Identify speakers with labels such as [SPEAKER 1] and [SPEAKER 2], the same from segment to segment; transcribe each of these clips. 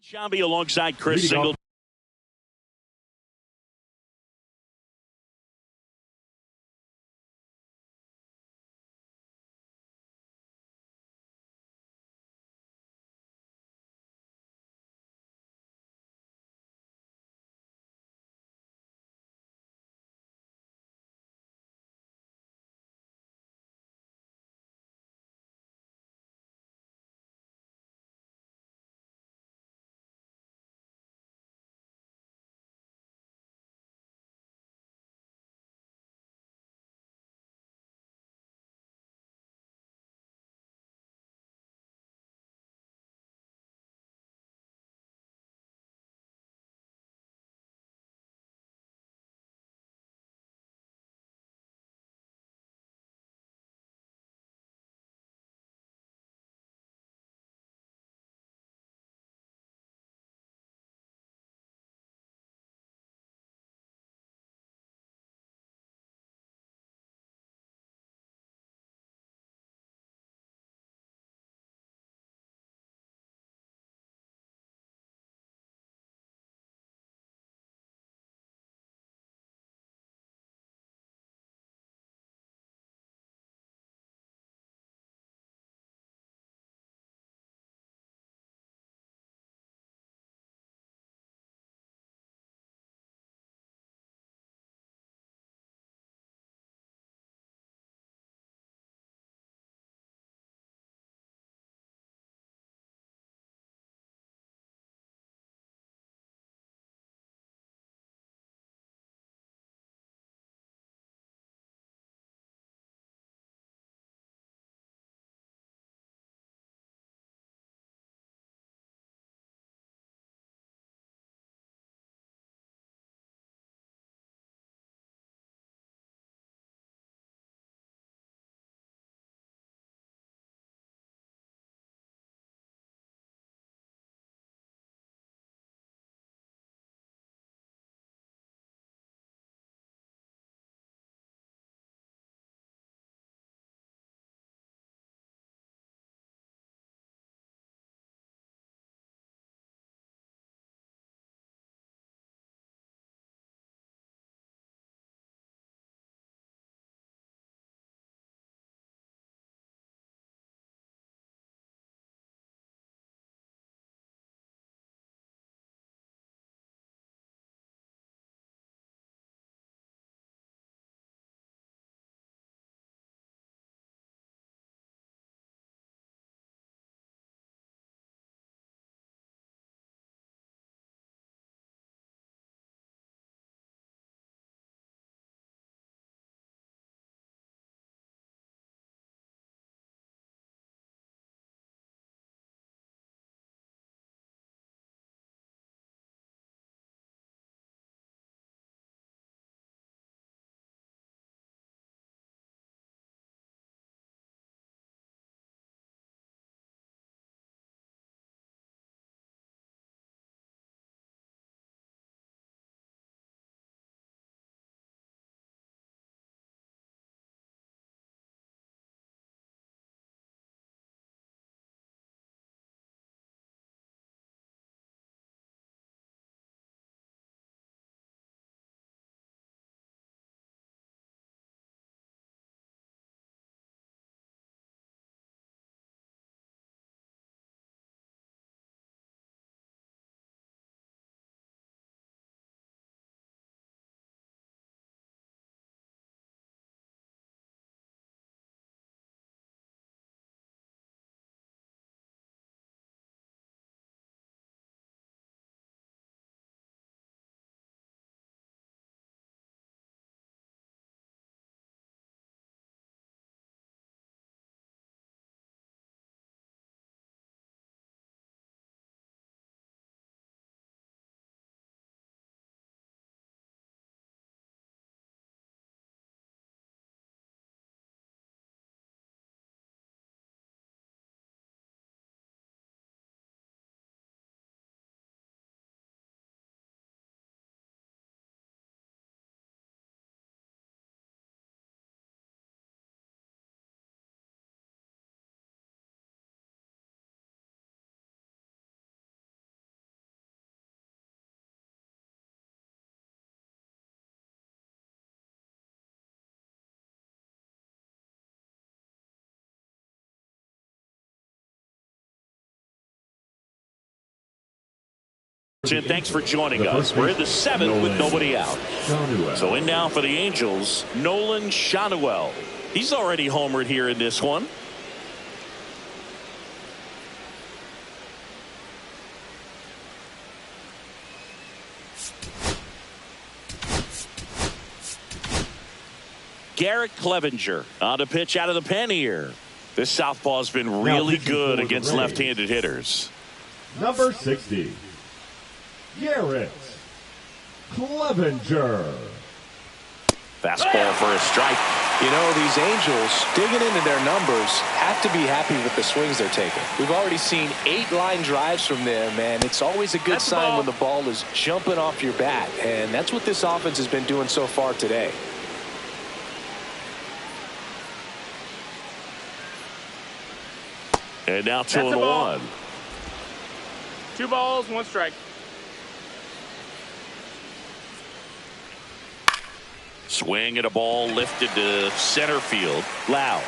[SPEAKER 1] Shelby alongside Chris Singleton. Tim, thanks for joining us. We're in the 7th with nobody out. So in now for the Angels, Nolan Schanuel. He's already homered here in this one. Garrett Clevenger on the pitch out of the pen here. This southpaw has been really good against left-handed hitters.
[SPEAKER 2] Number 60, Garrett Clevenger.
[SPEAKER 1] Fastball for a strike.
[SPEAKER 3] You know, these Angels, digging into their numbers, have to be happy with the swings they're taking. We've already seen 8 line drives from them, and it's always a good sign when the ball is jumping off your bat, and that's what this offense has been doing so far today.
[SPEAKER 1] And now 2-1.
[SPEAKER 4] 2 balls, 1 strike.
[SPEAKER 1] Swing and a ball lifted to center field. Loud.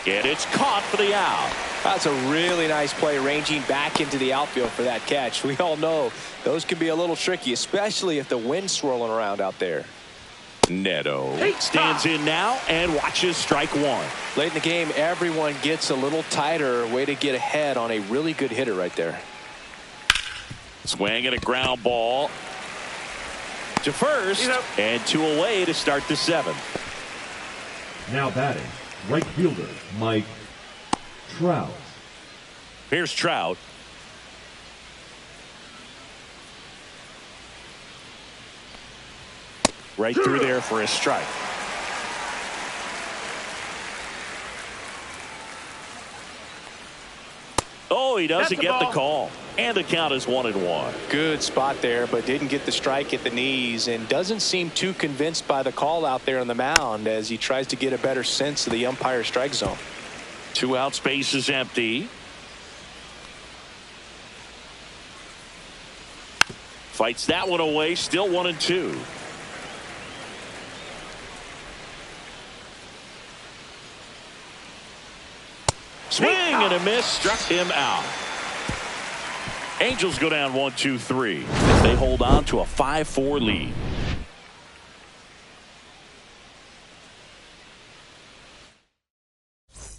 [SPEAKER 1] And it's caught for the out.
[SPEAKER 3] That's a really nice play, ranging back into the outfield for that catch. We all know those can be a little tricky, especially if the wind's swirling around out there.
[SPEAKER 1] Neto stands in now and watches strike 1.
[SPEAKER 3] Late in the game, everyone gets a little tighter. Way to get ahead on a really good hitter right there.
[SPEAKER 1] Swing and a ground ball to first, and 2 away to start the 7th.
[SPEAKER 2] Now batting, right fielder Mike Trout.
[SPEAKER 1] Here's Trout. Right through there for a strike. Oh, he doesn't get the call. And the count is 1-1.
[SPEAKER 3] Good spot there, but didn't get the strike at the knees, and doesn't seem too convinced by the call out there on the mound as he tries to get a better sense of the umpire strike zone.
[SPEAKER 1] 2 out, space is empty. Fights that one away, still 1-2. Swing and a miss, struck him out. Angels go down 1-2-3. They hold on to a 5-4 lead.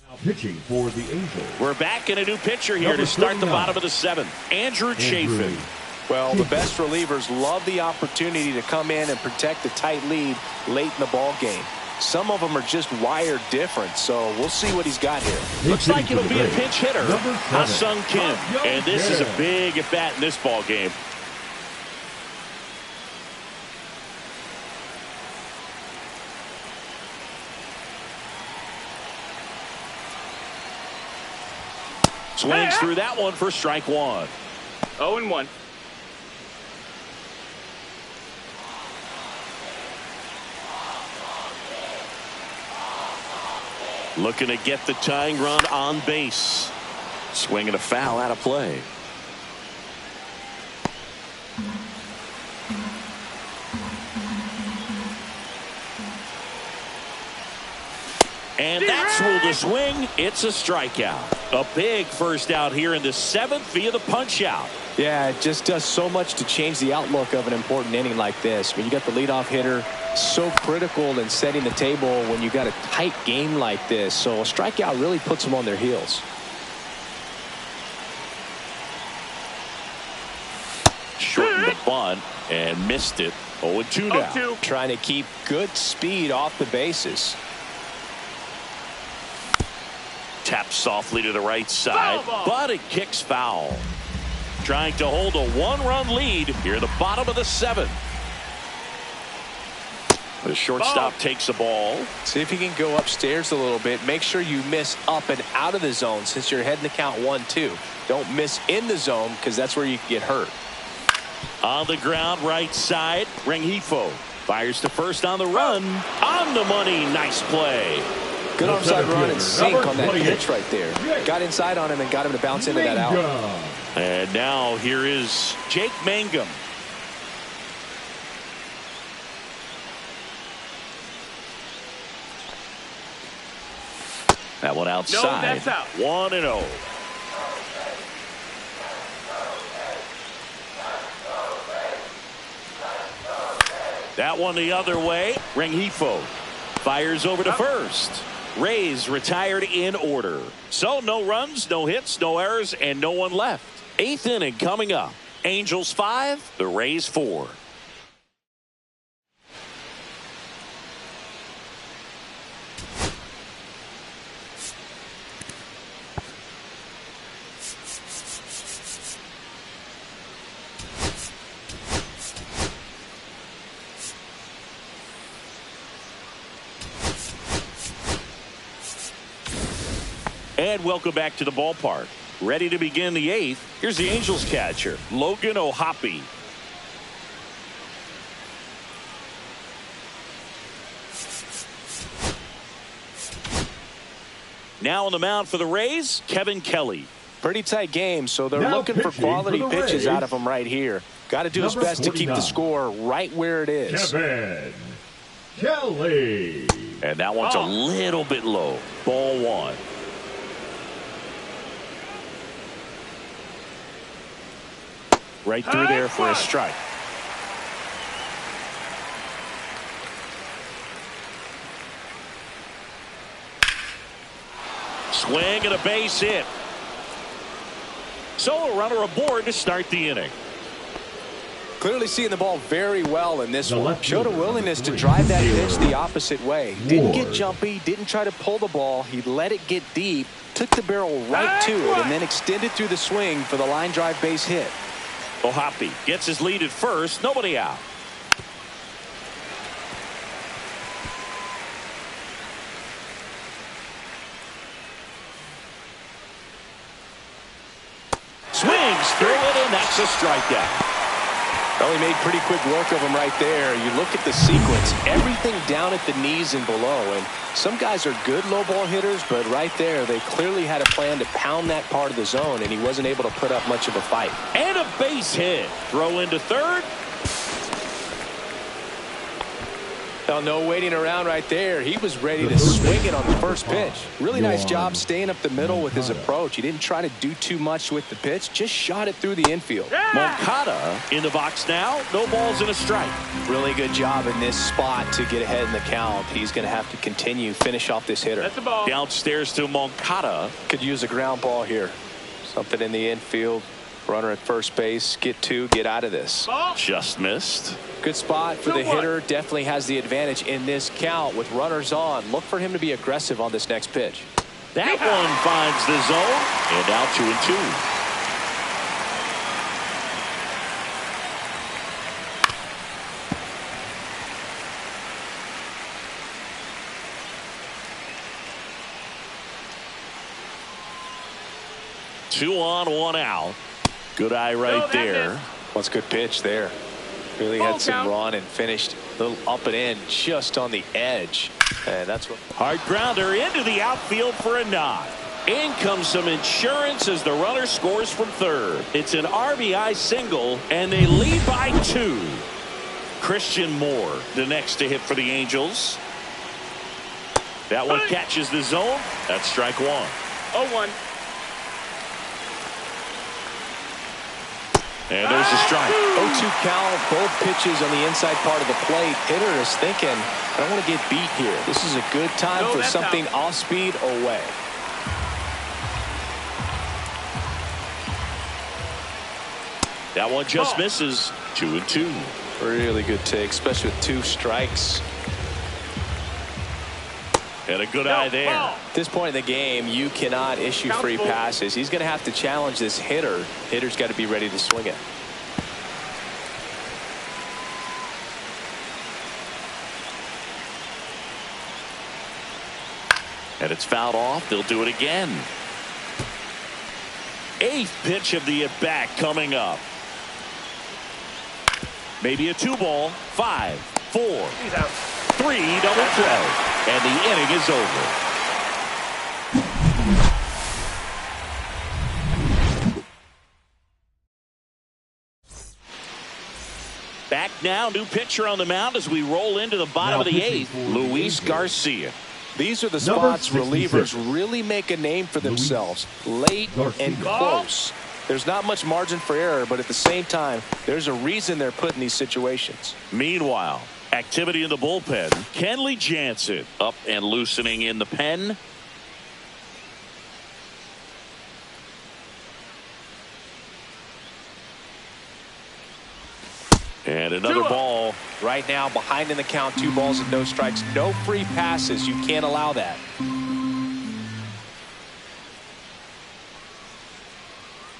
[SPEAKER 2] Now pitching for the Angels.
[SPEAKER 1] We're back in a new pitcher here to start the bottom of the 7th. Andrew Chafin.
[SPEAKER 3] Well, the best relievers love the opportunity to come in and protect a tight lead late in the ball game. Some of them are just wired different, so we'll see what he's got here.
[SPEAKER 1] Looks like it'll be a pinch hitter, Ha-Sung Kim, and this is a big at-bat in this ball game. Swings through that one for strike 1.
[SPEAKER 4] 0-1.
[SPEAKER 1] Looking to get the tying run on base. Swinging a foul out of play. And that's ruled a swing. It's a strikeout. A big first out here in the 7th via the punch out.
[SPEAKER 3] Yeah, it just does so much to change the outlook of an important inning like this. When you got the leadoff hitter, so critical in setting the table when you got a tight game like this. So a strikeout really puts them on their heels.
[SPEAKER 1] Shortened the bunt and missed it. 0-2 now.
[SPEAKER 4] 0-2.
[SPEAKER 3] Trying to keep good speed off the bases.
[SPEAKER 1] Taps softly to the right side, but it kicks foul. Trying to hold a 1-run lead here at the bottom of the 7th. The shortstop takes the ball.
[SPEAKER 3] See if you can go upstairs a little bit. Make sure you miss up and out of the zone since you're heading to count 1-2. Don't miss in the zone because that's where you can get hurt.
[SPEAKER 1] On the ground, right side, Rengifo fires to first on the run. On the money, nice play.
[SPEAKER 3] Good onside run and sink on that pitch right there. Got inside on him and got him to bounce into that out.
[SPEAKER 1] And now here is Jake Mangum. That one outside.
[SPEAKER 4] No, that's out.
[SPEAKER 1] 1-0. That one the other way. Rengifo fires over to first. Rays retired in order. So no runs, no hits, no errors, and no one left. 8th inning coming up. Angels 5, the Rays 4. And welcome back to the ballpark. Ready to begin the 8th. Here's the Angels catcher, Logan O'Hoppe. Now on the mound for the Rays, Kevin Kelly.
[SPEAKER 3] Pretty tight game, so they're looking for quality pitches out of him right here. Got to do his best to keep the score right where it is.
[SPEAKER 2] Kevin Kelly.
[SPEAKER 1] And that one's a little bit low. Ball 1. Right through there for a strike. Swing and a base hit. So a runner aboard to start the inning.
[SPEAKER 3] Clearly seeing the ball very well in this one. Showed a willingness to drive that pitch the opposite way. Didn't get jumpy, didn't try to pull the ball. He let it get deep, took the barrel right to it, and then extended through the swing for the line drive base hit.
[SPEAKER 1] O'Hoppe gets his lead at first. Nobody out. Swings through it, and that's a strikeout.
[SPEAKER 3] Well, he made pretty quick work of him right there. You look at the sequence, everything down at the knees and below. And some guys are good low ball hitters, but right there, they clearly had a plan to pound that part of the zone, and he wasn't able to put up much of a fight.
[SPEAKER 1] And a base hit. Throw into third.
[SPEAKER 3] Now, no waiting around right there. He was ready to swing it on the first pitch. Really nice job staying up the middle with his approach. He didn't try to do too much with the pitch, just shot it through the infield.
[SPEAKER 1] Moncada in the box now. No balls and a strike.
[SPEAKER 3] Really good job in this spot to get ahead in the count. He's going to have to finish off this hitter.
[SPEAKER 4] That's the ball.
[SPEAKER 1] Downstairs to Moncada.
[SPEAKER 3] Could use a ground ball here. Something in the infield. Runner at first base. Get out of this.
[SPEAKER 4] Ball.
[SPEAKER 1] Just missed.
[SPEAKER 3] Good spot for the hitter. Definitely has the advantage in this count with runners on. Look for him to be aggressive on this next pitch.
[SPEAKER 1] That one finds the zone. And out 2-2. Two on, one out. Good eye right there.
[SPEAKER 3] What's good pitch there. Really had some run and finished a little up and in just on the edge. And that's what.
[SPEAKER 1] Hard grounder into the outfield for a knock. In comes some insurance as the runner scores from third. It's an RBI single, and they lead by 2. Christian Moore, the next to hit for the Angels. That one catches the zone. That's strike 1.
[SPEAKER 4] 0-1.
[SPEAKER 1] And there's a strike.
[SPEAKER 3] 0-2 count, both pitches on the inside part of the plate. Hitter is thinking, I don't want to get beat here. This is a good time for something off speed away.
[SPEAKER 1] That one just misses. 2-2.
[SPEAKER 3] Really good take, especially with 2 strikes.
[SPEAKER 1] And a good eye there.
[SPEAKER 3] At this point in the game, you cannot issue free passes. He's going to have to challenge this hitter. Hitter's got to be ready to swing it.
[SPEAKER 1] And it's fouled off. They'll do it again. 8th pitch of the at-bat coming up. Maybe a 2-ball. 5, 4, 3 double play. And the inning is over. Back now, new pitcher on the mound as we roll into the bottom of the 8th, Luis Garcia.
[SPEAKER 3] These are the spots relievers really make a name for themselves. Late and close. There's not much margin for error, but at the same time, there's a reason they're put in these situations.
[SPEAKER 1] Meanwhile, activity in the bullpen. Kenley Jansen up and loosening in the pen. And another ball.
[SPEAKER 3] Right now, behind in the count, 2 balls and no strikes. No free passes. You can't allow that.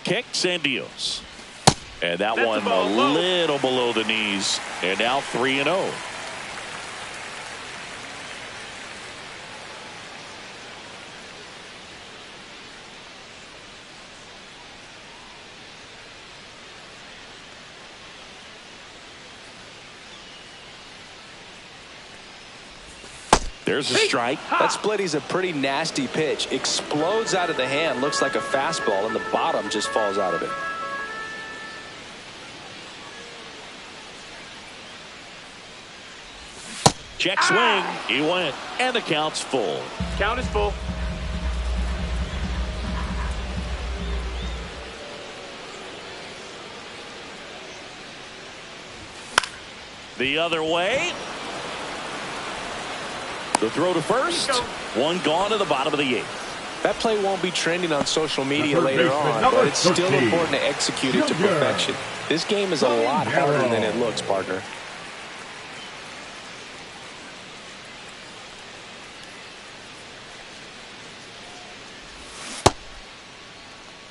[SPEAKER 1] Kicks and deals. And that one a little below the knees. And now 3-0. There's a strike.
[SPEAKER 3] That splitty's a pretty nasty pitch. Explodes out of the hand. Looks like a fastball, and the bottom just falls out of it.
[SPEAKER 1] Check swing. He went. And the count's full.
[SPEAKER 4] Count is full.
[SPEAKER 1] The other way. The throw to first. One gone to the bottom of the 8th.
[SPEAKER 3] That play won't be trending on social media later on, but it's still important to execute it to perfection. This game is a lot harder than it looks, partner.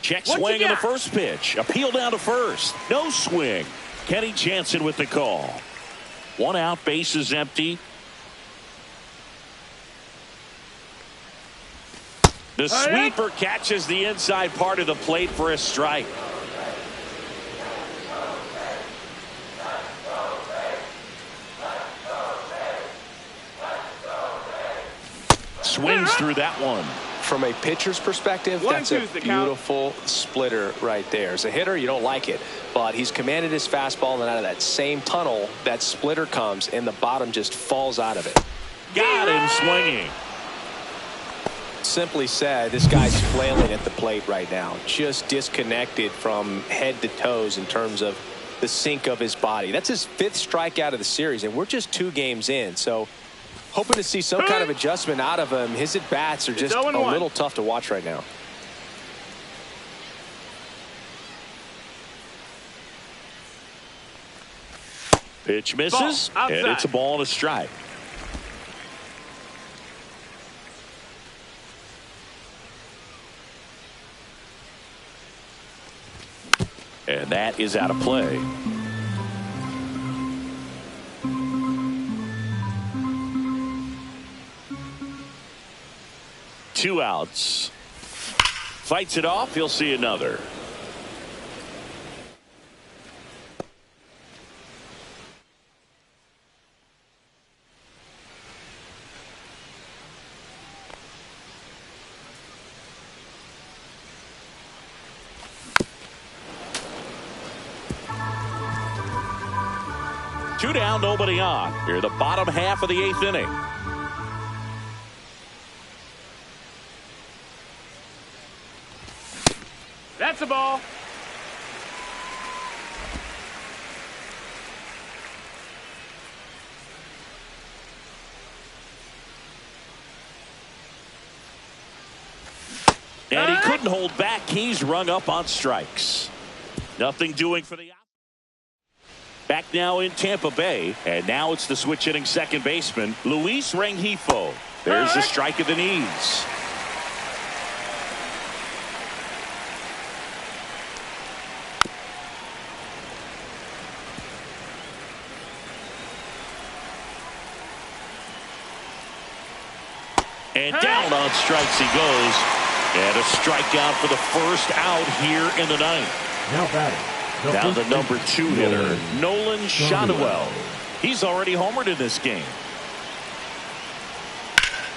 [SPEAKER 1] Check swing in the first pitch. Appeal down to first. No swing. Kenny Jansen with the call. 1 out, base is empty. The sweeper catches the inside part of the plate for a strike. Swings through that one.
[SPEAKER 3] From a pitcher's perspective, that's a beautiful splitter right there. As a hitter, you don't like it, but he's commanded his fastball, and out of that same tunnel, that splitter comes, and the bottom just falls out of it.
[SPEAKER 1] Got him swinging.
[SPEAKER 3] Simply said, this guy's flailing at the plate right now, just disconnected from head to toes in terms of the sink of his body. That's his 5th strikeout of the series, and we're just 2 games in, so hoping to see some kind of adjustment out of him. His at-bats are just a little tough to watch right now.
[SPEAKER 1] Pitch misses, and it's a ball and a strike. And that is out of play. Two outs. Fights it off. He'll see another. Two down, nobody on. Here, the bottom half of the 8th inning.
[SPEAKER 4] That's a ball.
[SPEAKER 1] And he couldn't hold back. He's rung up on strikes. Nothing doing for the out. Back now in Tampa Bay, and now it's the switch hitting second baseman, Luis Rengifo. There's the strike of the knees. And down on strikes he goes. And a strikeout for the first out here in the 9th.
[SPEAKER 2] Now batting.
[SPEAKER 1] Now the number 2 hitter, Nolan Shotwell. He's already homered in this game.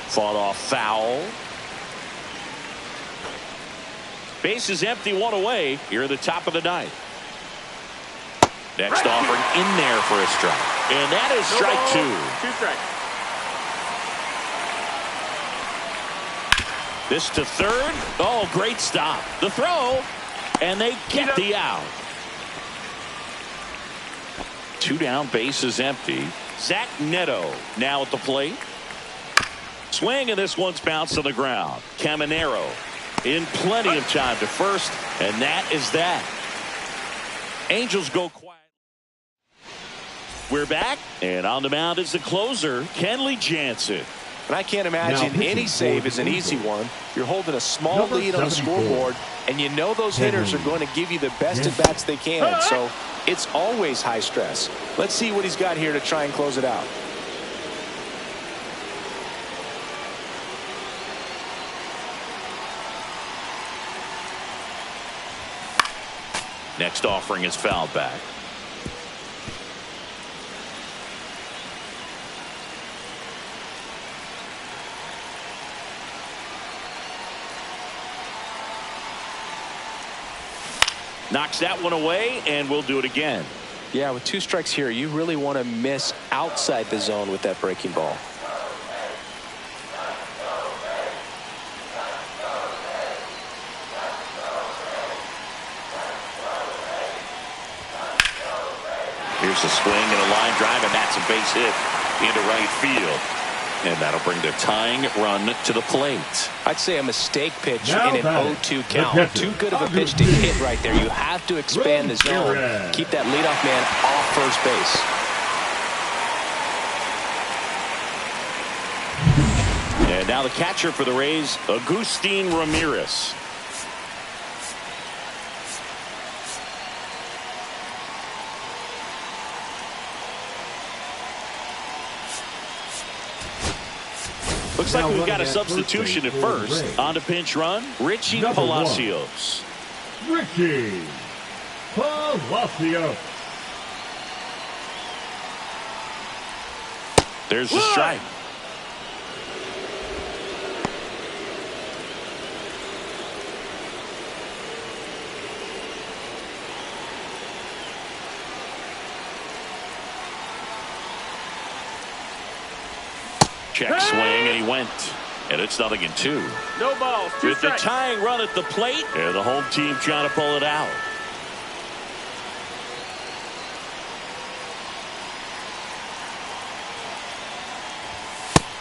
[SPEAKER 1] Fought off foul. Base is empty, 1 away here at the top of the 9th. Next offering in there for a strike. And that is strike 2.
[SPEAKER 4] 2 strikes.
[SPEAKER 1] This to third. Oh, great stop. The throw. And they get the out. 2 down, base is empty. Zach Neto now at the plate. Swing, and this one's bounced on the ground. Caminero in plenty of time to first, and that is that. Angels go quiet. We're back, and on the mound is the closer, Kenley Jansen.
[SPEAKER 3] And I can't imagine any save is an easy one. You're holding a small lead on the scoreboard, and you know those hitters are going to give you the best at-bats they can, so it's always high stress. Let's see what he's got here to try and close it out.
[SPEAKER 1] Next offering is fouled back. Knocks that one away, and we'll do it again.
[SPEAKER 3] Yeah, with 2 strikes here, you really want to miss outside the zone with that breaking ball.
[SPEAKER 1] Here's a swing and a line drive, and that's a base hit into right field. And that'll bring the tying run to the plate.
[SPEAKER 3] I'd say a mistake pitch in an 0-2 count. Too good of a pitch to hit right there. You have to expand the zone. Keep that leadoff man off first base.
[SPEAKER 1] And now the catcher for the Rays, Agustin Ramirez. Looks like we've got a substitution at first. On to pinch run, Richie Palacios.
[SPEAKER 2] Richie Palacios.
[SPEAKER 1] There's the strike. Check swing, and he went. And it's 0-2.
[SPEAKER 4] No balls. 2
[SPEAKER 1] With the
[SPEAKER 4] strikes.
[SPEAKER 1] tying run at the plate, and the home team trying to pull it out.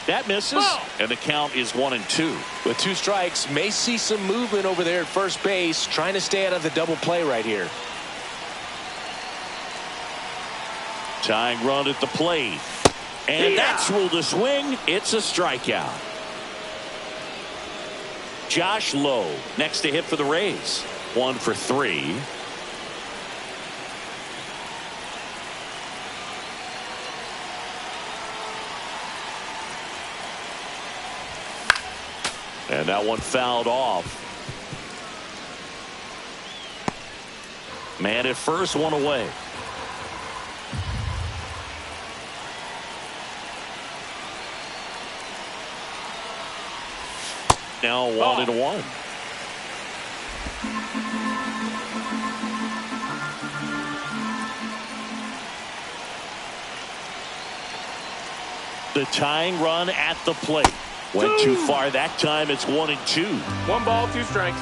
[SPEAKER 1] That misses, and the count is 1-2.
[SPEAKER 3] With 2 strikes, may see some movement over there at first base, trying to stay out of the double play right here.
[SPEAKER 1] Tying run at the plate. And that's ruled a swing. It's a strikeout. Josh Lowe next to hit for the Rays. 1 for 3. And that one fouled off. Man at first, 1 away. Now 1-1. The tying run at the plate. Went too far that time. It's 1-2.
[SPEAKER 4] 1 ball, 2 strikes.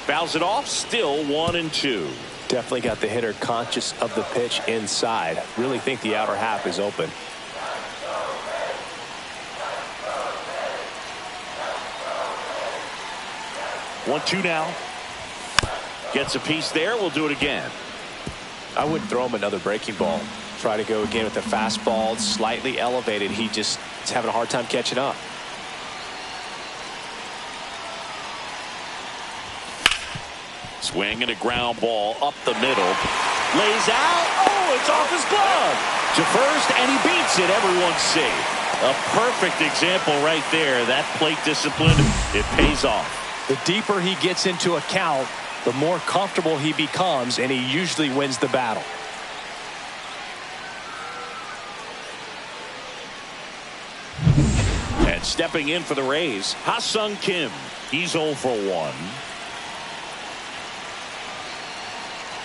[SPEAKER 1] Fouls it off. Still 1-2.
[SPEAKER 3] Definitely got the hitter conscious of the pitch inside. Really think the outer half is open.
[SPEAKER 1] One, 2 now. Gets a piece there. We'll do it again.
[SPEAKER 3] I wouldn't throw him another breaking ball. Try to go again with the fastball, slightly elevated. He just is having a hard time catching up.
[SPEAKER 1] Swing and a ground ball up the middle. Lays out. Oh, it's off his glove. To first, and he beats it. Everyone's safe. A perfect example right there. That plate discipline, it pays off.
[SPEAKER 3] The deeper he gets into a count, the more comfortable he becomes, and he usually wins the battle.
[SPEAKER 1] And stepping in for the Rays, Ha-Sung Kim. He's 0 for 1.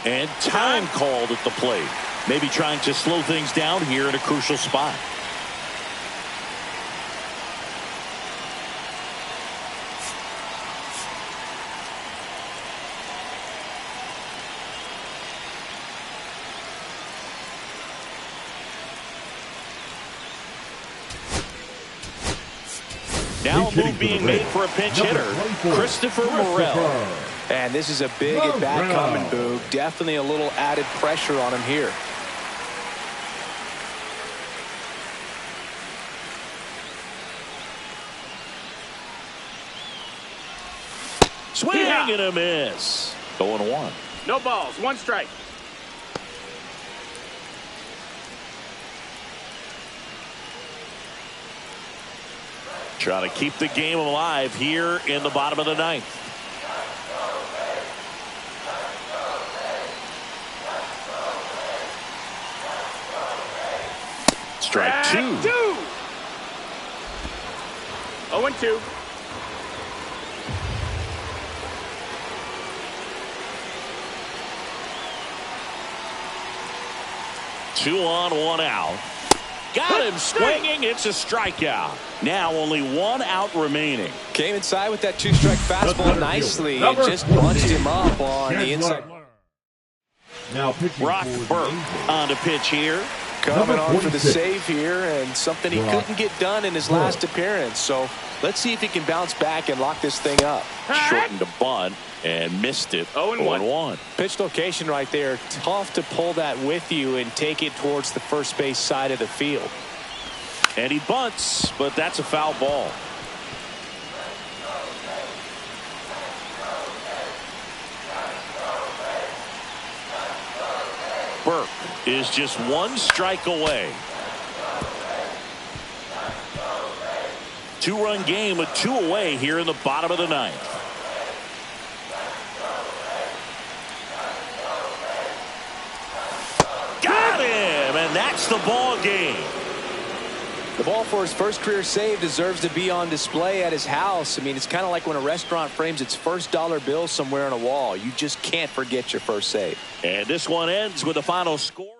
[SPEAKER 1] And time called at the plate. Maybe trying to slow things down here in a crucial spot. Now a move being made for a pinch hitter, Christopher Morel.
[SPEAKER 3] And this is a big at-bat coming, Boog. Definitely a little added pressure on him here.
[SPEAKER 1] Swing and a miss. 0-1.
[SPEAKER 4] No balls. 1 strike.
[SPEAKER 1] Trying to keep the game alive here in the bottom of the 9th. Strike 2.
[SPEAKER 4] 0-2.
[SPEAKER 1] Two on, 1 out. Got him swinging. It's a strikeout. Now only 1 out remaining.
[SPEAKER 3] Came inside with that 2-strike fastball nicely and just bunched him up on the inside.
[SPEAKER 2] Now pitching
[SPEAKER 1] Brock Burke on the pitch here.
[SPEAKER 3] Coming on for the save here, and something he couldn't get done in his last appearance. So let's see if he can bounce back and lock this thing up.
[SPEAKER 1] Shortened a bunt and missed it.
[SPEAKER 4] 0-1.
[SPEAKER 3] Pitch location right there. Tough to pull that with you and take it towards the first base side of the field.
[SPEAKER 1] And he bunts, but that's a foul ball. Burke is just 1 strike away. 2-run game with 2 away here in the bottom of the 9th. Got him, and that's the ball game.
[SPEAKER 3] The ball for his first career save deserves to be on display at his house. I mean, it's kind of like when a restaurant frames its first dollar bill somewhere on a wall. You just can't forget your first save.
[SPEAKER 1] And this one ends with a final score.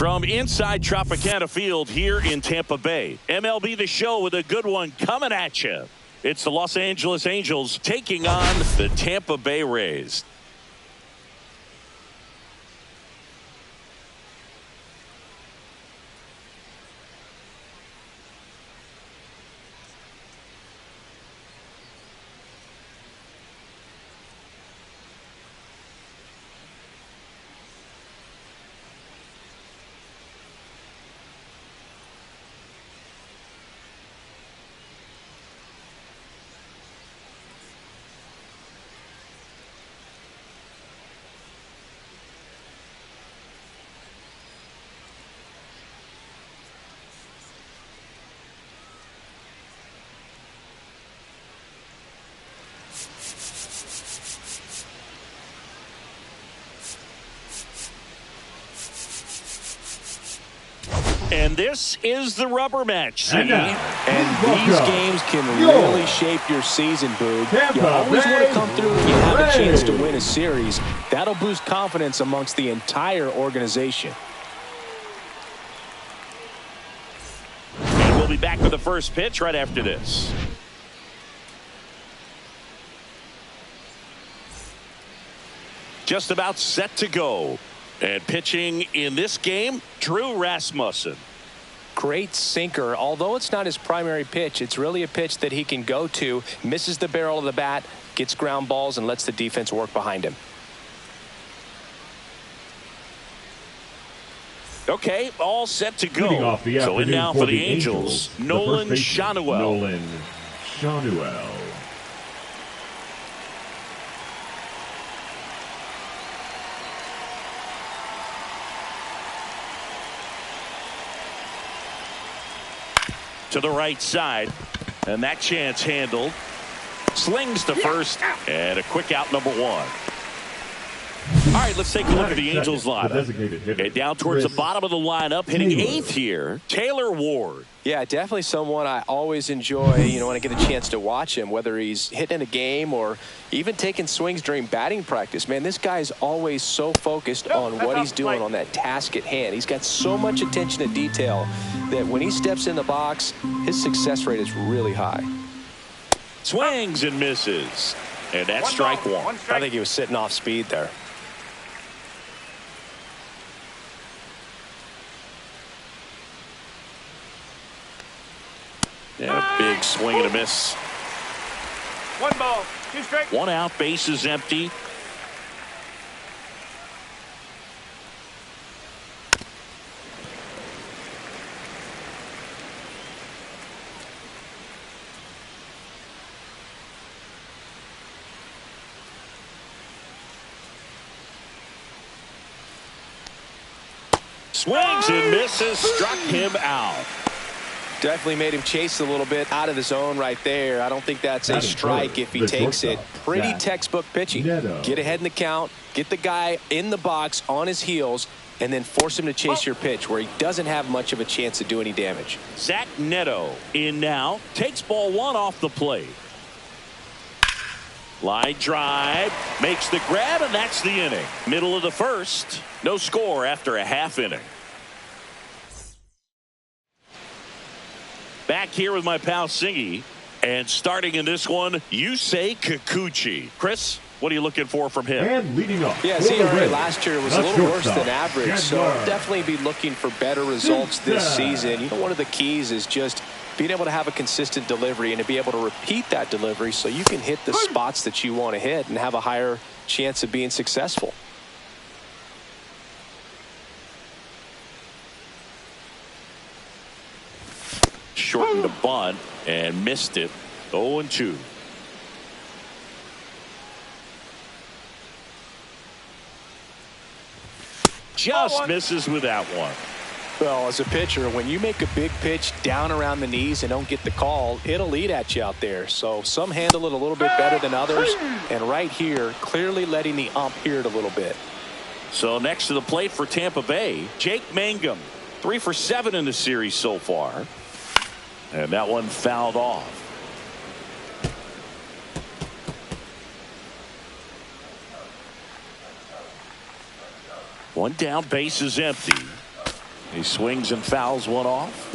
[SPEAKER 1] From inside Tropicana Field here in Tampa Bay, MLB The Show with a good one coming at you. It's the Los Angeles Angels taking on the Tampa Bay Rays. And this is the rubber match.
[SPEAKER 3] And these games can really shape your season, Boog. You always want to come through when you have a chance to win a series. That'll boost confidence amongst the entire organization.
[SPEAKER 1] And we'll be back with the first pitch right after this. Just about set to go. And pitching in this game, Drew Rasmussen.
[SPEAKER 3] Great sinker. Although it's not his primary pitch, it's really a pitch that he can go to, misses the barrel of the bat, gets ground balls, and lets the defense work behind him.
[SPEAKER 1] Okay, all set to go. So in now for the Angels, Nolan Schanuel.
[SPEAKER 2] Nolan Schanuel.
[SPEAKER 1] To the right side, and that chance handled. Slings to first, and a quick out, number one. All right, let's take a look at the Angels lineup. And down towards the bottom of the lineup, hitting eighth here, Taylor Ward.
[SPEAKER 3] Yeah, definitely someone I always enjoy, when I get a chance to watch him, whether he's hitting in a game or even taking swings during batting practice. Man, this guy's always so focused on what he's doing on that task at hand. He's got so much attention to detail that when he steps in the box, his success rate is really high.
[SPEAKER 1] Swings and misses. And that's strike one.
[SPEAKER 3] I think he was sitting off speed there.
[SPEAKER 1] And a big swing and a miss.
[SPEAKER 4] 1 ball, 2 strikes.
[SPEAKER 1] 1 out, base is empty. Swings and misses, struck him out.
[SPEAKER 3] Definitely made him chase a little bit out of the zone right there. I don't think that's a strike if he takes it. Pretty textbook pitching. Get ahead in the count, get the guy in the box on his heels, and then force him to chase your pitch where he doesn't have much of a chance to do any damage.
[SPEAKER 1] Zach Neto in now, takes ball 1 off the plate. Line drive, makes the grab, and that's the inning. Middle of the first, no score after a half inning. Back here with my pal Singy, and starting in this one, Yusei Kikuchi. Chris, what are you looking for from him?
[SPEAKER 2] And leading up.
[SPEAKER 3] Yeah, his ERA last year was a little worse than average, so definitely be looking for better results this season. One of the keys is just being able to have a consistent delivery and to be able to repeat that delivery so you can hit the spots that you want to hit and have a higher chance of being successful.
[SPEAKER 1] Shortened the bunt and missed it. 0-2. Just misses with that one.
[SPEAKER 3] Well, as a pitcher, when you make a big pitch down around the knees and don't get the call, it'll eat at you out there. So some handle it a little bit better than others. And right here, clearly letting the ump hear it a little bit.
[SPEAKER 1] So next to the plate for Tampa Bay, Jake Mangum. 3 for 7 in the series so far. And that one fouled off. One down, base is empty. He swings and fouls one off.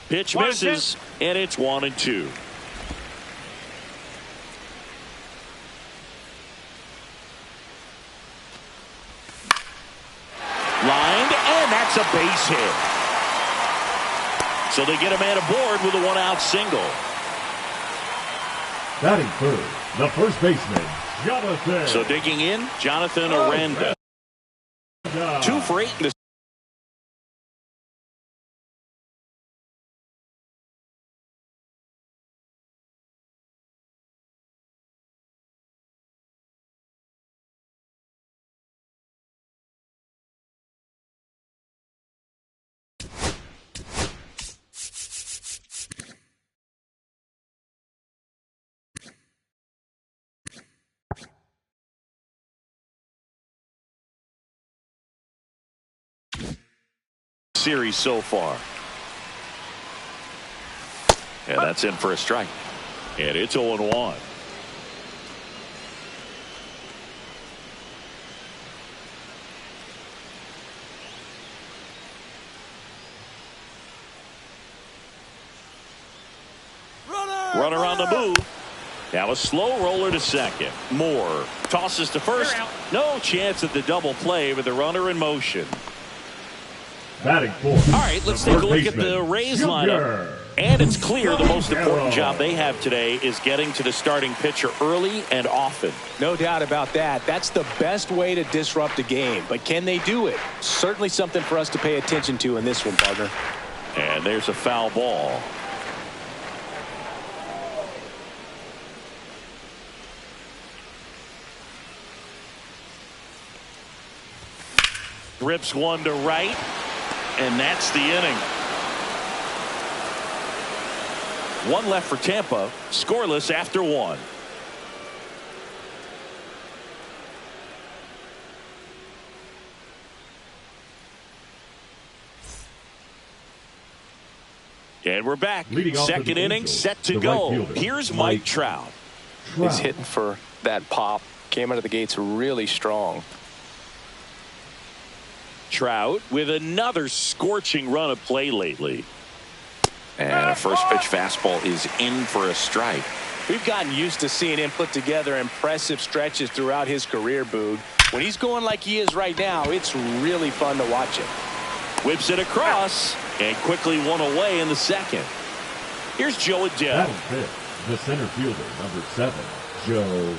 [SPEAKER 1] Pitch misses, and it's 1-2. Lined, and that's a base hit. So they get a man aboard with a one-out single.
[SPEAKER 2] Batting third, the first baseman, Jonathan.
[SPEAKER 1] So digging in, Jonathan Aranda. 2 for 8 in the series so far. And that's in for a strike. And it's 0-1. Runner on the move. Now a slow roller to second. Moore tosses to first. No chance at the double play with the runner in motion.
[SPEAKER 2] Batting fourth.
[SPEAKER 1] All right, let's take a look at the Rays lineup. And it's clear the most important job they have today is getting to the starting pitcher early and often.
[SPEAKER 3] No doubt about that. That's the best way to disrupt a game. But can they do it? Certainly something for us to pay attention to in this one, partner.
[SPEAKER 1] And there's a foul ball. Rips one to right. And that's the inning. One left for Tampa. Scoreless after 1. And we're back. Second inning set to go. Here's Mike Trout.
[SPEAKER 3] He's hitting for that pop. Came out of the gates really strong.
[SPEAKER 1] Trout with another scorching run of play lately. And a first pitch fastball is in for a strike.
[SPEAKER 3] We've gotten used to seeing him put together impressive stretches throughout his career, Boog. When he's going like he is right now, it's really fun to watch him.
[SPEAKER 1] Whips it across and quickly one away in the second. Here's Joe Adele.
[SPEAKER 2] Batting fifth, the center fielder, number 7, Joe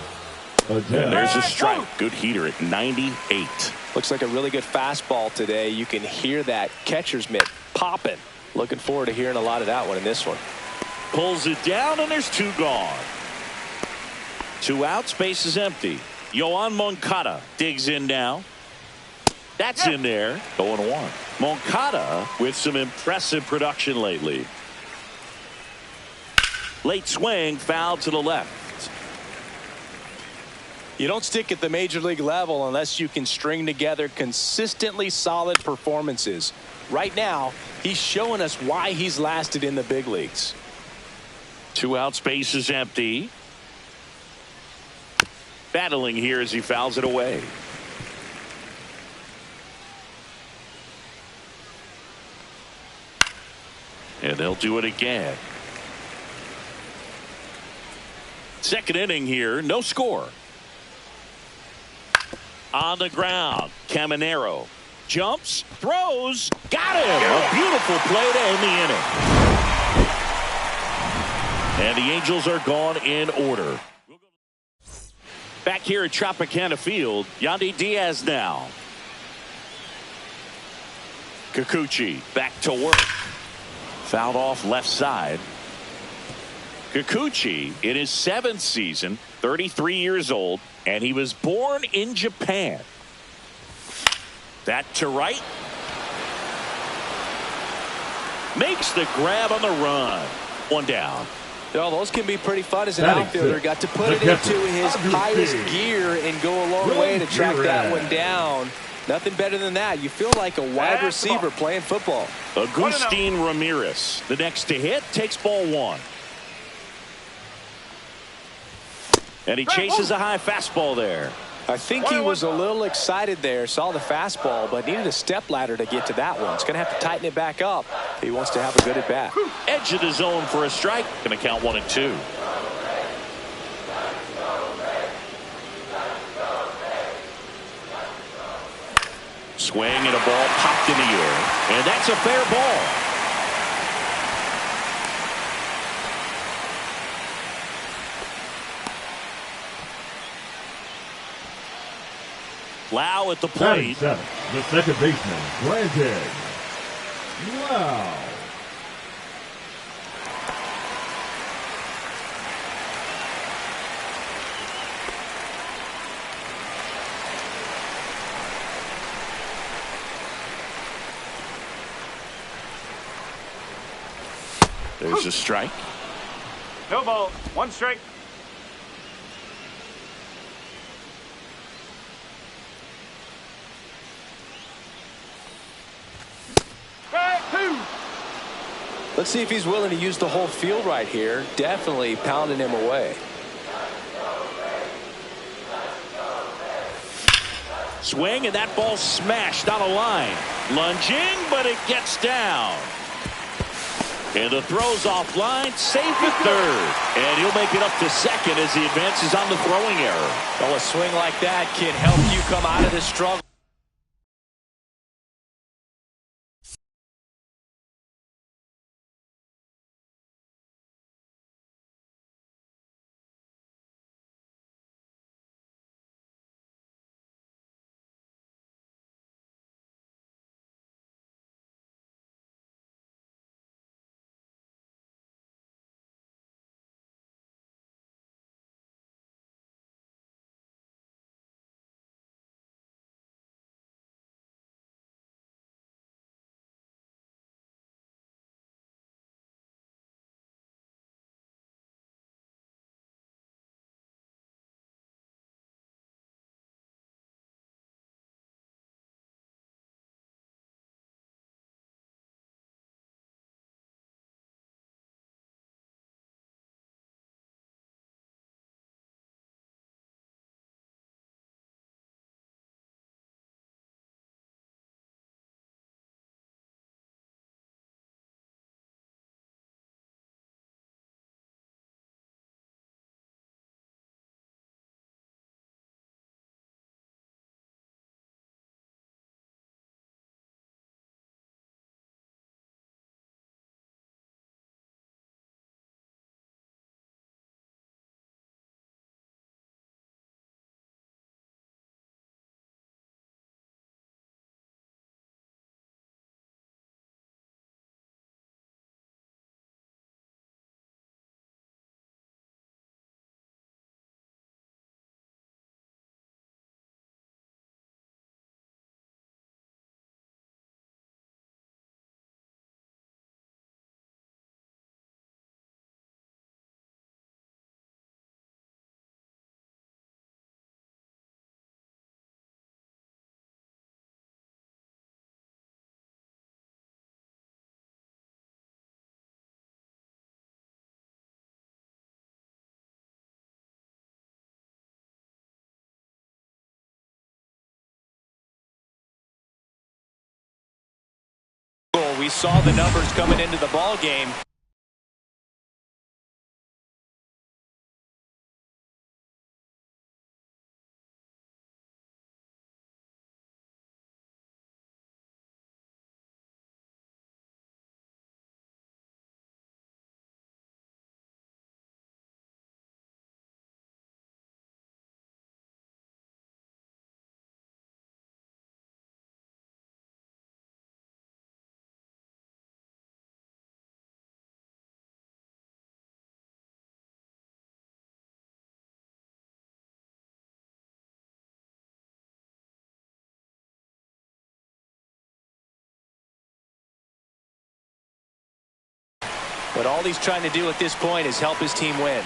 [SPEAKER 2] Adele.
[SPEAKER 1] And there's a strike. Good heater at 98.
[SPEAKER 3] Looks like a really good fastball today. You can hear that catcher's mitt popping. Looking forward to hearing a lot of that one in this one.
[SPEAKER 1] Pulls it down, and there's 2 gone. 2 outs, base is empty. Yoan Moncada digs in now. That's in there. 0-1. Moncada with some impressive production lately. Late swing, foul to the left.
[SPEAKER 3] You don't stick at the major league level unless you can string together consistently solid performances. Right now, he's showing us why he's lasted in the big leagues.
[SPEAKER 1] 2 outs, base is empty. Battling here as he fouls it away. And they'll do it again. Second inning here, no score. On the ground, Caminero jumps, throws, got him. A beautiful play to end the inning. And the Angels are gone in order. Back here at Tropicana Field, Yandy Diaz now. Kikuchi back to work. Fouled off left side. Kikuchi in his 7th season, 33 years old, and he was born in Japan. That to right. Makes the grab on the run. 1 down.
[SPEAKER 3] Well, those can be pretty fun as an outfielder. Got to put it into his highest gear and go a long way to track that one down. Nothing better than that. You feel like a wide receiver playing football.
[SPEAKER 1] Agustin Ramirez, the next to hit, takes ball 1. And he chases a high fastball there.
[SPEAKER 3] I think he was a little excited there, saw the fastball, but needed a step ladder to get to that one. He's going to have to tighten it back up if he wants to have a good at bat.
[SPEAKER 1] Edge of the zone for a strike. Going to count 1-2. Swing and a ball popped in the air. And that's a fair ball. Lau at the plate.
[SPEAKER 2] The second baseman, granted. Wow.
[SPEAKER 1] There's a strike.
[SPEAKER 4] No ball. 1 strike.
[SPEAKER 3] Let's see if he's willing to use the whole field right here. Definitely pounding him away.
[SPEAKER 1] Swing, and that ball smashed on a line. Lunging, but it gets down. And the throw's offline, safe at third. And he'll make it up to second as he advances on the throwing error.
[SPEAKER 3] Well, a swing like that can help you come out of this struggle. We saw the numbers coming into the ball game. But all he's trying to do at this point is help his team win.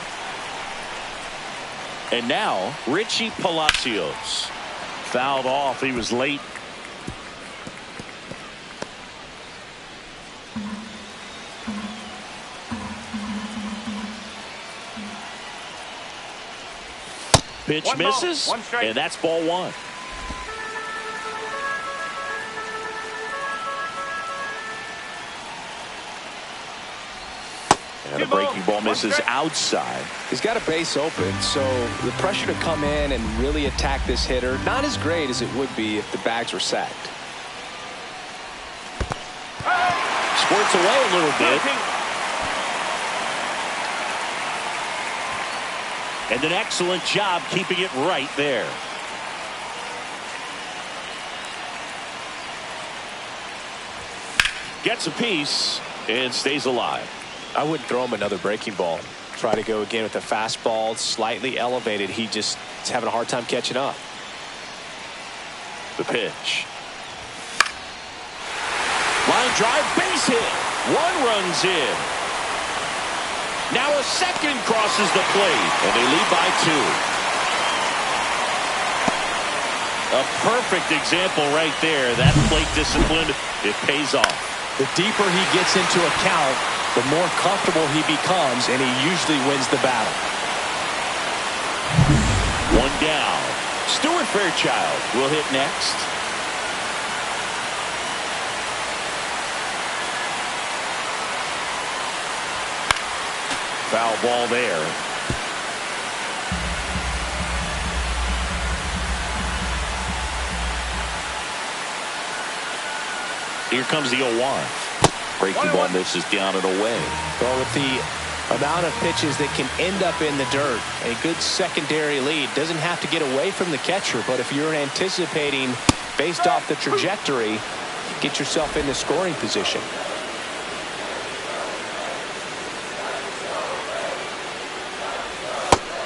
[SPEAKER 1] And now, Richie Palacios. Fouled off. He was late. Pitch
[SPEAKER 4] One ball,
[SPEAKER 1] misses,
[SPEAKER 4] one strike.
[SPEAKER 1] and that's ball one. And a breaking ball misses outside.
[SPEAKER 3] He's got a base open, so the pressure to come in and really attack this hitter, not as great as it would be if the bags were sacked.
[SPEAKER 1] Squirts away a little bit. And an excellent job keeping it right there. Gets a piece and stays alive.
[SPEAKER 3] I wouldn't throw him another breaking ball. Try to go again with the fastball, slightly elevated. He just is having a hard time catching up.
[SPEAKER 1] The pitch. Line drive, base hit. One runs in. Now a second crosses the plate, and they lead by 2. A perfect example right there. That plate discipline, it pays off.
[SPEAKER 3] The deeper he gets into a count, the more comfortable he becomes, and he usually wins the battle.
[SPEAKER 1] One down. Stuart Fairchild will hit next. Foul ball there. Here comes the 0-1. Breaking ball misses down and away.
[SPEAKER 3] Well, with the amount of pitches that can end up in the dirt, a good secondary lead doesn't have to get away from the catcher, but if you're anticipating based off the trajectory, get yourself into scoring position.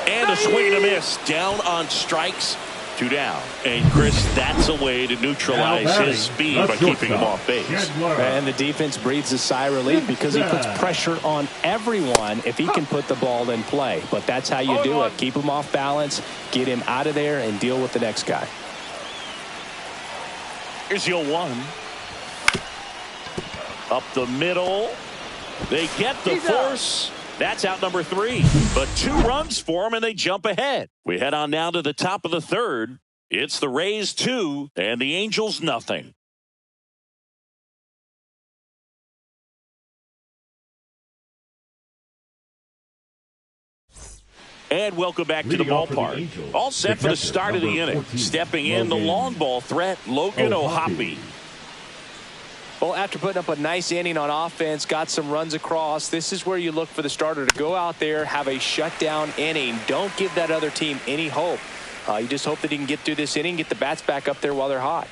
[SPEAKER 1] And a swing and a miss. Down on strikes. 2 down. And Chris, that's a way to neutralize his speed by keeping him off base.
[SPEAKER 3] And the defense breathes a sigh of relief because he puts pressure on everyone if he can put the ball in play. But that's how you do it. Keep him off balance, get him out of there, and deal with the next guy.
[SPEAKER 1] Here's the 0-1. Up the middle. They get the force. That's out number 3. But 2 runs for them, and they jump ahead. We head on now to the top of the 3rd. It's the Rays 2 and the Angels nothing. And welcome back to the ballpark. All set for the start of the inning. Stepping in the long ball threat, Logan O'Hoppe.
[SPEAKER 3] Well, after putting up a nice inning on offense, got some runs across, this is where you look for the starter to go out there, have a shutdown inning. Don't give that other team any hope. You just hope that he can get through this inning, get the bats back up there while they're hot.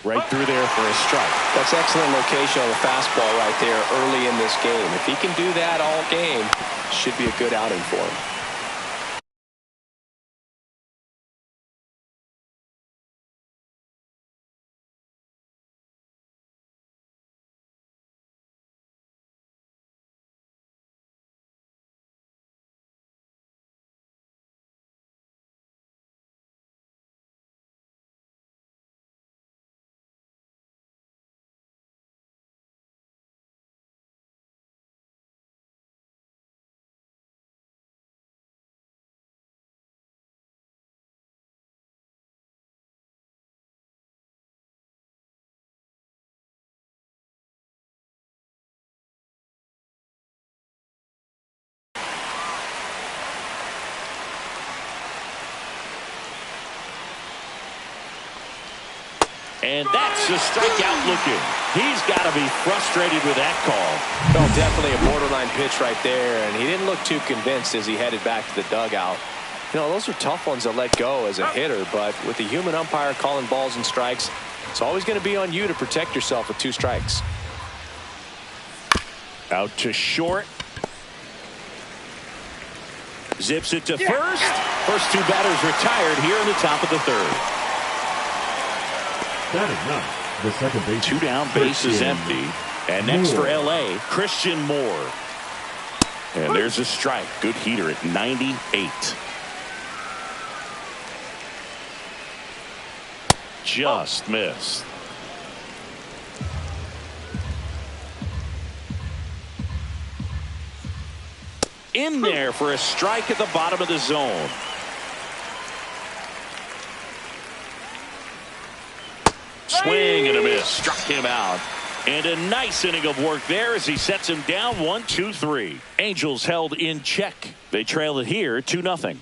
[SPEAKER 1] Right through there for a strike.
[SPEAKER 3] That's excellent location on the fastball right there early in this game. If he can do that all game, should be a good outing for him.
[SPEAKER 1] And that's a strikeout looking. He's got to be frustrated with that call.
[SPEAKER 3] Well, definitely a borderline pitch right there, and he didn't look too convinced as he headed back to the dugout. You know, those are tough ones to let go as a hitter, but with the human umpire calling balls and strikes, it's always going to be on you to protect yourself with 2 strikes.
[SPEAKER 1] Out to short. Zips it to first. First 2 batters retired here in the top of the 3rd.
[SPEAKER 2] That is not the second base.
[SPEAKER 1] 2 down, base is empty. And next for LA, Christian Moore. And there's a strike. Good heater at 98. Just missed. In there for a strike at the bottom of the zone. Swing and a miss. Struck him out. And a nice inning of work there as he sets him down 1-2-3. Angels held in check. They trail it here 2-0.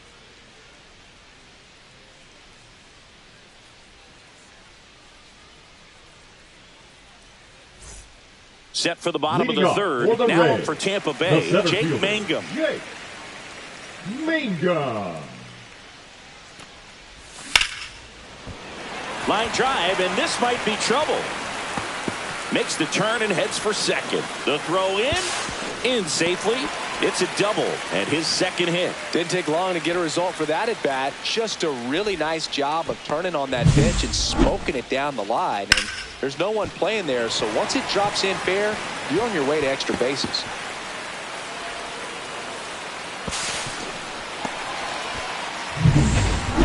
[SPEAKER 1] Set for the bottom of the third. Now up for Tampa Bay, Jake Mangum. Line drive, and this might be trouble. Makes the turn and heads for second. The throw in safely. It's a double and his second hit.
[SPEAKER 3] Didn't take long to get a result for that at bat. Just a really nice job of turning on that pitch and smoking it down the line. And there's no one playing there, so once it drops in fair, you're on your way to extra bases.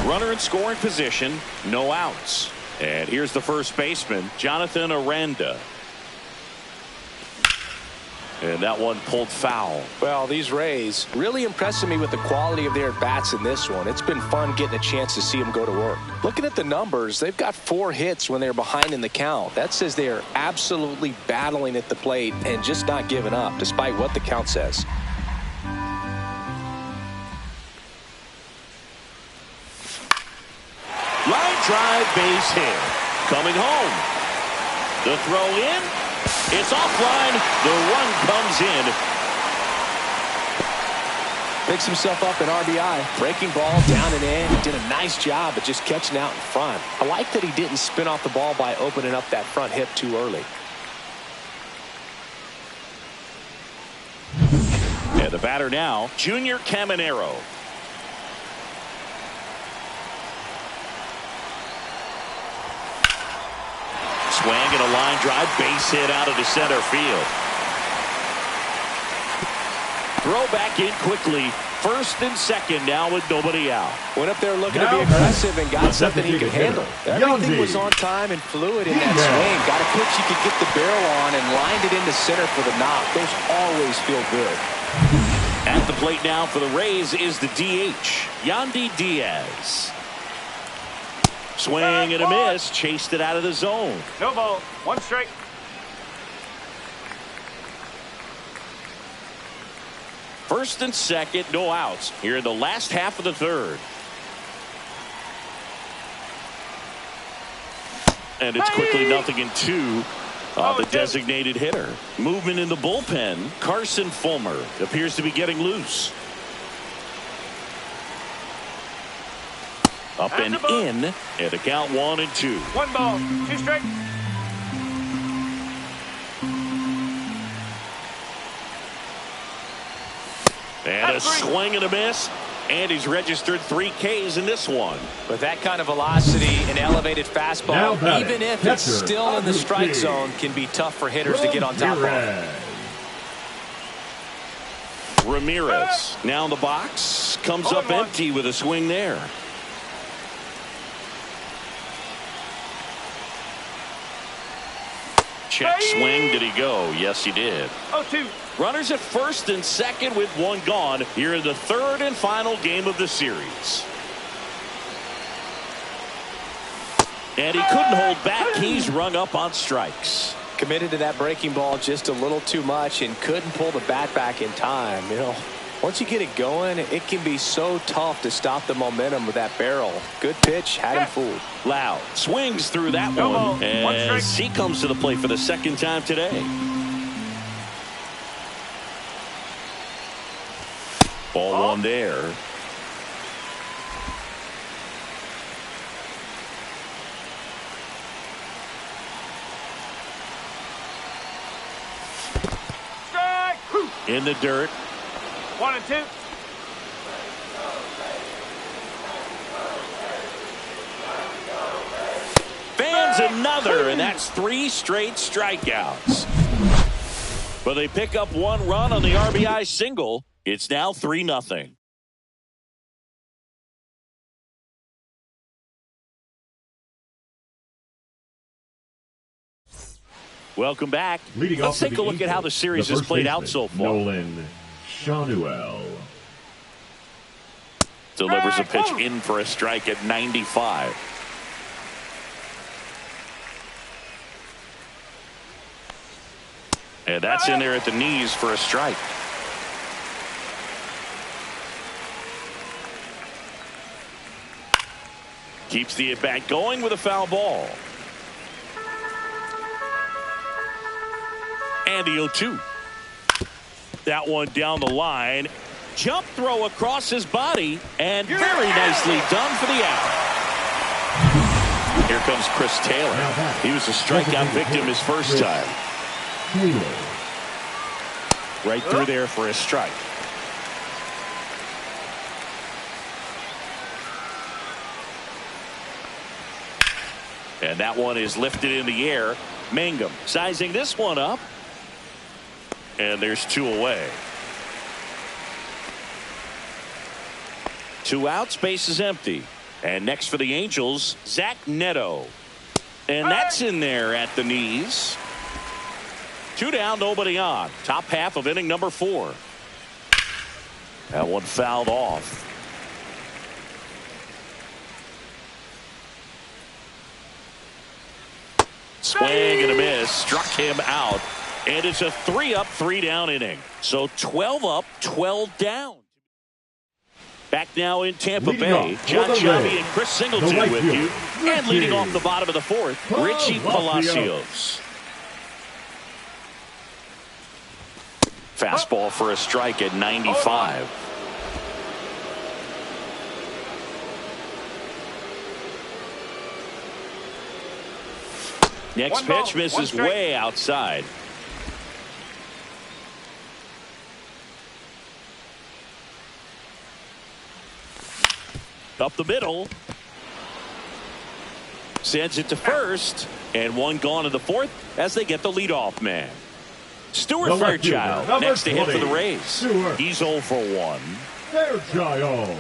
[SPEAKER 1] Runner in scoring position, no outs. And here's the first baseman, Jonathan Aranda. And that one pulled foul.
[SPEAKER 3] Well, these Rays really impressing me with the quality of their at-bats in this one. It's been fun getting a chance to see them go to work. Looking at the numbers, they've got 4 hits when they're behind in the count. That says they are absolutely battling at the plate and just not giving up, despite what the count says.
[SPEAKER 1] Line drive, base hit. Coming home. The throw in. It's offline. The run comes in.
[SPEAKER 3] Picks himself up an RBI. Breaking ball down and in. He did a nice job of just catching out in front. I like that he didn't spin off the ball by opening up that front hip too early.
[SPEAKER 1] And the batter now, Junior Caminero. Swing and a line drive, base hit out of the center field. Throw back in quickly. First and second now with nobody out.
[SPEAKER 3] Went up there looking to be aggressive and got something he could handle. Everything was on time and fluid in that swing. Got a pitch he could get the barrel on and lined it into center for the knock. Those always feel good.
[SPEAKER 1] At the plate now for the Rays is the DH, Yandy Diaz. Swing and a miss. Chased it out of the zone.
[SPEAKER 4] No ball. 1 strike.
[SPEAKER 1] First and second, no outs here in the last half of the third. And it's quickly 0-2. The designated hitter. Movement in the bullpen. Carson Fulmer appears to be getting loose. Up and in, and a count 1-2.
[SPEAKER 4] 1 ball, 2 strikes.
[SPEAKER 1] And a swing and a miss. And he's registered 3 Ks in this one.
[SPEAKER 3] With that kind of velocity and elevated fastball, even if it's still in the strike zone, can be tough for hitters to get on top of.
[SPEAKER 1] Ramirez now in the box. Comes up empty with a swing there. Check swing. Did he go? Yes, he did.
[SPEAKER 4] 0-2.
[SPEAKER 1] Runners at first and second with 1 gone here in the third and final game of the series. And he couldn't hold back. He's rung up on strikes.
[SPEAKER 3] Committed to that breaking ball just a little too much and couldn't pull the bat back in time. You know, once you get it going, it can be so tough to stop the momentum with that barrel. Good pitch, had him fooled.
[SPEAKER 1] Loud swings through that one as he comes to the plate for the second time today. Ball 1 there.
[SPEAKER 4] Strike.
[SPEAKER 1] In the dirt.
[SPEAKER 4] 1-2.
[SPEAKER 1] Fans another, and that's 3 straight strikeouts. But they pick up 1 run on the RBI single. It's now 3-0. Welcome back. Let's take a look at how the series has played out so far.
[SPEAKER 2] Nolan Shanuel
[SPEAKER 1] delivers a pitch in for a strike at 95. And that's in there at the knees for a strike. Keeps the at-bat going with a foul ball. And the 0-2. That one down the line. Jump throw across his body. And very nicely done for the out. Here comes Chris Taylor. He was a strikeout victim his first time. Right through there for a strike. And that one is lifted in the air. Mangum sizing this one up. And there's 2 away. 2 outs, base is empty. And next for the Angels, Zach Neto. And that's in there at the knees. 2 down, nobody on. Top half of inning number 4. That one fouled off. Swing and a miss. Struck him out. And it's a 3-up, 3-down inning. So 12 up, 12 down. Back now in Tampa Bay, John Shelby and Chris Singleton with you. And leading off the bottom of the 4th, Richie Palacios. Fastball for a strike at 95. Next pitch misses way outside. Up the middle. Sends it to first. And one gone in the 4th as they get the leadoff man. Stuart Fairchild next to him for the Rays. He's 0 for 1.
[SPEAKER 2] Fairchild.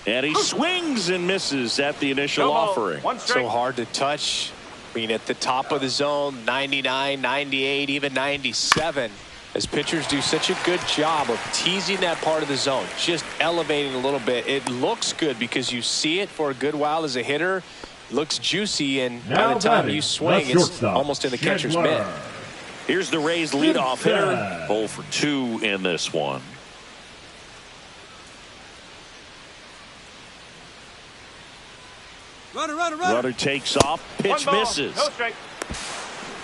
[SPEAKER 1] And he swings and misses at the initial offering.
[SPEAKER 3] So hard to touch. I mean, at the top of the zone, 99, 98, even 97. As pitchers do such a good job of teasing that part of the zone, just elevating a little bit. It looks good because you see it for a good while as a hitter. Looks juicy, and by the time you swing, it's almost in the catcher's mitt.
[SPEAKER 1] Here's the Rays leadoff hitter. 0 for 2 in this one. Runner takes off. Pitch misses.
[SPEAKER 4] No strike.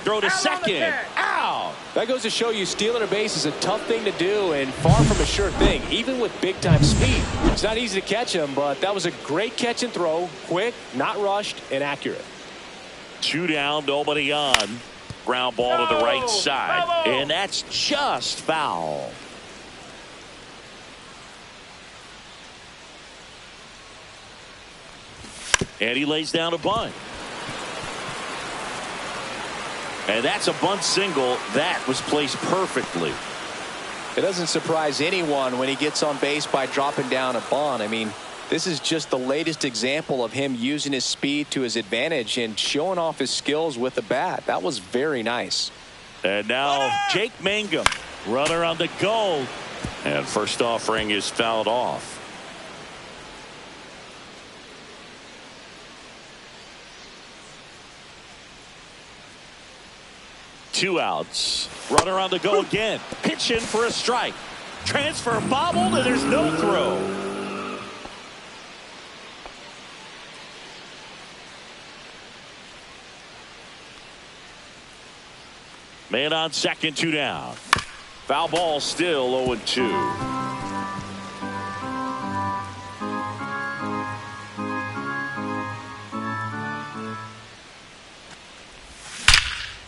[SPEAKER 1] Throw to second. Out.
[SPEAKER 3] That goes to show you stealing a base is a tough thing to do and far from a sure thing, even with big-time speed. It's not easy to catch him, but that was a great catch and throw. Quick, not rushed, and accurate.
[SPEAKER 1] 2 down, nobody on. Ground ball to the right side. And that's just foul. And he lays down a bunt. And that's a bunt single. That was placed perfectly.
[SPEAKER 3] It doesn't surprise anyone when he gets on base by dropping down a bunt. I mean, this is just the latest example of him using his speed to his advantage and showing off his skills with the bat. That was very nice.
[SPEAKER 1] And now Jake Mangum, runner on the go. And first offering is fouled off. Two outs. Runner on the go again. Pitch in for a strike. Transfer bobbled, and there's no throw. Man on second, 2 down. Foul ball still 0-2.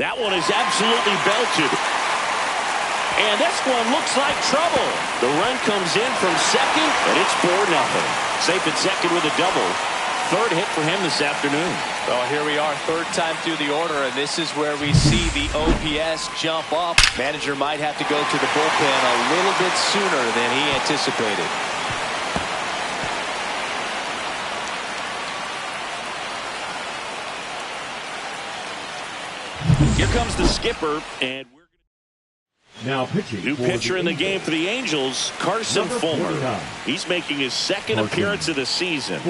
[SPEAKER 1] That one is absolutely belted. And this one looks like trouble. The run comes in from second, and it's 4-0. Safe at second with a double. Third hit for him this afternoon.
[SPEAKER 3] Well, here we are, third time through the order, and this is where we see the OPS jump up. Manager might have to go to the bullpen a little bit sooner than he anticipated.
[SPEAKER 1] Here comes the skipper, and we're
[SPEAKER 2] now pitching.
[SPEAKER 1] new pitcher in the game for the Angels, Carson Fulmer. He's making his second appearance of the season.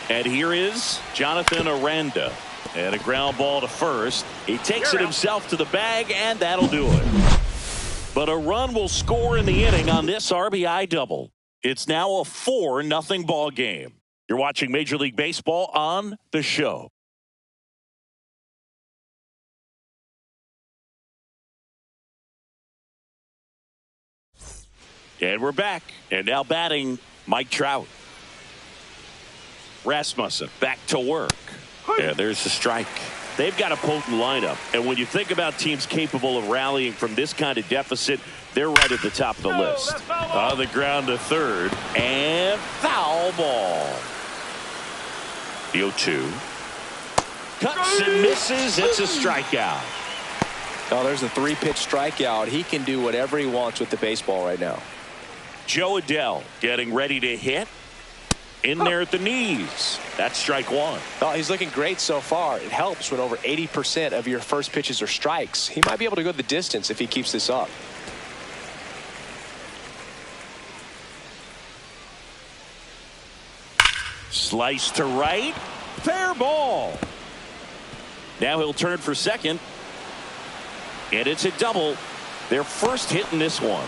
[SPEAKER 1] And here is Jonathan Aranda. And a ground ball to first. He takes it himself to the bag, and that'll do it. But a run will score in the inning on this RBI double. It's now a 4-0 ball game. You're watching Major League Baseball on The Show. And we're back. And now batting, Mike Trout. Rasmussen back to work. And there's the strike. They've got a potent lineup. And when you think about teams capable of rallying from this kind of deficit, they're right at the top of the list. On the ground to third. And foul ball. The 0-2. Cuts and misses. It's a strikeout.
[SPEAKER 3] Oh, there's a 3-pitch strikeout. He can do whatever he wants with the baseball right now.
[SPEAKER 1] Joe Adele getting ready to hit. In there at the knees. That's strike one.
[SPEAKER 3] Oh, he's looking great so far. It helps when over 80% of your first pitches are strikes. He might be able to go the distance if he keeps this up.
[SPEAKER 1] Slice to right. Fair ball. Now he'll turn for second. And it's a double. Their first hit in this one.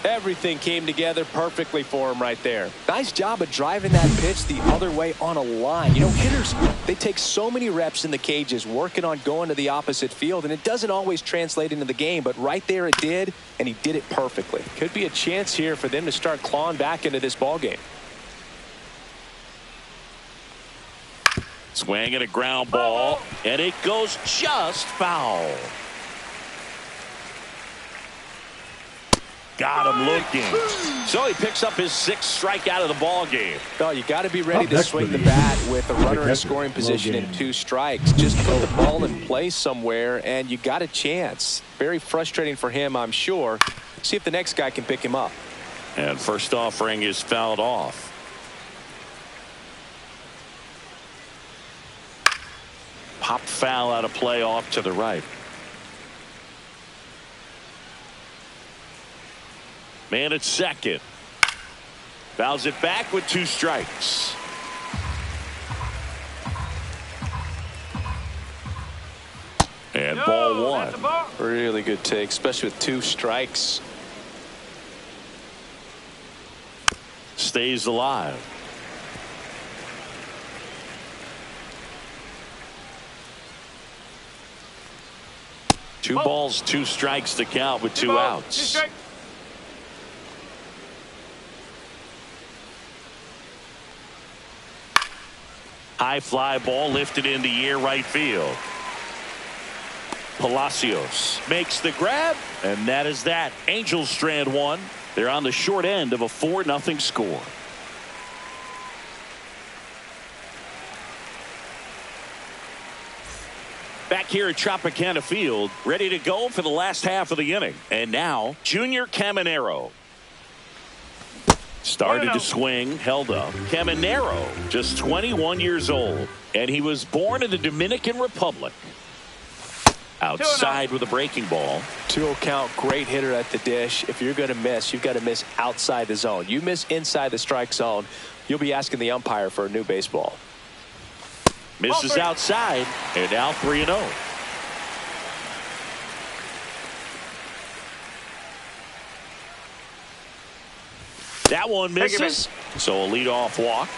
[SPEAKER 3] Everything came together perfectly for him right there. Nice job of driving that pitch the other way on a line. You know, hitters, they take so many reps in the cages working on going to the opposite field, and it doesn't always translate into the game, but right there it did, and he did it perfectly. Could be a chance here for them to start clawing back into this ball game.
[SPEAKER 1] Swing and a ground ball, and it goes just foul. Got him looking. So he picks up his 6th strikeout of the ball game.
[SPEAKER 3] Oh, you got to be ready to swing the bat with a runner in scoring position and 2 strikes. Just put the ball in play somewhere, and you got a chance. Very frustrating for him, I'm sure. See if the next guy can pick him up.
[SPEAKER 1] And first offering is fouled off. Popped foul out of play off to the right. Man at second. Fouls it back with 2 strikes. And ball 1.
[SPEAKER 3] Really good take, especially with 2 strikes.
[SPEAKER 1] Stays alive. Two balls, 2 strikes to count with 2 outs. High fly ball lifted in the air right field. Palacios makes the grab, and that is that. Angels strand 1. They're on the short end of a 4-0 score. Back here at Tropicana Field, ready to go for the last half of the inning. And now, Junior Caminero. Started to swing, held up. Caminero, just 21 years old, and he was born in the Dominican Republic. Outside with a breaking ball.
[SPEAKER 3] 2-0 count, great hitter at the dish. If you're going to miss, you've got to miss outside the zone. You miss inside the strike zone, you'll be asking the umpire for a new baseball.
[SPEAKER 1] Misses outside, and now 3-0. That one misses. So a leadoff walk.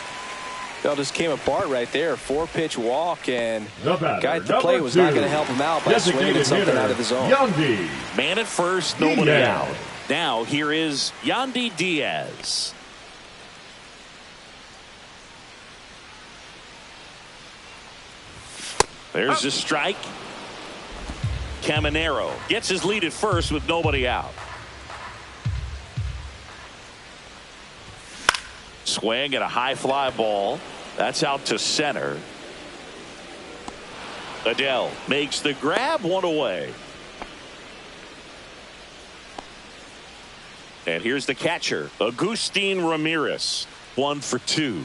[SPEAKER 3] That just came apart right there. 4-pitch walk, and
[SPEAKER 2] the
[SPEAKER 3] guy at the plate was not going to help him out by swinging something out of the zone.
[SPEAKER 2] Yandy.
[SPEAKER 1] Man at first, nobody out. Now here is Yandy Diaz. There's the strike. Caminero gets his lead at first with nobody out. Swing at a high fly ball. That's out to center. Adele makes the grab, 1 away. And here's the catcher, Agustin Ramirez, 1 for 2.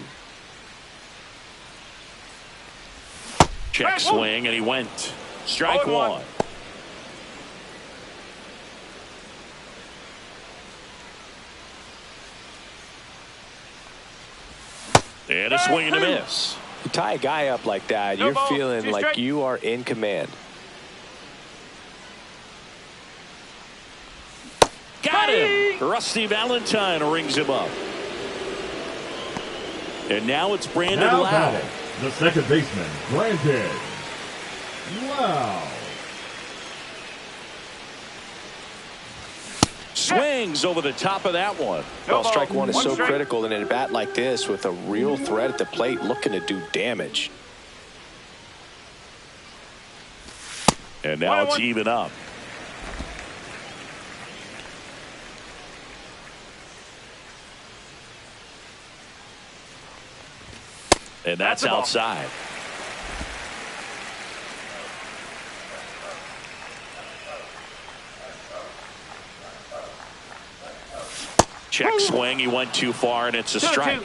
[SPEAKER 1] Check swing, and he went. Strike 1. And a swing and a miss.
[SPEAKER 3] You tie a guy up like that,
[SPEAKER 4] No
[SPEAKER 3] you're
[SPEAKER 4] ball,
[SPEAKER 3] feeling
[SPEAKER 4] two
[SPEAKER 3] like
[SPEAKER 4] strike.
[SPEAKER 3] you are in command.
[SPEAKER 1] Got him. Rusty Valentine rings him up. And now it's Brandon
[SPEAKER 2] Now
[SPEAKER 1] Lau.
[SPEAKER 2] batting, the second baseman, Brandon Lau.
[SPEAKER 1] Swings over the top of that one.
[SPEAKER 3] Well, strike one is
[SPEAKER 4] One
[SPEAKER 3] so
[SPEAKER 4] strike.
[SPEAKER 3] critical in a bat like this with a real threat at the plate looking to do damage.
[SPEAKER 1] And now it's
[SPEAKER 4] 1-1.
[SPEAKER 1] even up. And that's
[SPEAKER 4] That's a ball.
[SPEAKER 1] outside. Check swing. He went too far, and it's a
[SPEAKER 4] 2-2.
[SPEAKER 1] strike.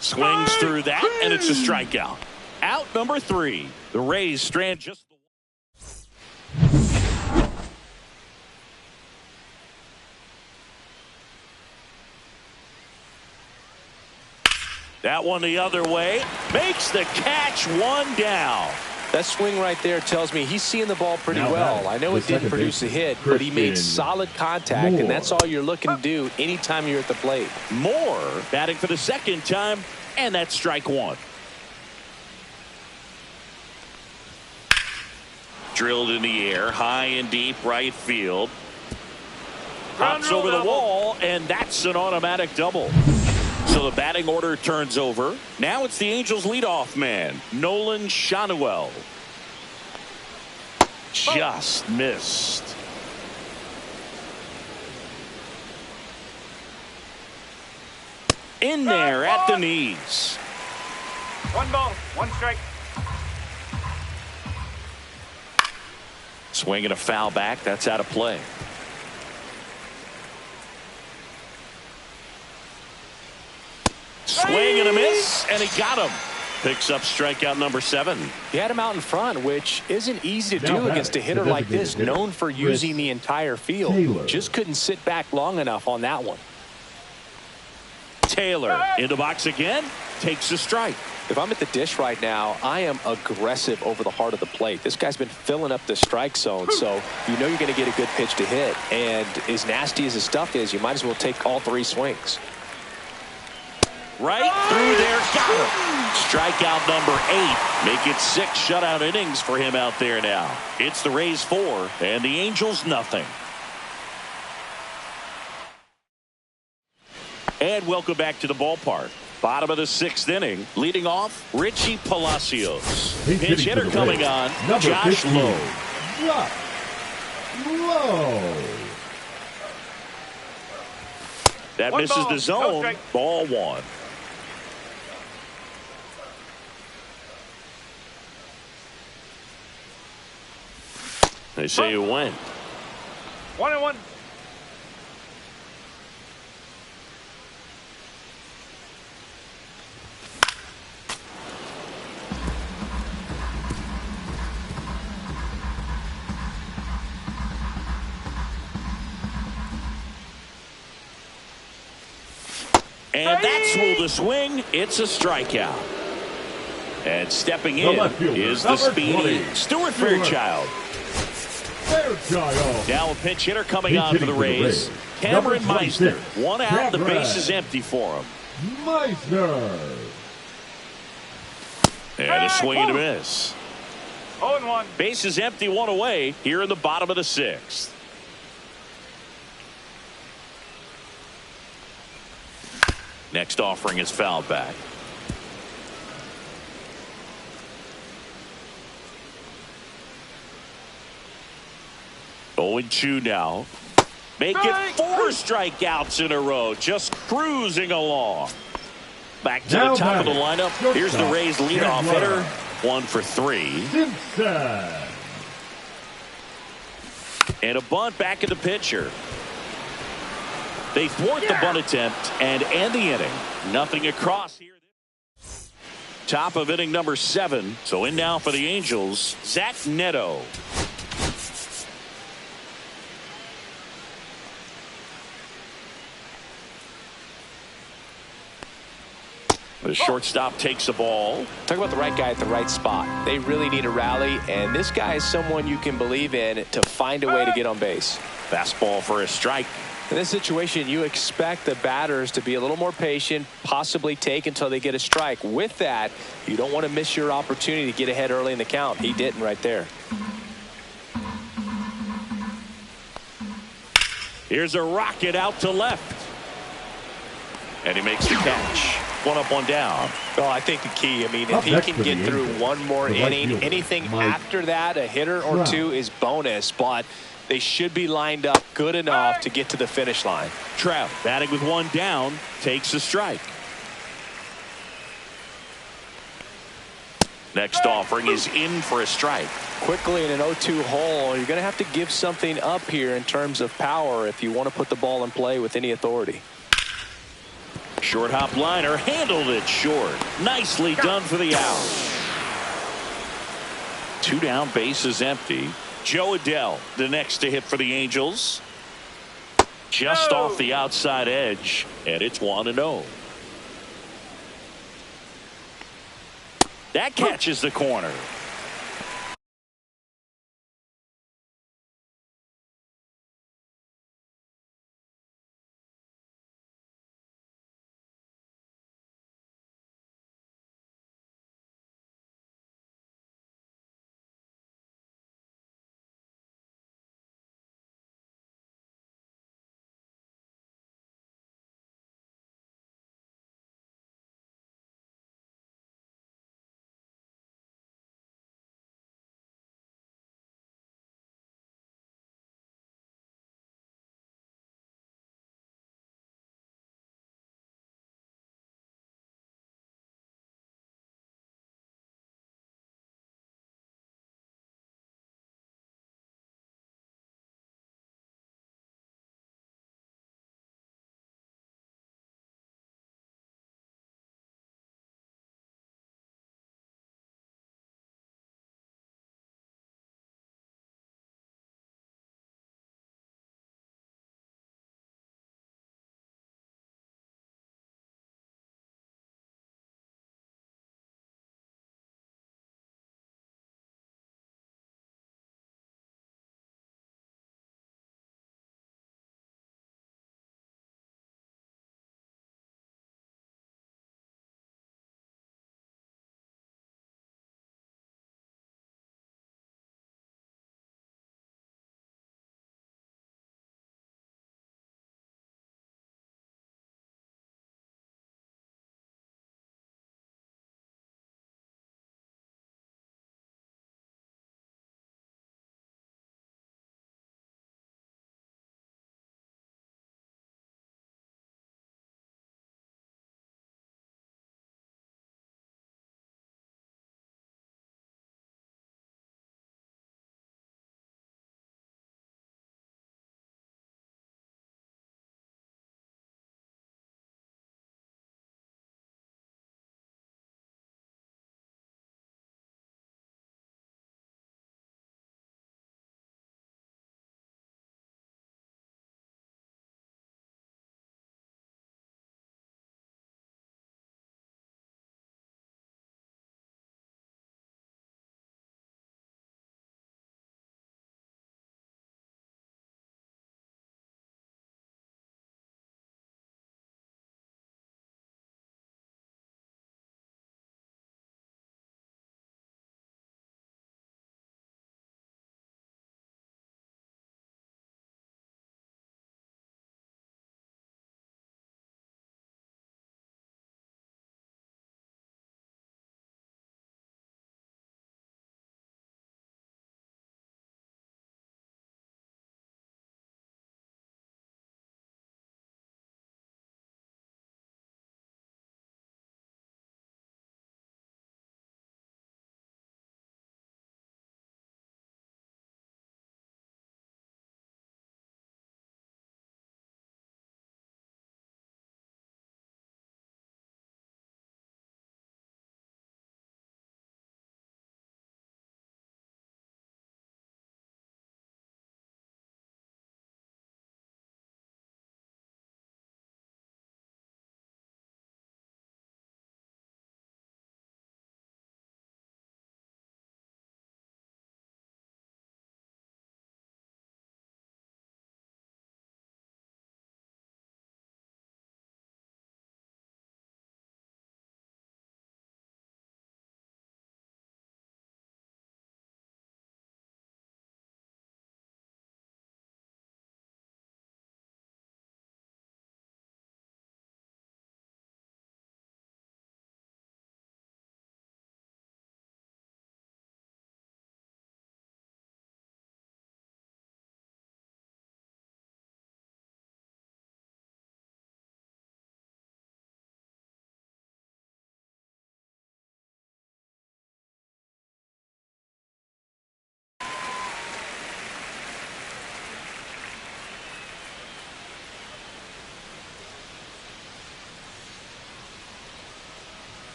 [SPEAKER 1] Swings through that, and it's a strikeout. Out number 3. The Rays strand just the that one the other way. Makes the catch, one down.
[SPEAKER 3] That swing right there tells me he's seeing the ball pretty
[SPEAKER 2] Now
[SPEAKER 3] well.
[SPEAKER 2] batting,
[SPEAKER 3] I know
[SPEAKER 2] the
[SPEAKER 3] it didn't
[SPEAKER 2] second
[SPEAKER 3] produce a
[SPEAKER 2] baseman,
[SPEAKER 3] hit, but he made
[SPEAKER 2] Christian
[SPEAKER 3] solid contact,
[SPEAKER 2] Moore.
[SPEAKER 3] and that's all you're looking to do anytime you're at the plate.
[SPEAKER 1] Moore batting for the second time, and that's strike one. Drilled in the air, high and deep right field. Hops
[SPEAKER 4] rule
[SPEAKER 1] over the
[SPEAKER 4] double.
[SPEAKER 1] wall, and that's an automatic double. So the batting order turns over. Now it's the Angels leadoff man, Nolan Shanuel. Just missed. In there at the knees.
[SPEAKER 4] 1 ball, 1 strike.
[SPEAKER 1] Swinging a foul back. That's out of play. Swing and a miss, and he got him. Picks up strikeout number 7.
[SPEAKER 3] He had him out in front, which isn't easy to
[SPEAKER 2] Now
[SPEAKER 3] do
[SPEAKER 2] batting,
[SPEAKER 3] against a hitter
[SPEAKER 2] the
[SPEAKER 3] like this,
[SPEAKER 2] designated hitter,
[SPEAKER 3] known for
[SPEAKER 2] Chris
[SPEAKER 3] using the entire field.
[SPEAKER 2] Taylor.
[SPEAKER 3] Just couldn't sit back long enough on that one.
[SPEAKER 1] Taylor in the box again. Takes a strike.
[SPEAKER 3] If I'm at the dish right now, I am aggressive over the heart of the plate. This guy's been filling up the strike zone, so you know you're going to get a good pitch to hit. And as nasty as his stuff is, you might as well take all 3 swings.
[SPEAKER 1] Right through there. Got him. Strikeout number 8. Make it 6 shutout innings for him out there now. It's the Rays 4 and the Angels nothing. And welcome back to the ballpark. Bottom of the 6th inning. Leading off, Richie Palacios.
[SPEAKER 2] He's
[SPEAKER 1] Pinch
[SPEAKER 2] hitting for
[SPEAKER 1] hitter
[SPEAKER 2] the
[SPEAKER 1] coming
[SPEAKER 2] Rays.
[SPEAKER 1] on,
[SPEAKER 2] Number
[SPEAKER 1] Josh
[SPEAKER 2] 15,
[SPEAKER 1] Lowe.
[SPEAKER 2] Josh Lowe.
[SPEAKER 1] That
[SPEAKER 4] 1
[SPEAKER 1] misses
[SPEAKER 4] ball,
[SPEAKER 1] the
[SPEAKER 4] no
[SPEAKER 1] zone.
[SPEAKER 4] strike.
[SPEAKER 1] Ball 1. They say you win.
[SPEAKER 4] 1-1.
[SPEAKER 1] And that's ruled a swing. It's a strikeout. And stepping in
[SPEAKER 2] left fielder,
[SPEAKER 1] is the
[SPEAKER 2] number
[SPEAKER 1] speedy
[SPEAKER 2] 20,
[SPEAKER 1] Stuart
[SPEAKER 2] Stuart
[SPEAKER 1] Fairchild.
[SPEAKER 2] Fairchild.
[SPEAKER 1] Now a pinch hitter coming
[SPEAKER 2] He's
[SPEAKER 1] on for
[SPEAKER 2] hitting
[SPEAKER 1] the
[SPEAKER 2] for the
[SPEAKER 1] Rays.
[SPEAKER 2] Rays.
[SPEAKER 1] Cameron
[SPEAKER 2] Number
[SPEAKER 1] Meisner.
[SPEAKER 2] 26,
[SPEAKER 1] 1 out. The
[SPEAKER 2] Cameron.
[SPEAKER 1] base is empty for him.
[SPEAKER 2] Meisner.
[SPEAKER 1] And a swing and a miss.
[SPEAKER 4] 0-1.
[SPEAKER 1] Base is empty, 1 away here in the bottom of the 6th. Next offering is fouled back. Oh, and 2 now. Make it 4 strikeouts in a row. Just cruising along. Back to
[SPEAKER 2] Now
[SPEAKER 1] the top of the
[SPEAKER 2] batting,
[SPEAKER 1] lineup. Here's the
[SPEAKER 2] shortstop,
[SPEAKER 1] Rays leadoff
[SPEAKER 2] Red
[SPEAKER 1] hitter.
[SPEAKER 2] Runner.
[SPEAKER 1] 1 for 3.
[SPEAKER 2] Simpson.
[SPEAKER 1] And a bunt back at the pitcher. They thwart the bunt attempt and end the inning. Nothing across here. Top of inning number 7. So in now for the Angels, Zach Neto. The shortstop takes the ball.
[SPEAKER 3] Talk about the right guy at the right spot. They really need a rally, and this guy is someone you can believe in to find a way to get on base.
[SPEAKER 1] Fastball for a strike.
[SPEAKER 3] In this situation, you expect the batters to be a little more patient, possibly take until they get a strike. With that, you don't want to miss your opportunity to get ahead early in the count. He didn't right there.
[SPEAKER 1] Here's a rocket out to left. And he makes the catch. One up, one down.
[SPEAKER 3] Well, I think the key, if he can get through one more inning, anything after that, a hitter or two is bonus, but they should be lined up good enough to get to the finish line.
[SPEAKER 1] Trout batting with one down, takes a strike. Next offering is in for a strike.
[SPEAKER 3] Quickly in an 0-2 hole, you're going to have to give something up here in terms of power if you want to put the ball in play with any authority.
[SPEAKER 1] Short hop liner, handled it short. Nicely done for the out. 2 down, bases empty. Joe Adell, the next to hit for the Angels. Just off the outside edge, and it's 1-0. That catches the corner.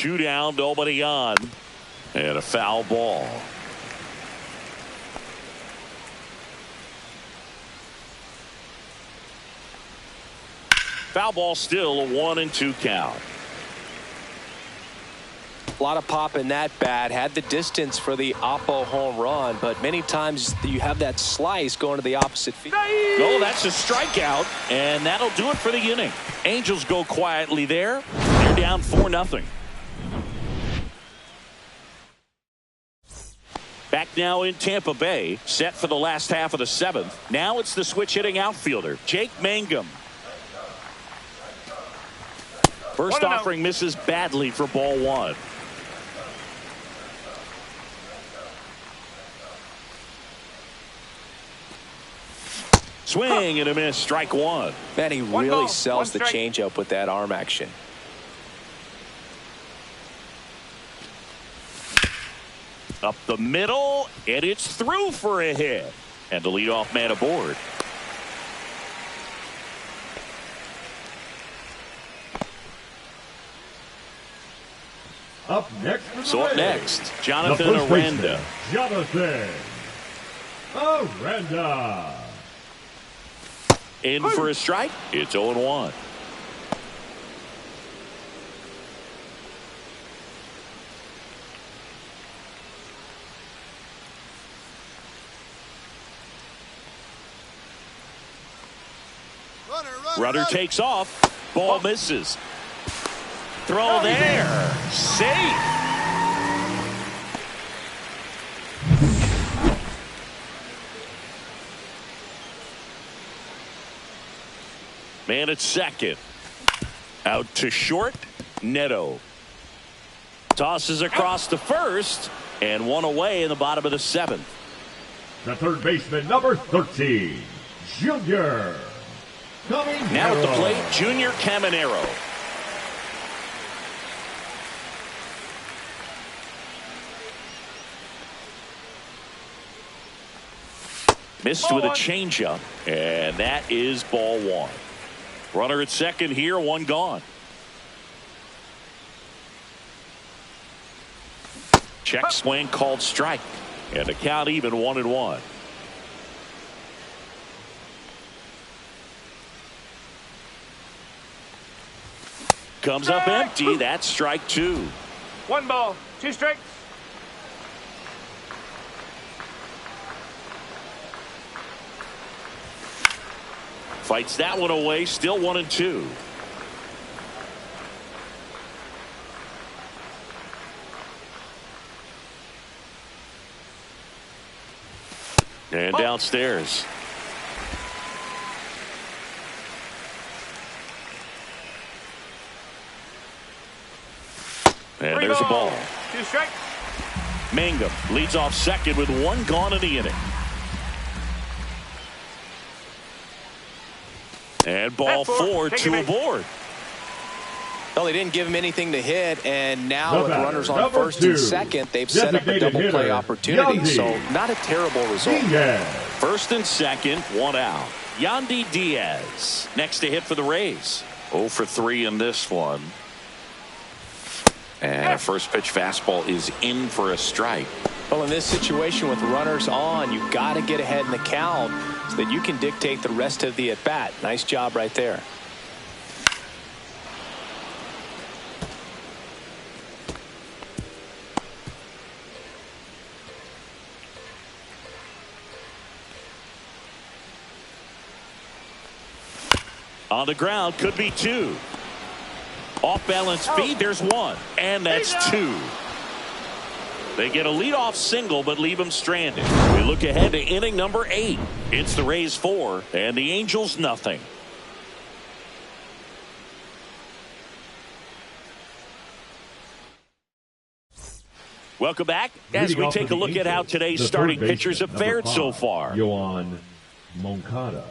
[SPEAKER 1] 2 down, nobody on, and a foul ball. Foul ball, still a 1-2 count.
[SPEAKER 3] A lot of pop in that bat. Had the distance for the Oppo home run, but many times you have that slice going to the opposite field.
[SPEAKER 1] Oh, that's a strikeout, and that'll do it for the inning. Angels go quietly there. They're down 4-0. Back now in Tampa Bay, set for the last half of the 7th. Now it's the switch hitting outfielder, Jake Mangum. First offering misses badly for ball 1. Swing and a miss, strike 1.
[SPEAKER 3] Man, he really sells the changeup with that arm action.
[SPEAKER 1] Up the middle, and it's through for a hit. And the leadoff man aboard.
[SPEAKER 2] Up next.
[SPEAKER 1] So up next, Jonathan Aranda.
[SPEAKER 2] Jonathan Aranda.
[SPEAKER 1] In for a strike. It's 0-1. Runner takes off. Ball misses. Throw there. Safe. Man at second. Out to short. Neto. Tosses across to first. And one away in the bottom of the 7th.
[SPEAKER 2] The third baseman, number 13, Junior Caminero.
[SPEAKER 1] Now at the plate, Junior Caminero. Missed with a changeup, and that is ball 1. Runner at second here, 1 gone. Check swing called strike, and the count even 1-1. Comes up empty. That's strike 2.
[SPEAKER 4] 1 ball, 2 strikes.
[SPEAKER 1] Fights that one away. Still 1-2. And downstairs. And there's a ball.
[SPEAKER 4] 2 strikes.
[SPEAKER 1] Mangum leads off second with 1 gone in the inning. And ball 4, 2 aboard.
[SPEAKER 3] Well, they didn't give him anything to hit, and now with runners on first and second, they've set up a double play opportunity. So not a terrible result.
[SPEAKER 1] First and second, 1 out. Yandy Diaz next to hit for the Rays. 0 for 3 in this one. And a first pitch fastball is in for a strike.
[SPEAKER 3] Well, in this situation with runners on, you've got to get ahead in the count so that you can dictate the rest of the at-bat. Nice job right there.
[SPEAKER 1] On the ground, could be 2. Off balance feed, there's 1. And that's 2. They get a leadoff single, but leave him stranded. We look ahead to inning number 8. It's the Rays 4 and the Angels nothing. Welcome back as we take a look at how today's starting pitchers have fared so far.
[SPEAKER 2] Yoan Moncada.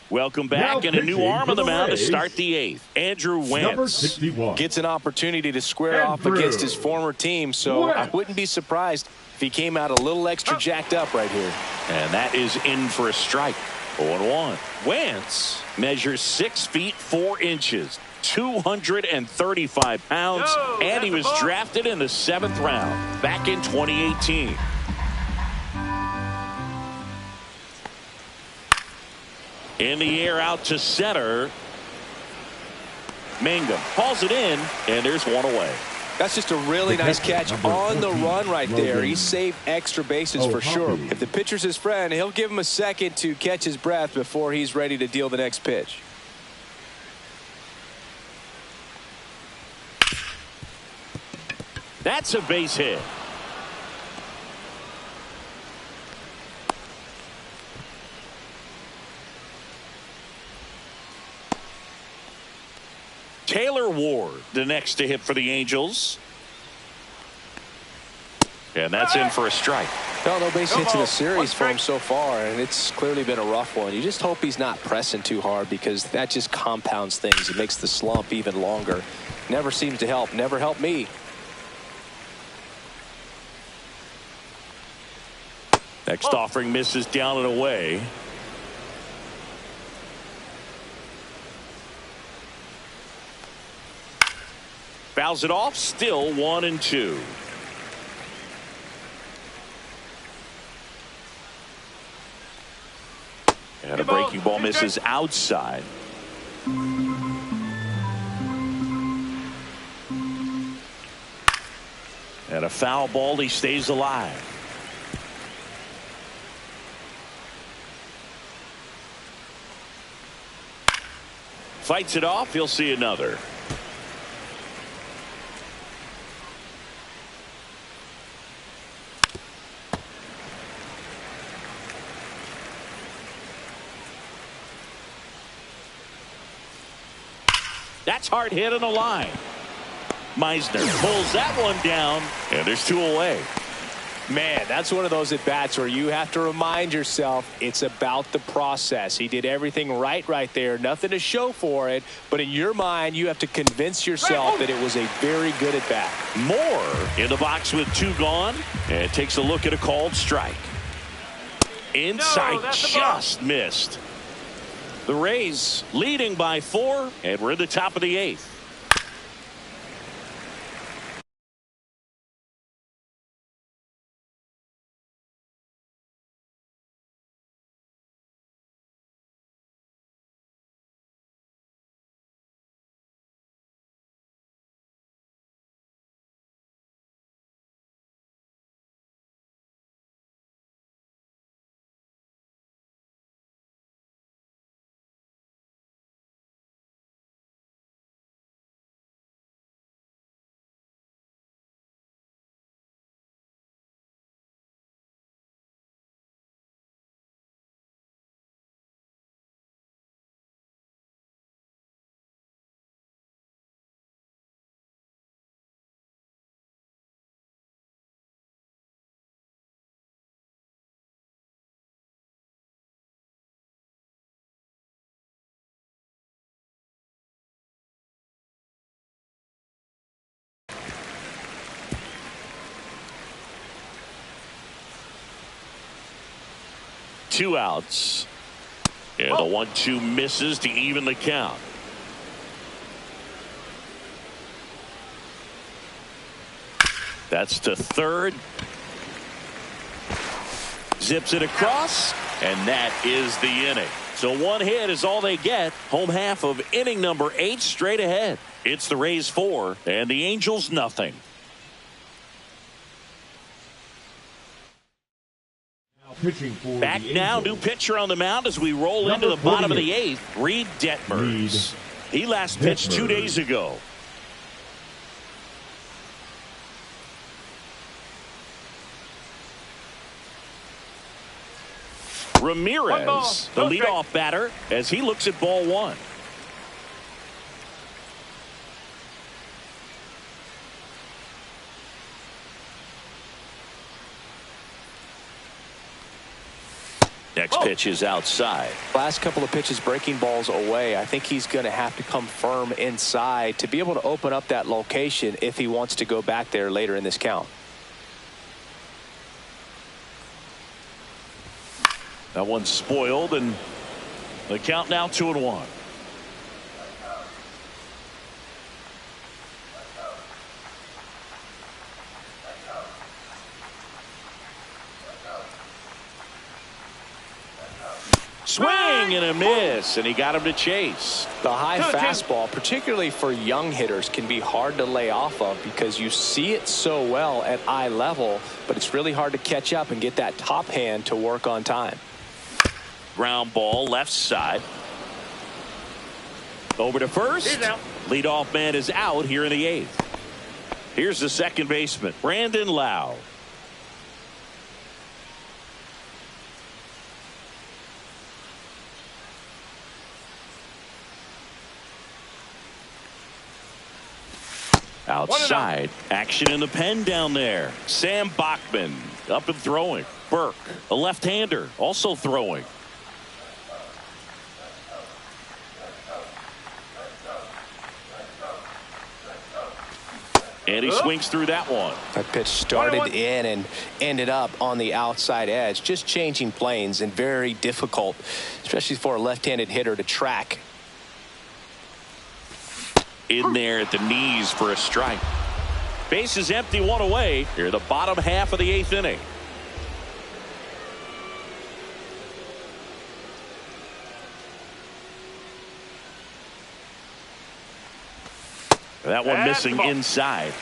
[SPEAKER 1] Welcome back, and a new arm on the mound to start the 8th. Andrew Wentz
[SPEAKER 3] gets an opportunity to square off against his former team, so I wouldn't be surprised if he came out a little extra jacked up right here.
[SPEAKER 1] And that is in for a strike. 0-1. Wentz measures 6 feet 4 inches, 235 pounds, and he was drafted in the 7th round back in 2018. In the air out to center. Mangum hauls it in, and there's one away.
[SPEAKER 3] That's just a really nice catch on the run right there. He saved extra bases for sure. If the pitcher's his friend, he'll give him a second to catch his breath before he's ready to deal the next pitch.
[SPEAKER 1] That's a base hit. Taylor Ward, the next to hit for the Angels. And that's in for a strike.
[SPEAKER 3] Well, no base hits in the series for him so far, and it's clearly been a rough one. You just hope he's not pressing too hard, because that just compounds things. It makes the slump even longer. Never seems to help. Never helped me.
[SPEAKER 1] Next offering misses down and away. Fouls it off, still 1-2. And a breaking ball misses outside. And a foul ball, he stays alive. Fights it off, he'll see another. That's hard hit on the line. Meisner pulls that one down, and there's 2 away.
[SPEAKER 3] Man, that's one of those at-bats where you have to remind yourself it's about the process. He did everything right there. Nothing to show for it, but in your mind, you have to convince yourself that it was a very good at-bat.
[SPEAKER 1] Moore in the box with 2 gone, and takes a look at a called strike. Inside, just missed. The Rays leading by 4, and we're at the top of the 8th. Two outs. And the 1-2 misses to even the count. That's to third. Zips it across, and that is the inning. So 1 hit is all they get. Home half of inning number 8 straight ahead. It's the Rays 4 and the Angels nothing. Back now, new pitcher on the mound as we roll into the bottom of the 8th. Reed Detmers. He last pitched 2 days ago. Ramirez, the leadoff batter, as he looks at ball 1. Next pitch is outside.
[SPEAKER 3] Last couple of pitches breaking balls away. I think he's going to have to come firm inside to be able to open up that location if he wants to go back there later in this count.
[SPEAKER 1] That one's spoiled, and the count now 2-1. Swing and a miss, and he got him to chase.
[SPEAKER 3] The high fastball, particularly for young hitters, can be hard to lay off of because you see it so well at eye level, but it's really hard to catch up and get that top hand to work on time.
[SPEAKER 1] Ground ball left side. Over to first. Leadoff man is out here in the 8th. Here's the second baseman, Brandon Lau. Outside, action in the pen down there. Sam Bachman up and throwing. Burke, a left-hander, also throwing. And he swings through that one.
[SPEAKER 3] That pitch started in and ended up on the outside edge. Just changing planes and very difficult, especially for a left-handed hitter to track.
[SPEAKER 1] In there at the knees for a strike. Base is empty, one away. Here, the bottom half of the 8th inning. That one missing inside.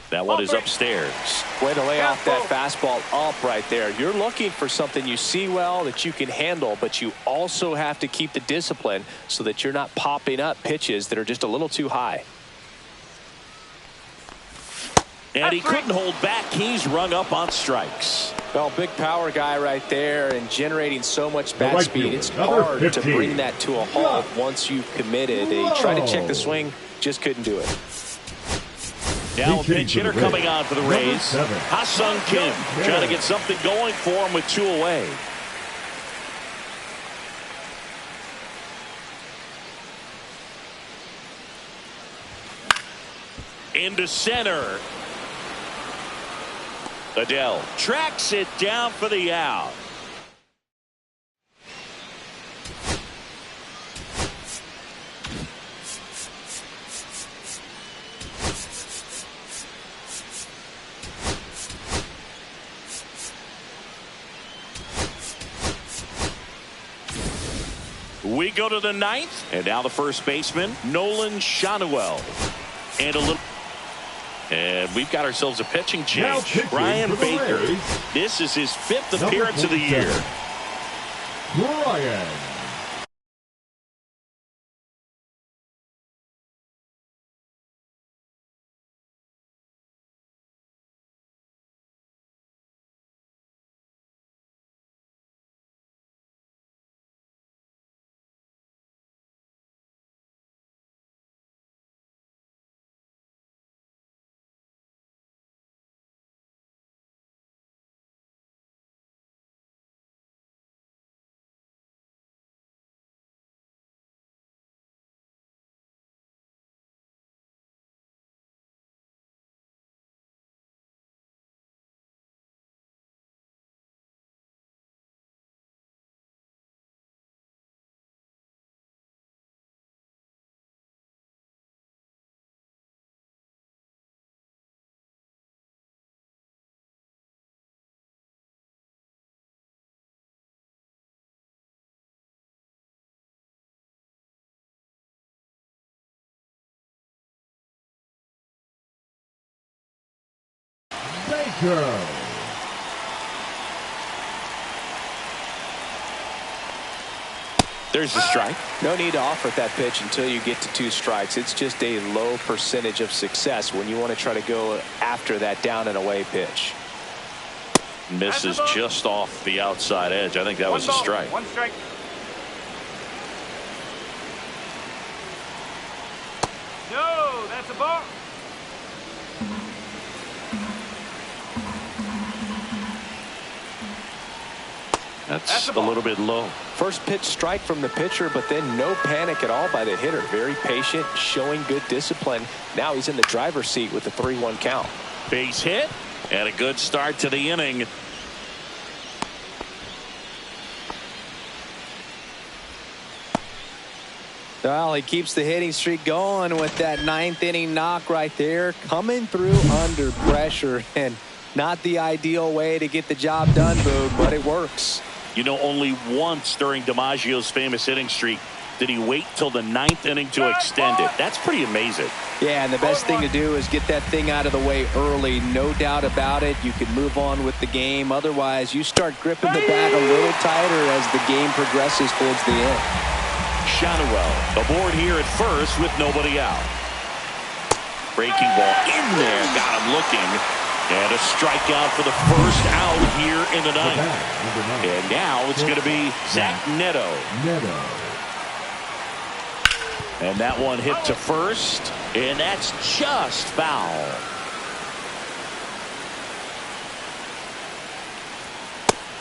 [SPEAKER 1] That one is upstairs.
[SPEAKER 3] Way to lay off that fastball up right there. You're looking for something you see well that you can handle, but you also have to keep the discipline so that you're not popping up pitches that are just a little too high.
[SPEAKER 1] And he couldn't hold back. He's rung up on strikes.
[SPEAKER 3] Well, big power guy right there and generating so much bat speed. It's hard to bring that to a halt once you've committed. He tried to check the swing, just couldn't do it.
[SPEAKER 1] Now a pinch hitter coming on for the Rays. Ha-Sung Kim trying to get something going for him with 2 away. Into center. Adele tracks it down for the out. We go to the 9th, and now the first baseman, Nolan Shanuel. And we've got ourselves a pitching change. Brian Baker. This is his 5th appearance of the year.
[SPEAKER 2] Brian. Baker.
[SPEAKER 1] There's the strike.
[SPEAKER 3] No need to offer that pitch until you get to 2 strikes. It's just a low percentage of success when you want to try to go after that down and away pitch.
[SPEAKER 1] Misses just off the outside edge. I think that was a strike.
[SPEAKER 4] 1 strike. No, that's a ball.
[SPEAKER 1] That's a little bit low.
[SPEAKER 3] First pitch strike from the pitcher, but then no panic at all by the hitter. Very patient, showing good discipline. Now he's in the driver's seat with the 3-1 count.
[SPEAKER 1] Base hit and a good start to the inning.
[SPEAKER 3] Well, he keeps the hitting streak going with that 9th inning knock right there, coming through under pressure, and not the ideal way to get the job done, Boog, but it works.
[SPEAKER 1] You know, only once during DiMaggio's famous hitting streak did he wait till the 9th inning to extend it. That's pretty amazing.
[SPEAKER 3] Yeah, and the best thing to do is get that thing out of the way early. No doubt about it. You can move on with the game. Otherwise, you start gripping the bat a little tighter as the game progresses towards the end.
[SPEAKER 1] Shotwell aboard here at first with nobody out. Breaking ball in there, got him looking. And a strikeout for the first out here in the ninth. And now it's going to be Zach Neto. And that one hit to first, and that's just foul.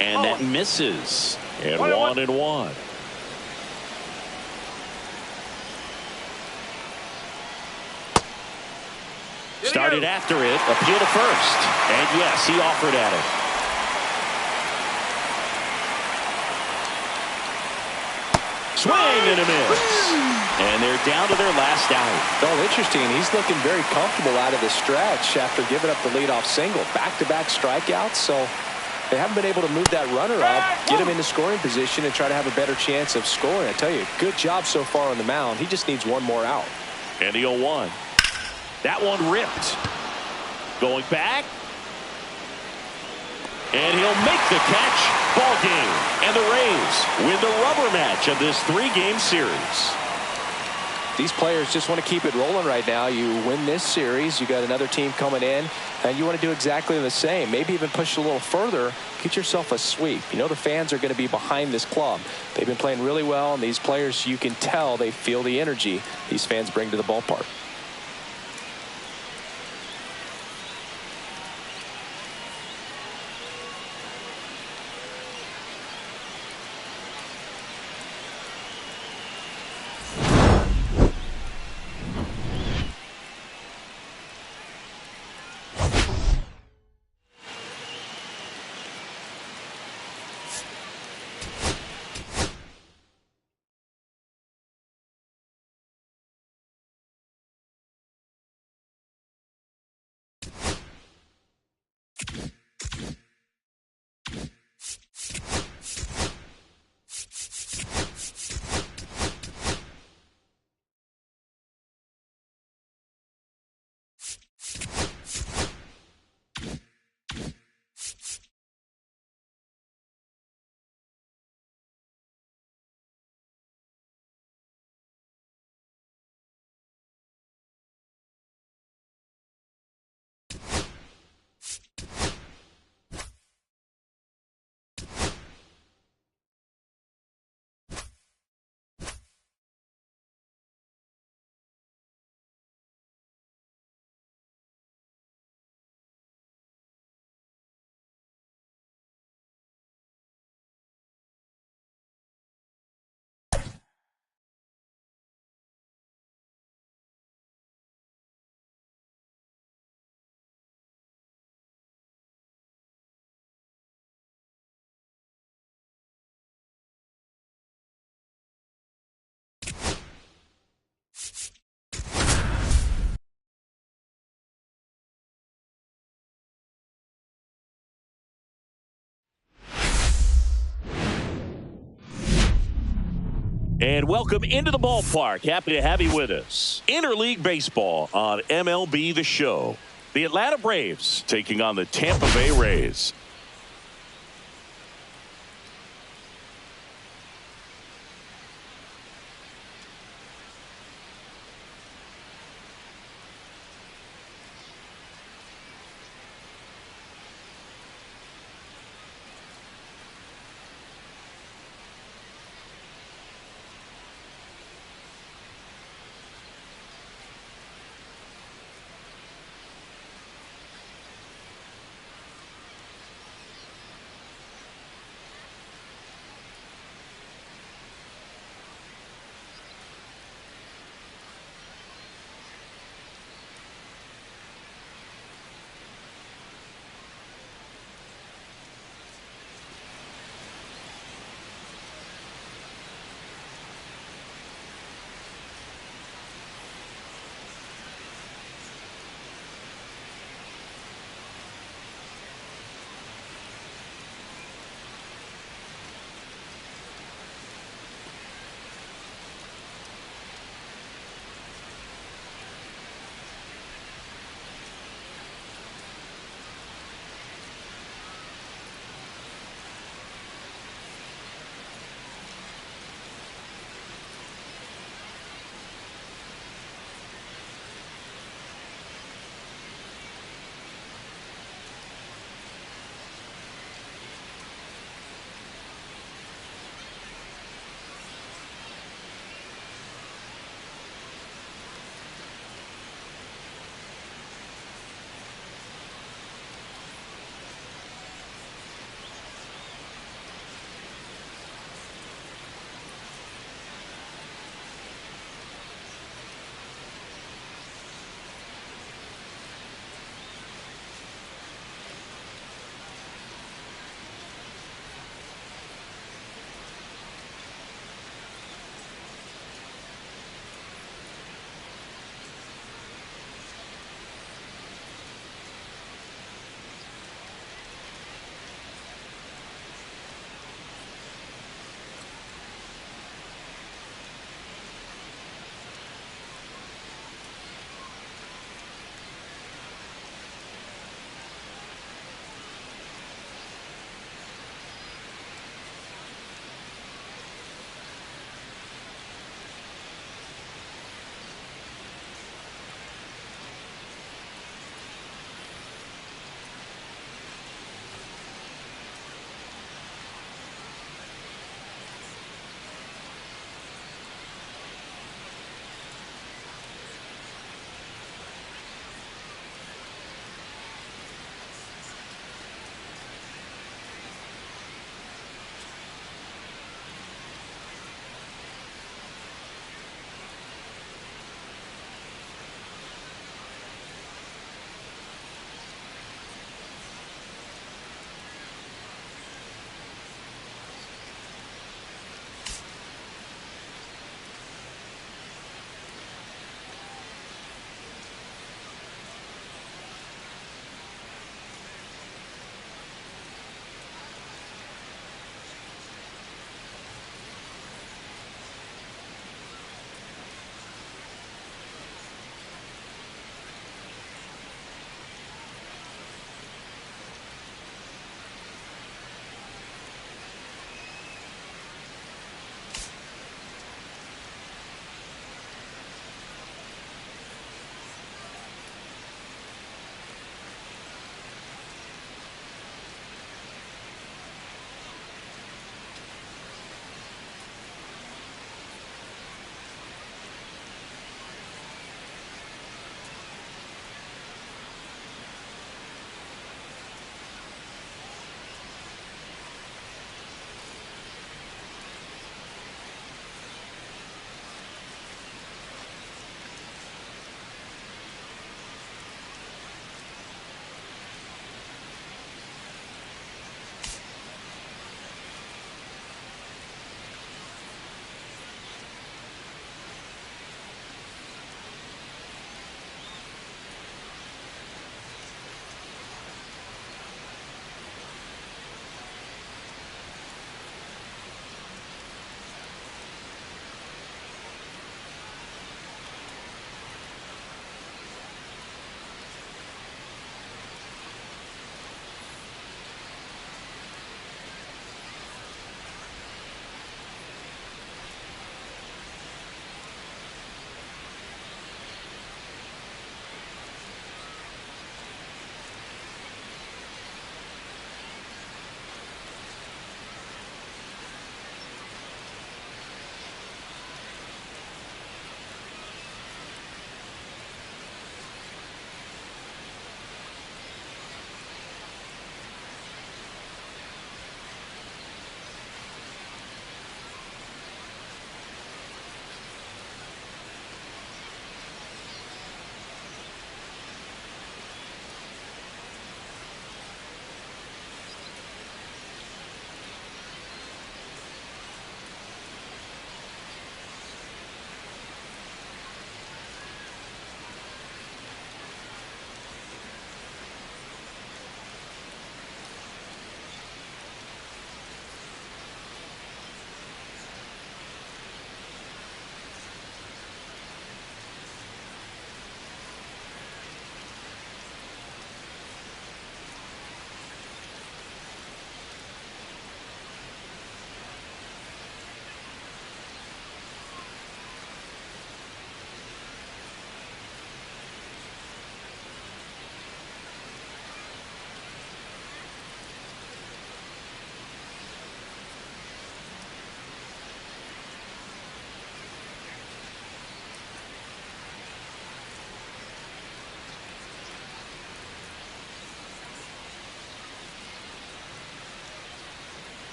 [SPEAKER 1] And that misses. And 1-1. Started after it, appeal to first. And yes, he offered at it. Swing and a miss. And they're down to their last out.
[SPEAKER 3] Oh, interesting. He's looking very comfortable out of the stretch after giving up the leadoff single. Back-to-back strikeouts, so they haven't been able to move that runner up, get him into scoring position, and try to have a better chance of scoring. I tell you, good job so far on the mound. He just needs one more out.
[SPEAKER 1] And the 0-1. That one ripped. Going back. And he'll make the catch. Ball game. And the Rays win the rubber match of this 3-game series.
[SPEAKER 3] These players just want to keep it rolling right now. You win this series, you got another team coming in, and you want to do exactly the same. Maybe even push a little further, get yourself a sweep. You know the fans are going to be behind this club. They've been playing really well, and these players, you can tell they feel the energy these fans bring to the ballpark.
[SPEAKER 1] And welcome into the ballpark. Happy to have you with us. Interleague Baseball on MLB The Show. The Atlanta Braves taking on the Tampa Bay Rays.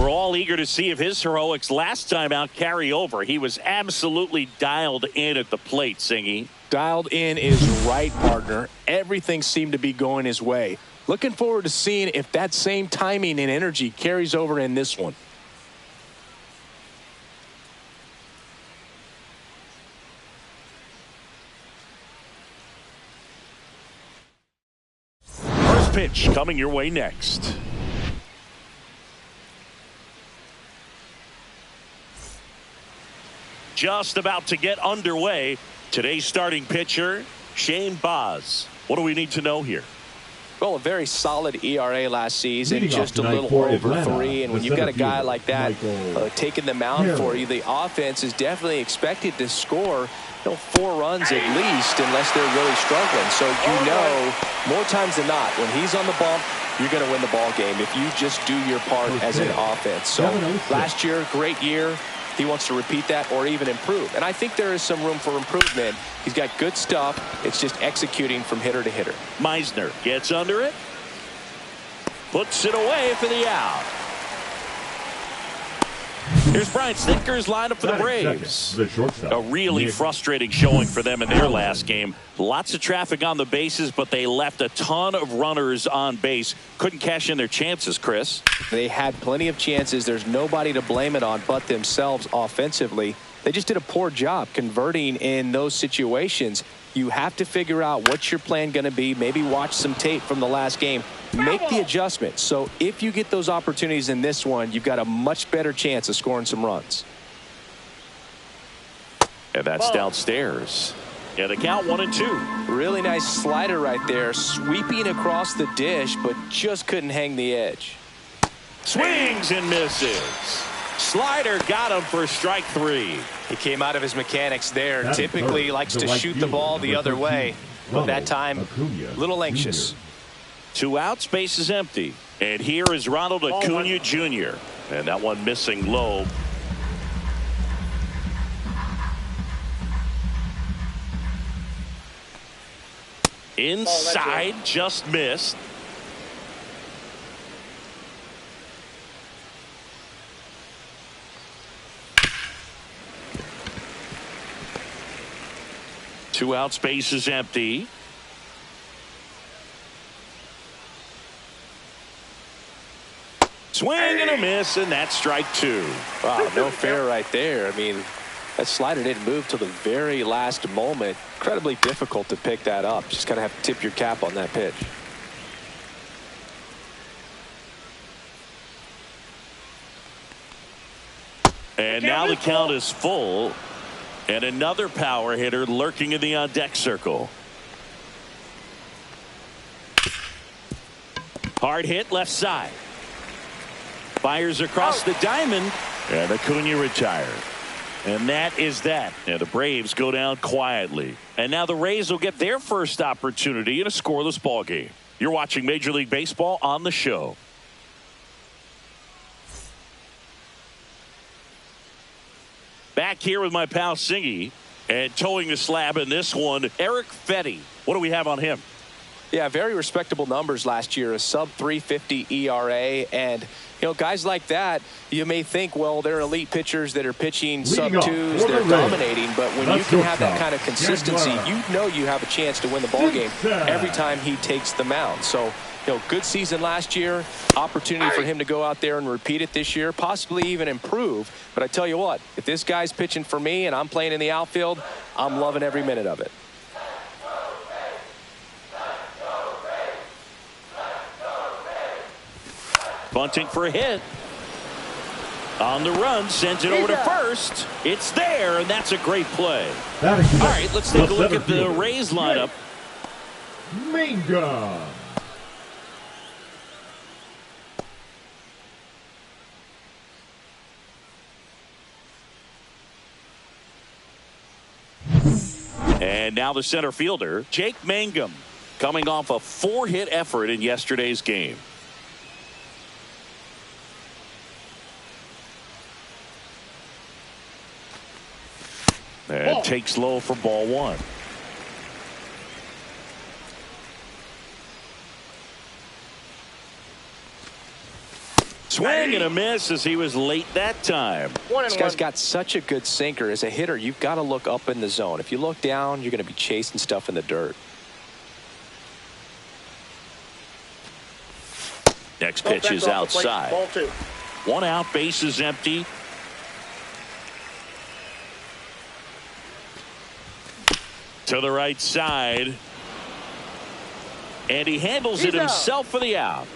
[SPEAKER 1] We're all eager to see if his heroics last time out carry over. He was absolutely dialed in at the plate, Singy.
[SPEAKER 3] Dialed in is right, partner. Everything seemed to be going his way. Looking forward to seeing if that same timing and energy carries over in this one.
[SPEAKER 1] First pitch coming your way next. Just about to get underway. Today's starting pitcher, Shane Baz. What do we need to know here?
[SPEAKER 3] Well, a very solid ERA last season,
[SPEAKER 2] Leading
[SPEAKER 3] just a
[SPEAKER 2] off tonight
[SPEAKER 3] little
[SPEAKER 2] for
[SPEAKER 3] over
[SPEAKER 2] Atlanta,
[SPEAKER 3] 3. And when
[SPEAKER 2] the
[SPEAKER 3] you've got a
[SPEAKER 2] center
[SPEAKER 3] guy
[SPEAKER 2] fielder,
[SPEAKER 3] like that taking the mound
[SPEAKER 2] Harris.
[SPEAKER 3] for you, the offense is definitely expected to score 4 runs at least unless they're really struggling. So more times than not, when he's on the bump, you're going to win the ball game if you just do your part as an offense. So last year, great year. He wants to repeat that or even improve. And I think there is some room for improvement. He's got good stuff. It's just executing from hitter to hitter.
[SPEAKER 1] Meisner gets under it. Puts it away for the out. Here's Brian Snitker's lineup for the Braves.
[SPEAKER 2] The shortstop.
[SPEAKER 1] A really frustrating showing for them in their last game. Lots of traffic on the bases, but they left a ton of runners on base. Couldn't cash in their chances, Chris.
[SPEAKER 3] They had plenty of chances. There's nobody to blame it on but themselves offensively. They just did a poor job converting in those situations. You have to figure out what's your plan going to be. Maybe watch some tape from the last game. Make the adjustment. So if you get those opportunities in this one, you've got a much better chance of scoring some runs.
[SPEAKER 1] And that's downstairs. Yeah, the count 1-2.
[SPEAKER 3] Really nice slider right there. Sweeping across the dish, but just couldn't hang the edge.
[SPEAKER 1] Swings and misses. Slider got him for strike 3.
[SPEAKER 3] He came out of his mechanics there.
[SPEAKER 2] That's
[SPEAKER 3] Typically
[SPEAKER 2] third.
[SPEAKER 3] likes
[SPEAKER 2] The
[SPEAKER 3] to
[SPEAKER 2] right
[SPEAKER 3] shoot the
[SPEAKER 2] fielder,
[SPEAKER 3] ball the
[SPEAKER 2] number
[SPEAKER 3] other
[SPEAKER 2] 13,
[SPEAKER 3] way. But that time,
[SPEAKER 2] Acuna
[SPEAKER 3] a little anxious.
[SPEAKER 2] Jr.
[SPEAKER 1] 2 outs, base is empty. And here is Ronald Acuna Jr. And that one missing low. Inside, just missed. Two outs, base is empty. Swing and a miss, and that's strike 2.
[SPEAKER 3] Wow, no fair right there. I mean, that slider didn't move till the very last moment. Incredibly difficult to pick that up. Just kind of have to tip your cap on that pitch.
[SPEAKER 1] And now the count is full. And another power hitter lurking in the on-deck circle. Hard hit left side. Fires across the diamond. And Acuna retired. And that is that. And the Braves go down quietly. And now the Rays will get their first opportunity in a scoreless ball game. You're watching Major League Baseball on the show. Back here with my pal Singy, and towing the slab in this one, Eric Fetty. What do we have on him?
[SPEAKER 3] Yeah, very respectable numbers last year, a sub 350 ERA. And, guys like that, you may think, well, they're elite pitchers that are pitching sub 2s, they're dominating. But when you can have that kind of consistency, you know you have a chance to win the ball game every time he takes the mound. So, good season last year, opportunity for him to go out there and repeat it this year, possibly even improve. But I tell you what, if this guy's pitching for me and I'm playing in the outfield, I'm loving every minute of it.
[SPEAKER 1] Bunting for a hit. On the run, sends it over to first. It's there, and that's a great play. All right, let's take a look at the Rays lineup.
[SPEAKER 2] Minga.
[SPEAKER 1] And now the center fielder, Jake Mangum, coming off a 4-hit effort in yesterday's game. And takes low for ball 1. Swing and a miss as he was late that time.
[SPEAKER 3] This guy's got such a good sinker. As a hitter, you've got to look up in the zone. If you look down, you're going to be chasing stuff in the dirt.
[SPEAKER 1] Next pitch is outside.
[SPEAKER 4] Ball 2.
[SPEAKER 1] 1 out, base is empty. To the right side. And he handles it himself for the out.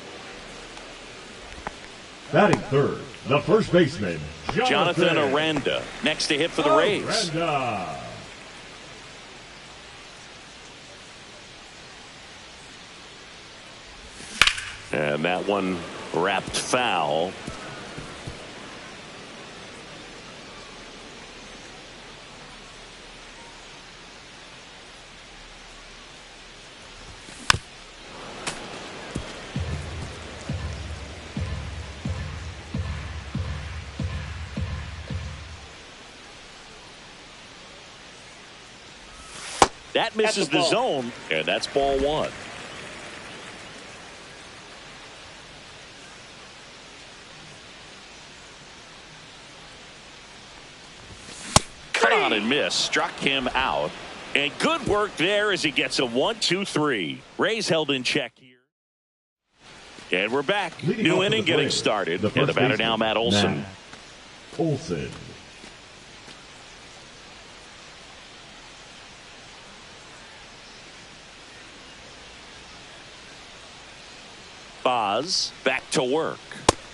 [SPEAKER 2] Batting third, the first baseman,
[SPEAKER 1] Jonathan Aranda. Next to hit for the Rays.
[SPEAKER 2] Aranda.
[SPEAKER 1] And that one wrapped foul. That misses the zone, and that's ball 1. Cut on and miss. Struck him out. And good work there as he gets a 1-2-3. Rays held in check here. And we're back. New inning getting started. And the batter now, Matt Olson.
[SPEAKER 2] Olson.
[SPEAKER 1] Boz back to work.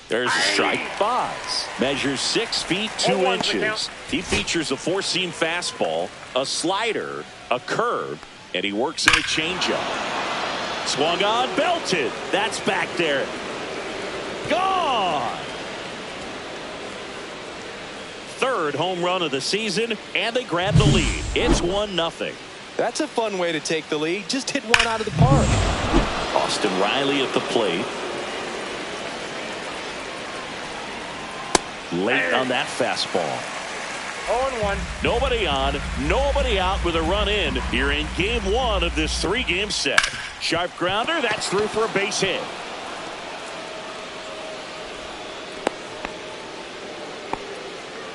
[SPEAKER 1] There's a strike. Boz measures 6 feet 2 inches. He features a 4-seam fastball, a slider, a curve, and he works in a changeup. Swung on, belted. That's back there. Gone. Third home run of the season, and they grab the lead. It's 1-0.
[SPEAKER 3] That's a fun way to take the lead. Just hit one out of the park.
[SPEAKER 1] Austin Riley at the plate. Late on that fastball.
[SPEAKER 4] 0-1.
[SPEAKER 1] Nobody on, nobody out with a run in here in game 1 of this 3-game set. Sharp grounder, that's through for a base hit.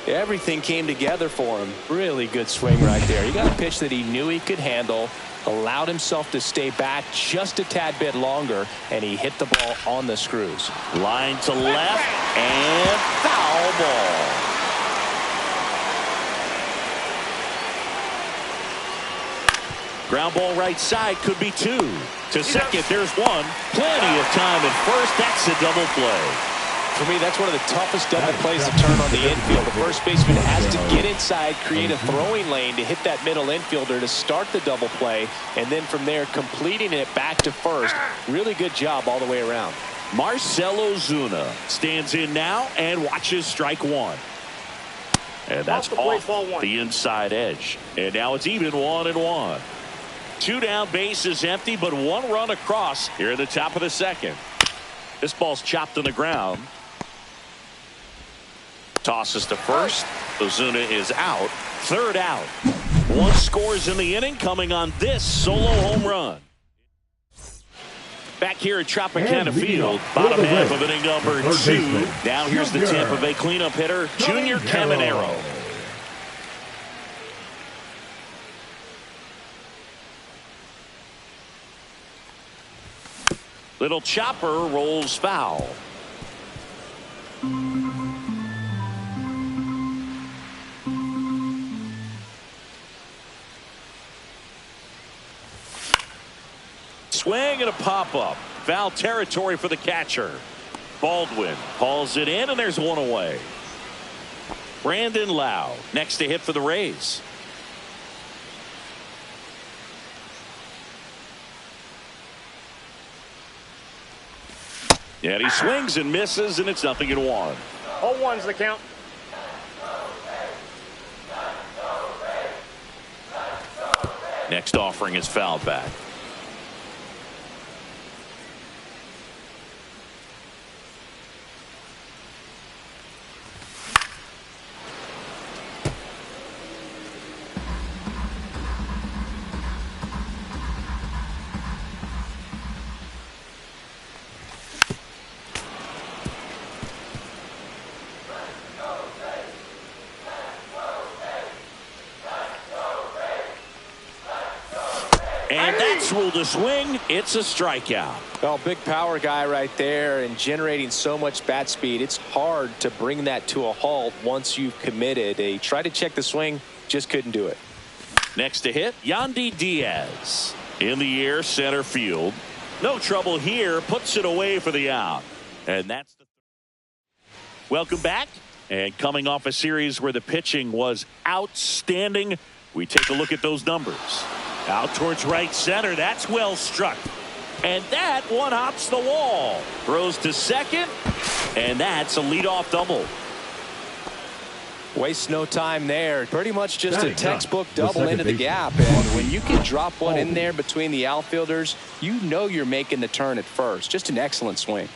[SPEAKER 3] Everything came together for him. Really good swing right there. He got a pitch that he knew he could handle, allowed himself to stay back just a tad bit longer, and he hit the ball on the screws.
[SPEAKER 1] Line to left, and foul ball. Ground ball right side, could be 2. To second, there's 1. Plenty of time at first. That's a double play.
[SPEAKER 3] For me, that's one of the toughest double plays to turn on the infield. The first baseman has to get inside, create a throwing lane to hit that middle infielder to start the double play, and then from there completing it back to first. Really good job all the way around.
[SPEAKER 1] Marcell Ozuna stands in now and watches strike 1. And that's off the inside edge. And now it's even 1-1. 2 down, base is empty, but 1 run across here at the top of the second. This ball's chopped on the ground. Tosses to first. Ozuna is out. Third out. 1 scores in the inning, coming on this solo home run. Back here at Tropicana Field, bottom half of inning number 2. Now here's the Tampa Bay cleanup hitter, Junior Caminero. Little chopper rolls foul. Swing and a pop-up. Foul territory for the catcher. Baldwin hauls it in, and there's 1 away. Brandon Lowe next to hit for the Rays. And he swings and misses, and it's 0-1.
[SPEAKER 4] 0-1's the count.
[SPEAKER 1] Next offering is fouled back. unusual to swing. It's a strikeout.
[SPEAKER 3] Well, big power guy right there and generating so much bat speed. It's hard to bring that to a halt once you've committed. They tried to check the swing, just couldn't do it.
[SPEAKER 1] Next to hit, Yandy Diaz. In the air, center field. No trouble here. Puts it away for the out. And that's the... Welcome back. And coming off a series where the pitching was outstanding, we take a look at those numbers. Out towards right center. That's well struck. And that one hops the wall. Throws to second. And that's a leadoff double.
[SPEAKER 3] Waste no time there. Pretty much just a textbook
[SPEAKER 2] The
[SPEAKER 3] double into the
[SPEAKER 2] baseman.
[SPEAKER 3] gap. And when you can drop one in there between the outfielders, you know you're making the turn at first. Just an excellent swing.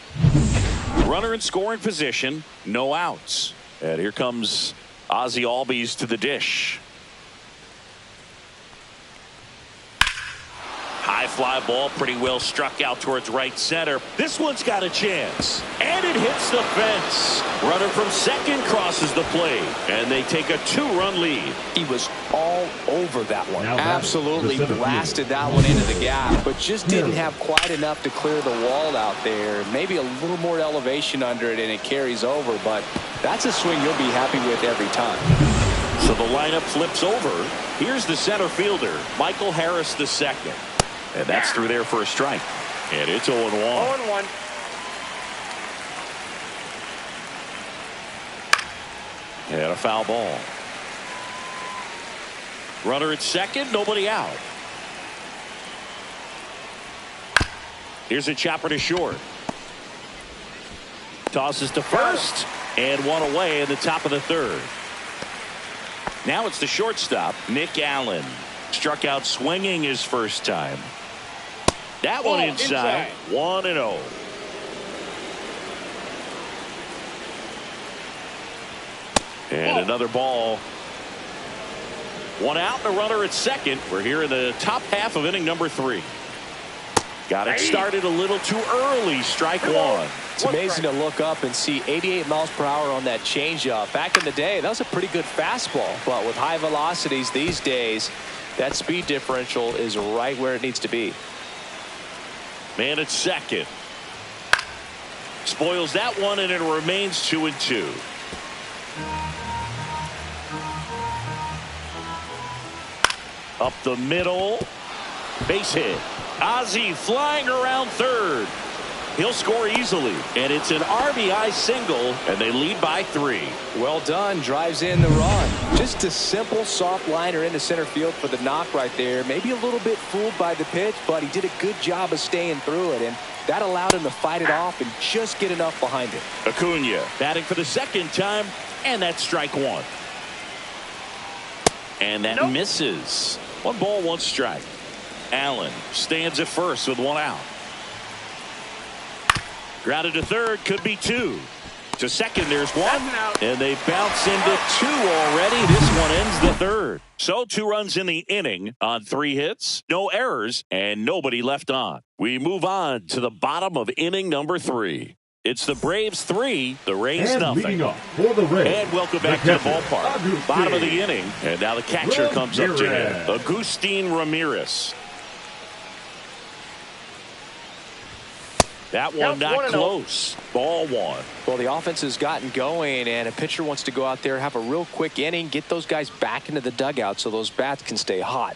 [SPEAKER 1] Runner in scoring position. No outs. And here comes Ozzie Albies to the dish. High fly ball, pretty well struck out towards right center. This one's got a chance. And it hits the fence. Runner from second crosses the plate. And they take a 2-run lead.
[SPEAKER 3] He was all over that one.
[SPEAKER 2] Now
[SPEAKER 3] Absolutely
[SPEAKER 2] batting, the center
[SPEAKER 3] blasted
[SPEAKER 2] fielder.
[SPEAKER 3] that one into the gap, but just didn't have quite enough to clear the wall out there. Maybe a little more elevation under it and it carries over, but that's a swing you'll be happy with every time.
[SPEAKER 1] So the lineup flips over. Here's the center fielder, Michael Harris II. And that's through there for a strike. And it's 0-1.
[SPEAKER 4] 0-1.
[SPEAKER 1] And a foul ball. Runner at second, nobody out. Here's a chopper to short. Tosses to first. And one away in the top of the third. Now it's the shortstop, Nick Allen. Struck out swinging his first time. That one inside. 1-0. And another ball. One out, and a runner at second. We're here in the top half of inning number 3. Got it started a little too early. Strike one.
[SPEAKER 3] It's amazing to look up and see 88 miles per hour on that changeup. Back in the day, that was a pretty good fastball. But with high velocities these days, that speed differential is right where it needs to be.
[SPEAKER 1] Man at second. Spoils that one, and it remains 2-2. Up the middle. Base hit. Ozzie flying around third. He'll score easily, and it's an RBI single, and they lead by 3.
[SPEAKER 3] Well done. Drives in the run. Just a simple soft liner into center field for the knock right there. Maybe a little bit fooled by the pitch, but he did a good job of staying through it, and that allowed him to fight it off and just get enough behind it.
[SPEAKER 1] Acuna batting for the second time, and that's strike one. And that misses. 1 ball, 1 strike. Allen stands at first with 1 out. Grounded to third, could be 2. To second, there's 1. And they bounce into 2 already. This one ends the third. So 2 runs in the inning on 3 hits, no errors, and nobody left on. We move on to the bottom of inning number 3. It's the Braves 3, the Rays
[SPEAKER 2] And
[SPEAKER 1] nothing.
[SPEAKER 2] leading off for the Rays,
[SPEAKER 1] And welcome back to the
[SPEAKER 2] catcher,
[SPEAKER 1] ballpark.
[SPEAKER 2] Agustin
[SPEAKER 1] Bottom of the inning. And now the catcher comes up to him.
[SPEAKER 2] Ramirez.
[SPEAKER 1] Agustin Ramirez. That one not close. Ball 1.
[SPEAKER 3] Well, the offense has gotten going, and a pitcher wants to go out there, have a real quick inning, get those guys back into the dugout so those bats can stay hot.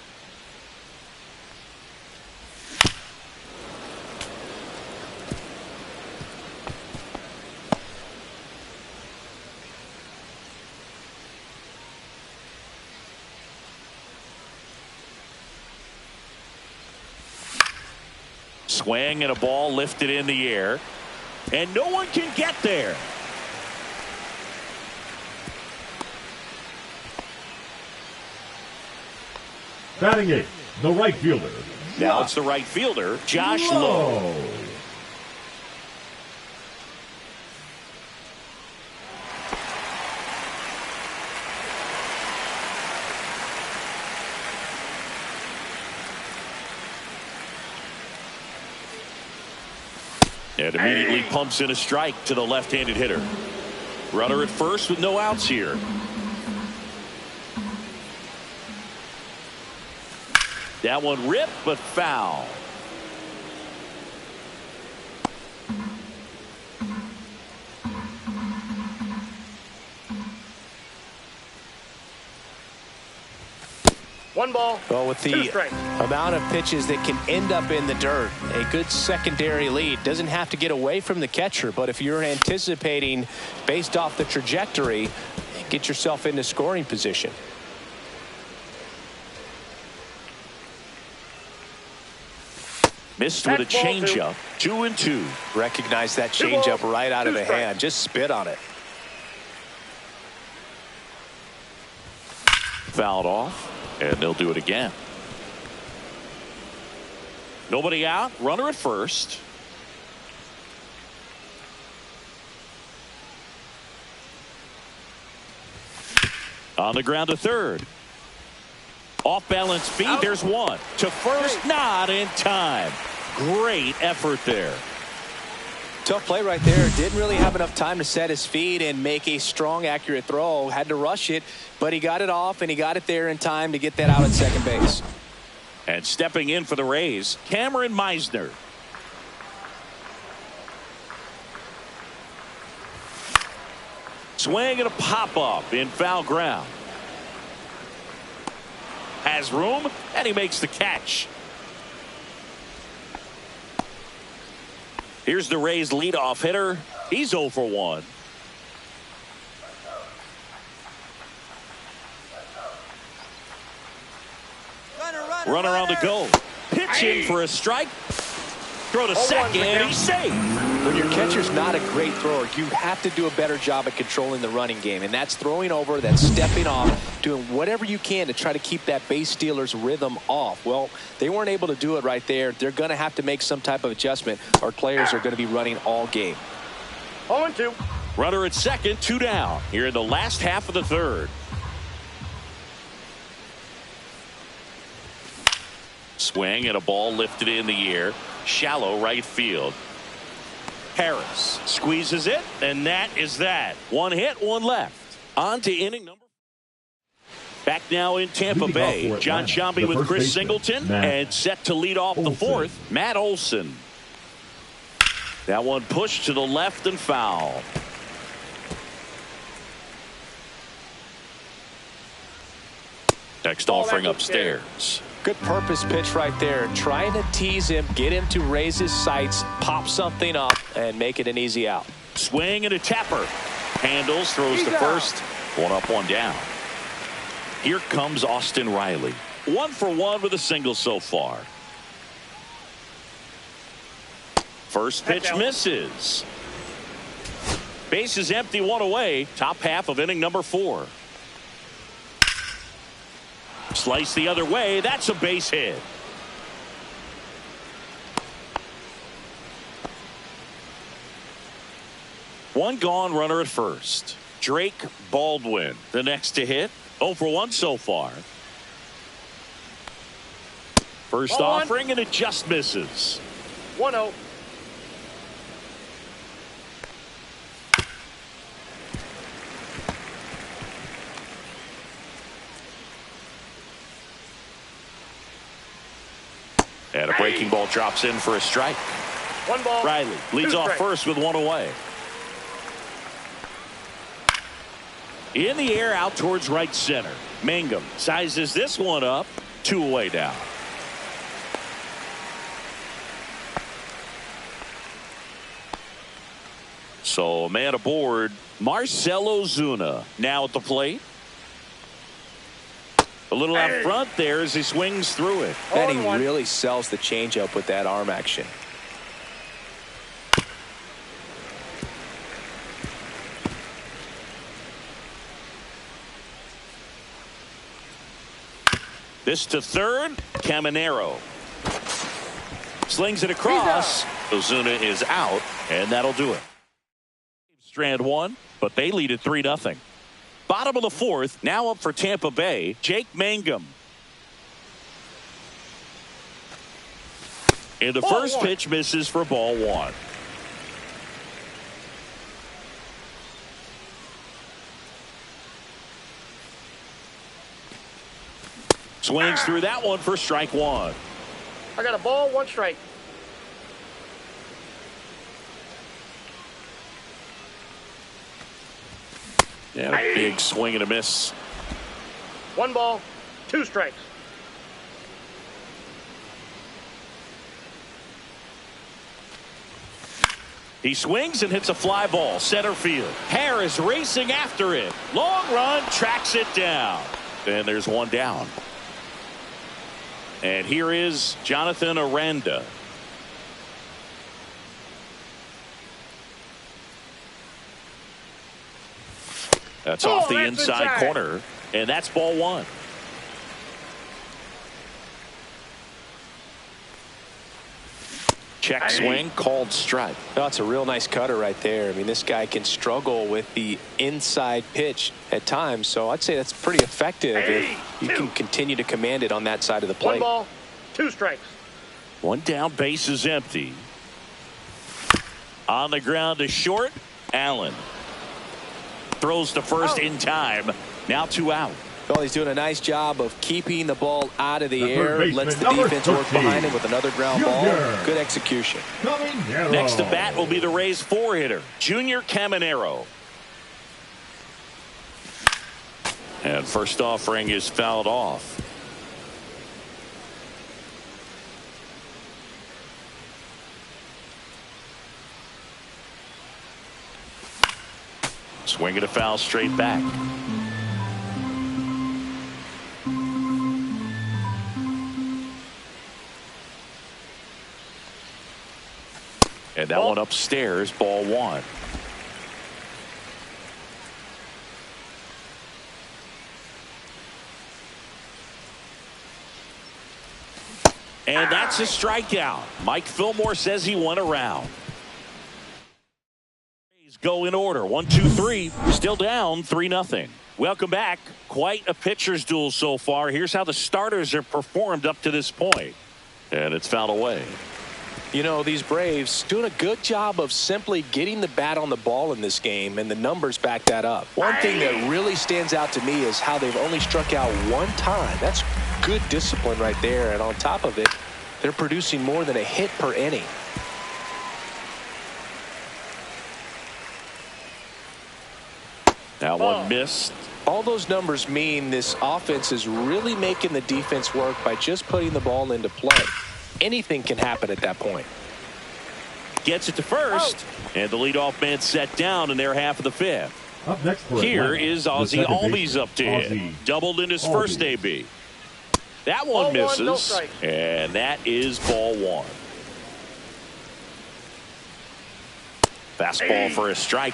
[SPEAKER 1] Swing and a ball lifted in the air. And no one can get there.
[SPEAKER 2] Batting 8, the right fielder.
[SPEAKER 1] Now it's the right fielder, Josh Lowe. And immediately pumps in a strike to the left-handed hitter. Runner at first with no outs here. That one ripped, but foul.
[SPEAKER 4] One ball.
[SPEAKER 3] Well, with the amount of pitches that can end up in the dirt, a good secondary lead doesn't have to get away from the catcher. But if you're anticipating based off the trajectory, get yourself into scoring position.
[SPEAKER 1] Missed with a changeup. 2-2.
[SPEAKER 3] Recognize that changeup right out of the hand. Just spit on it.
[SPEAKER 1] Fouled off. And they'll do it again. Nobody out. Runner at first. On the ground to third. Off balance feed. Out. There's one. To first. Not in time. Great effort there.
[SPEAKER 3] Tough play right there. Didn't really have enough time to set his feet and make a strong, accurate throw. Had to rush it, but he got it off, and he got it there in time to get that out at second base.
[SPEAKER 1] And stepping in for the Rays, Cameron Meisner. Swing and a pop-up in foul ground. Has room, and he makes the catch. Here's the Rays' leadoff hitter. He's 0 for 1. Runner on the go. Pitch in for a strike. Throw to second. He's safe.
[SPEAKER 3] When your catcher's not a great thrower, you have to do a better job at controlling the running game. And that's throwing over, that's stepping off, doing whatever you can to try to keep that base stealer's rhythm off. Well, they weren't able to do it right there. They're going to have to make some type of adjustment. Our players are going to be running all game.
[SPEAKER 4] 0-2.
[SPEAKER 1] Runner at second, 2 down. Here in the last half of the third. Swing and a ball lifted in the air. Shallow right field. Harris squeezes it, and that is that. One hit, one left. On to inning number. Back now in Tampa Bay. John Sciambi with Chris Singleton, and set to lead off the fourth, Matt Olson. That one pushed to the left and foul. Next offering upstairs.
[SPEAKER 3] Good purpose pitch right there. Trying to tease him, get him to raise his sights, pop something up, and make it an easy out.
[SPEAKER 1] Swing and a tapper. Handles, throws to first. One up, one down. Here comes Austin Riley. 1 for 1 with a single so far. First pitch misses. Base is empty, 1 away. Top half of inning number 4. Slice the other way. That's a base hit. One gone, runner at first. Drake Baldwin, the next to hit. 0 for 1 so far. First offering, and it just misses.
[SPEAKER 4] 1-0.
[SPEAKER 1] And a breaking ball drops in for a strike.
[SPEAKER 4] 1 ball.
[SPEAKER 1] Riley leads off first with 1 away. In the air out towards right center. Mangum sizes this one up. 2 away down. So a man aboard. Marcell Ozuna now at the plate. A little out front there as he swings through it.
[SPEAKER 3] And he really sells the changeup with that arm action.
[SPEAKER 1] This to third. Caminero slings it across. Ozuna is out, and that'll do it. Strand 1, but they lead at 3-0. Bottom of the fourth, now up for Tampa Bay, Jake Mangum. And the first pitch misses for ball 1. Swings through that one for strike one.
[SPEAKER 4] I got a ball, 1 strike.
[SPEAKER 1] And a big swing and a miss.
[SPEAKER 4] 1 ball, 2 strikes.
[SPEAKER 1] He swings and hits a fly ball center field. Harris racing after it. Long run, tracks it down. And there's one down. And here is Jonathan Aranda. That's off the inside corner. And that's ball 1. Check swing, called strike.
[SPEAKER 3] That's a real nice cutter right there. I mean, this guy can struggle with the inside pitch at times, so I'd say that's pretty effective if you can continue to command it on that side of the plate.
[SPEAKER 4] 1 ball, 2 strikes.
[SPEAKER 1] One down, base is empty. On the ground to short, Allen. Throws to first in time. Now 2 out.
[SPEAKER 3] Well, he's doing a nice job of keeping the ball out of the air. Lets the defense work behind him with another ground ball. Good execution.
[SPEAKER 1] Next to bat will be the Rays 4-hitter, Junior Caminero. And first offering is fouled off. Swinging a foul straight back. And that one upstairs, ball 1. And that's a strikeout. Mike Fillmore says he went around. Go in order. 1, 2, 3. Still down 3-0. Welcome back. Quite a pitcher's duel so far. Here's how the starters have performed up to this point. And it's fouled away.
[SPEAKER 3] You know, these Braves doing a good job of simply getting the bat on the ball in this game, and the numbers back that up. One thing that really stands out to me is how they've only struck out 1 time. That's good discipline right there, and on top of it, they're producing more than a hit per inning.
[SPEAKER 1] That one missed.
[SPEAKER 3] All those numbers mean this offense is really making the defense work by just putting the ball into play. Anything can happen at that point.
[SPEAKER 1] Gets it to first. And the leadoff man set down in their half of the 5th.
[SPEAKER 2] Up next for
[SPEAKER 1] Here
[SPEAKER 2] Atlanta,
[SPEAKER 1] is Ozzie Albies up to hit.
[SPEAKER 2] Ozzie
[SPEAKER 1] Doubled in his first AB. That one misses.
[SPEAKER 4] No strike.
[SPEAKER 1] And that is ball 1. Fastball for a strike.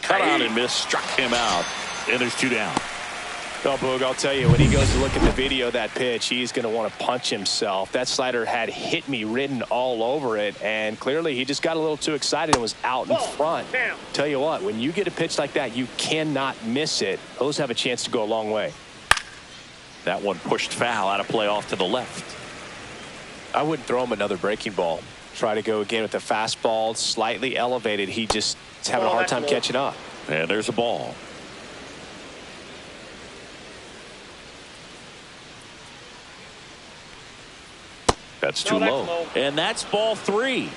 [SPEAKER 1] Cut out and missed, struck him out, and there's 2 down.
[SPEAKER 3] Oh, Boog, I'll tell you, when he goes to look at the video of that pitch, he's going to want to punch himself. That slider had hit me written all over it, and clearly he just got a little too excited and was out in front.
[SPEAKER 4] Damn.
[SPEAKER 3] Tell you what, when you get a pitch like that, you cannot miss it. Those have a chance to go a long way.
[SPEAKER 1] That one pushed foul, out of play off to the left.
[SPEAKER 3] I wouldn't throw him another breaking ball. Try to go again with the fastball, slightly elevated. He just is having a hard time catching up.
[SPEAKER 1] And there's a ball. That's too low. And that's ball 3.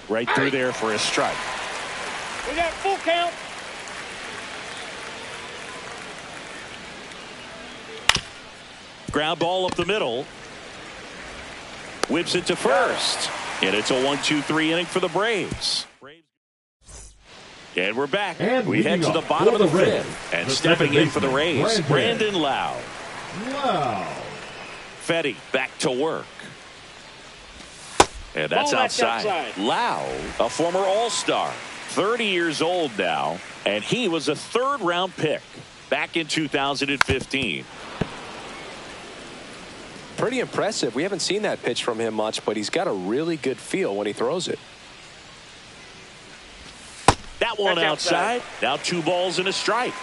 [SPEAKER 1] Right through there for a strike.
[SPEAKER 4] We got full count.
[SPEAKER 1] Ground ball up the middle. Whips it to first. And it's a 1-2-3 inning for the Braves. And we're back.
[SPEAKER 2] And
[SPEAKER 1] we head to the bottom of the 5th. And stepping in for the Rays, Brandon Lau.
[SPEAKER 2] Wow.
[SPEAKER 1] Fetty back to work. And that's outside. Lau, a former All-Star, 30 years old now, and he was a 3rd-round pick back in 2015.
[SPEAKER 3] Pretty impressive. We haven't seen that pitch from him much, but he's got a really good feel when he throws it.
[SPEAKER 1] That one outside. Now 2 balls and a strike.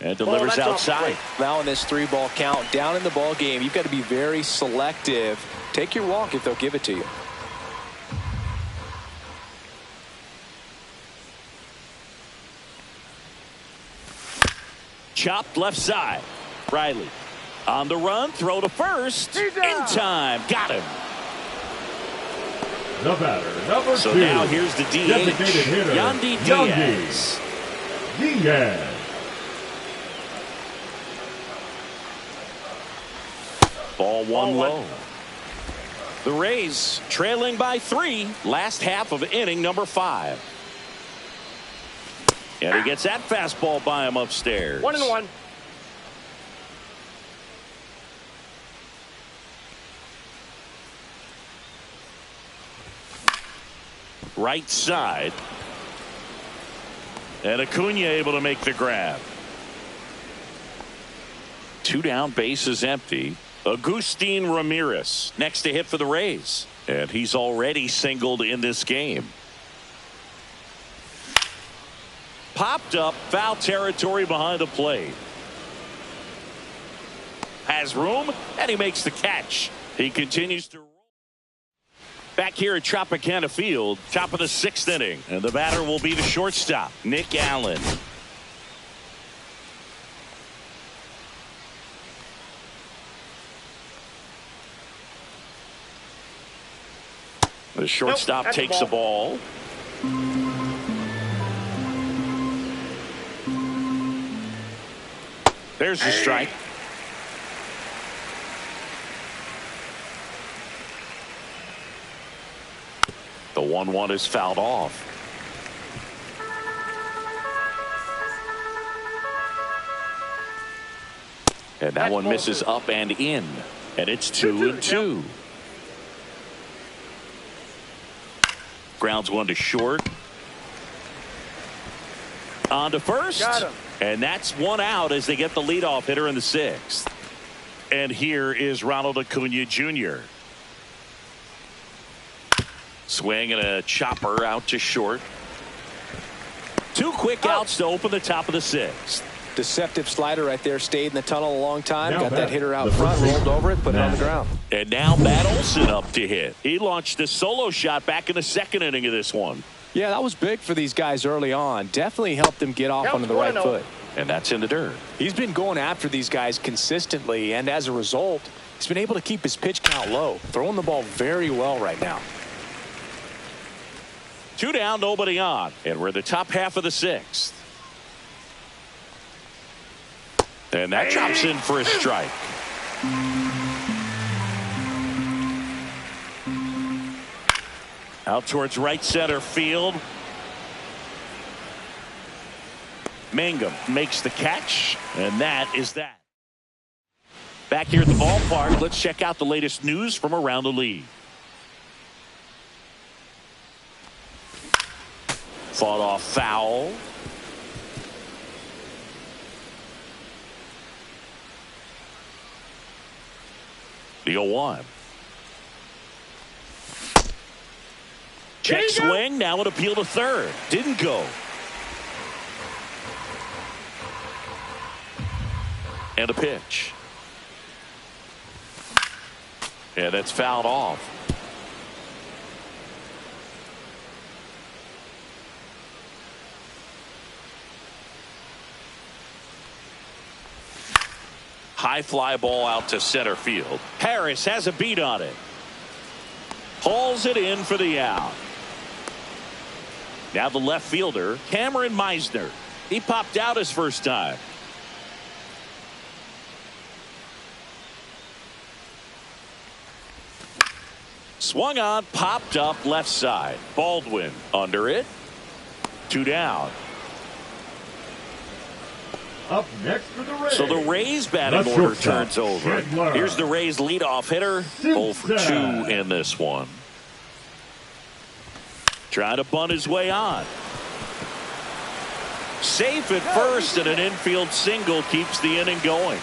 [SPEAKER 1] And delivers
[SPEAKER 4] that's off
[SPEAKER 1] outside.
[SPEAKER 3] Now in this 3-ball count, down in the ball game, you've got to be very selective. Take your walk if they'll give it to you.
[SPEAKER 1] Chopped left side. Riley on the run, throw to first. In time. Got him.
[SPEAKER 2] The batter, number 2.
[SPEAKER 1] So now here's the DH.
[SPEAKER 2] Designated hitter,
[SPEAKER 1] Yandy Diaz.
[SPEAKER 2] Diaz.
[SPEAKER 1] Ball one low. The Rays trailing by 3. Last half of inning number 5. And he gets that fastball by him upstairs.
[SPEAKER 4] 1-1.
[SPEAKER 1] Right side. And Acuna able to make the grab. 2 down, bases empty. Agustin Ramirez next to hit for the Rays. And he's already singled in this game. Popped up, foul territory behind the plate. Has room, and he makes the catch. He continues to roll. Back here at Tropicana Field, top of the 6th inning. And the batter will be the shortstop, Nick Allen. The shortstop takes the ball. There's the strike. The 1-1 is fouled off. And that one misses up and in. And it's 2-2. Grounds one to short. On to first.
[SPEAKER 4] Got him.
[SPEAKER 1] And that's one out as they get the leadoff hitter in the 6th. And here is Ronald Acuna Jr. Swing and a chopper out to short. 2 quick outs to open the top of the 6th.
[SPEAKER 3] Deceptive slider right there. Stayed in the tunnel a long time.
[SPEAKER 2] Now
[SPEAKER 3] Got that hitter out
[SPEAKER 2] the
[SPEAKER 3] front.
[SPEAKER 2] first
[SPEAKER 3] Rolled over it. Put it on the ground.
[SPEAKER 1] And now Matt Olson up to hit. He launched a solo shot back in the 2nd inning of this one.
[SPEAKER 3] Yeah, that was big for these guys early on. Definitely helped them get off onto the right foot.
[SPEAKER 1] And that's in the dirt.
[SPEAKER 3] He's been going after these guys consistently, and as a result, he's been able to keep his pitch count low. Throwing the ball very well right now.
[SPEAKER 1] 2 down, nobody on. And we're the top half of the 6th. And that chops in for a strike. Out towards right center field. Mangum makes the catch, and that is that. Back here at the ballpark, let's check out the latest news from around the league. Fought off foul. The 0-1. Check swing. Now an appeal to third. Didn't go. And a pitch. And it's fouled off. High fly ball out to center field. Harris has a beat on it. Hauls it in for the out. Now the left fielder, Cameron Meisner. He popped out his first time. Swung on, popped up left side. Baldwin under it. 2 down.
[SPEAKER 2] Up next for the Rays.
[SPEAKER 1] So the Rays batting order turns over. Here's the Rays leadoff hitter. 0 for 2 in this one. Trying to bunt his way on. Safe at first, and an infield single keeps the inning going.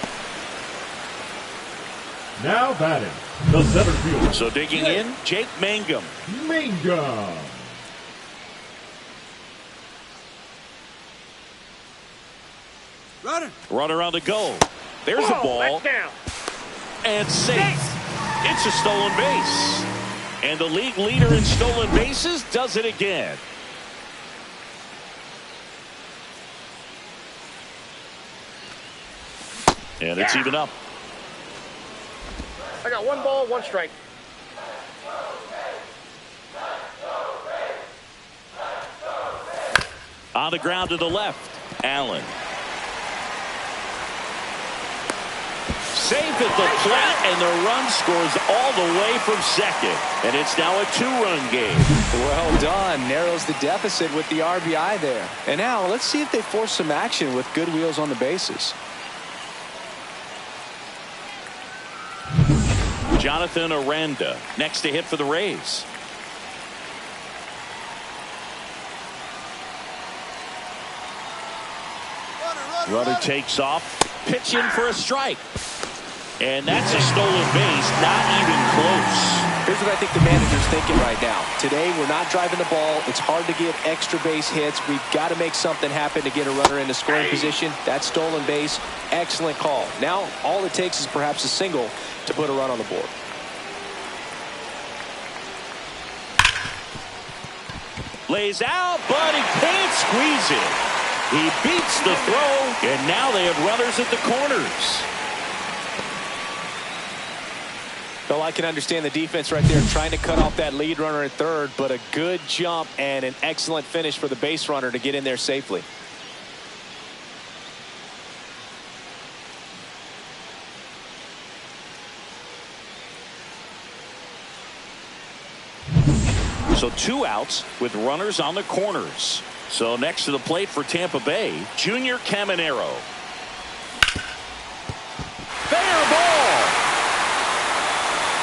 [SPEAKER 2] Now batting, the center fielder.
[SPEAKER 1] So digging in, Jake Mangum.
[SPEAKER 2] Mangum.
[SPEAKER 1] Runner on the go. There's the ball.
[SPEAKER 4] That's down.
[SPEAKER 1] And safe. It's a stolen base. And the league leader in stolen bases does it again. And it's even up.
[SPEAKER 4] I got 1 ball, 1 strike.
[SPEAKER 1] On the ground to the left. Allen. Safe at the plate, and the run scores all the way from second. And it's now a 2-run game.
[SPEAKER 3] Well done. Narrows the deficit with the RBI there. And now let's see if they force some action with good wheels on the bases.
[SPEAKER 1] Jonathan Aranda next to hit for the Rays. Runner takes off, pitching for a strike. And that's a stolen base, not even close.
[SPEAKER 3] Here's what I think the manager's thinking right now. Today, we're not driving the ball. It's hard to get extra base hits. We've got to make something happen to get a runner into scoring position. That stolen base, excellent call. Now, all it takes is perhaps a single to put a run on the board.
[SPEAKER 1] Lays out, but he can't squeeze it. He beats the throw, and now they have runners at the corners.
[SPEAKER 3] Well, I can understand the defense right there trying to cut off that lead runner at third, but a good jump and an excellent finish for the base runner to get in there safely.
[SPEAKER 1] So 2 outs with runners on the corners. So next to the plate for Tampa Bay, Junior Caminero. Fair ball.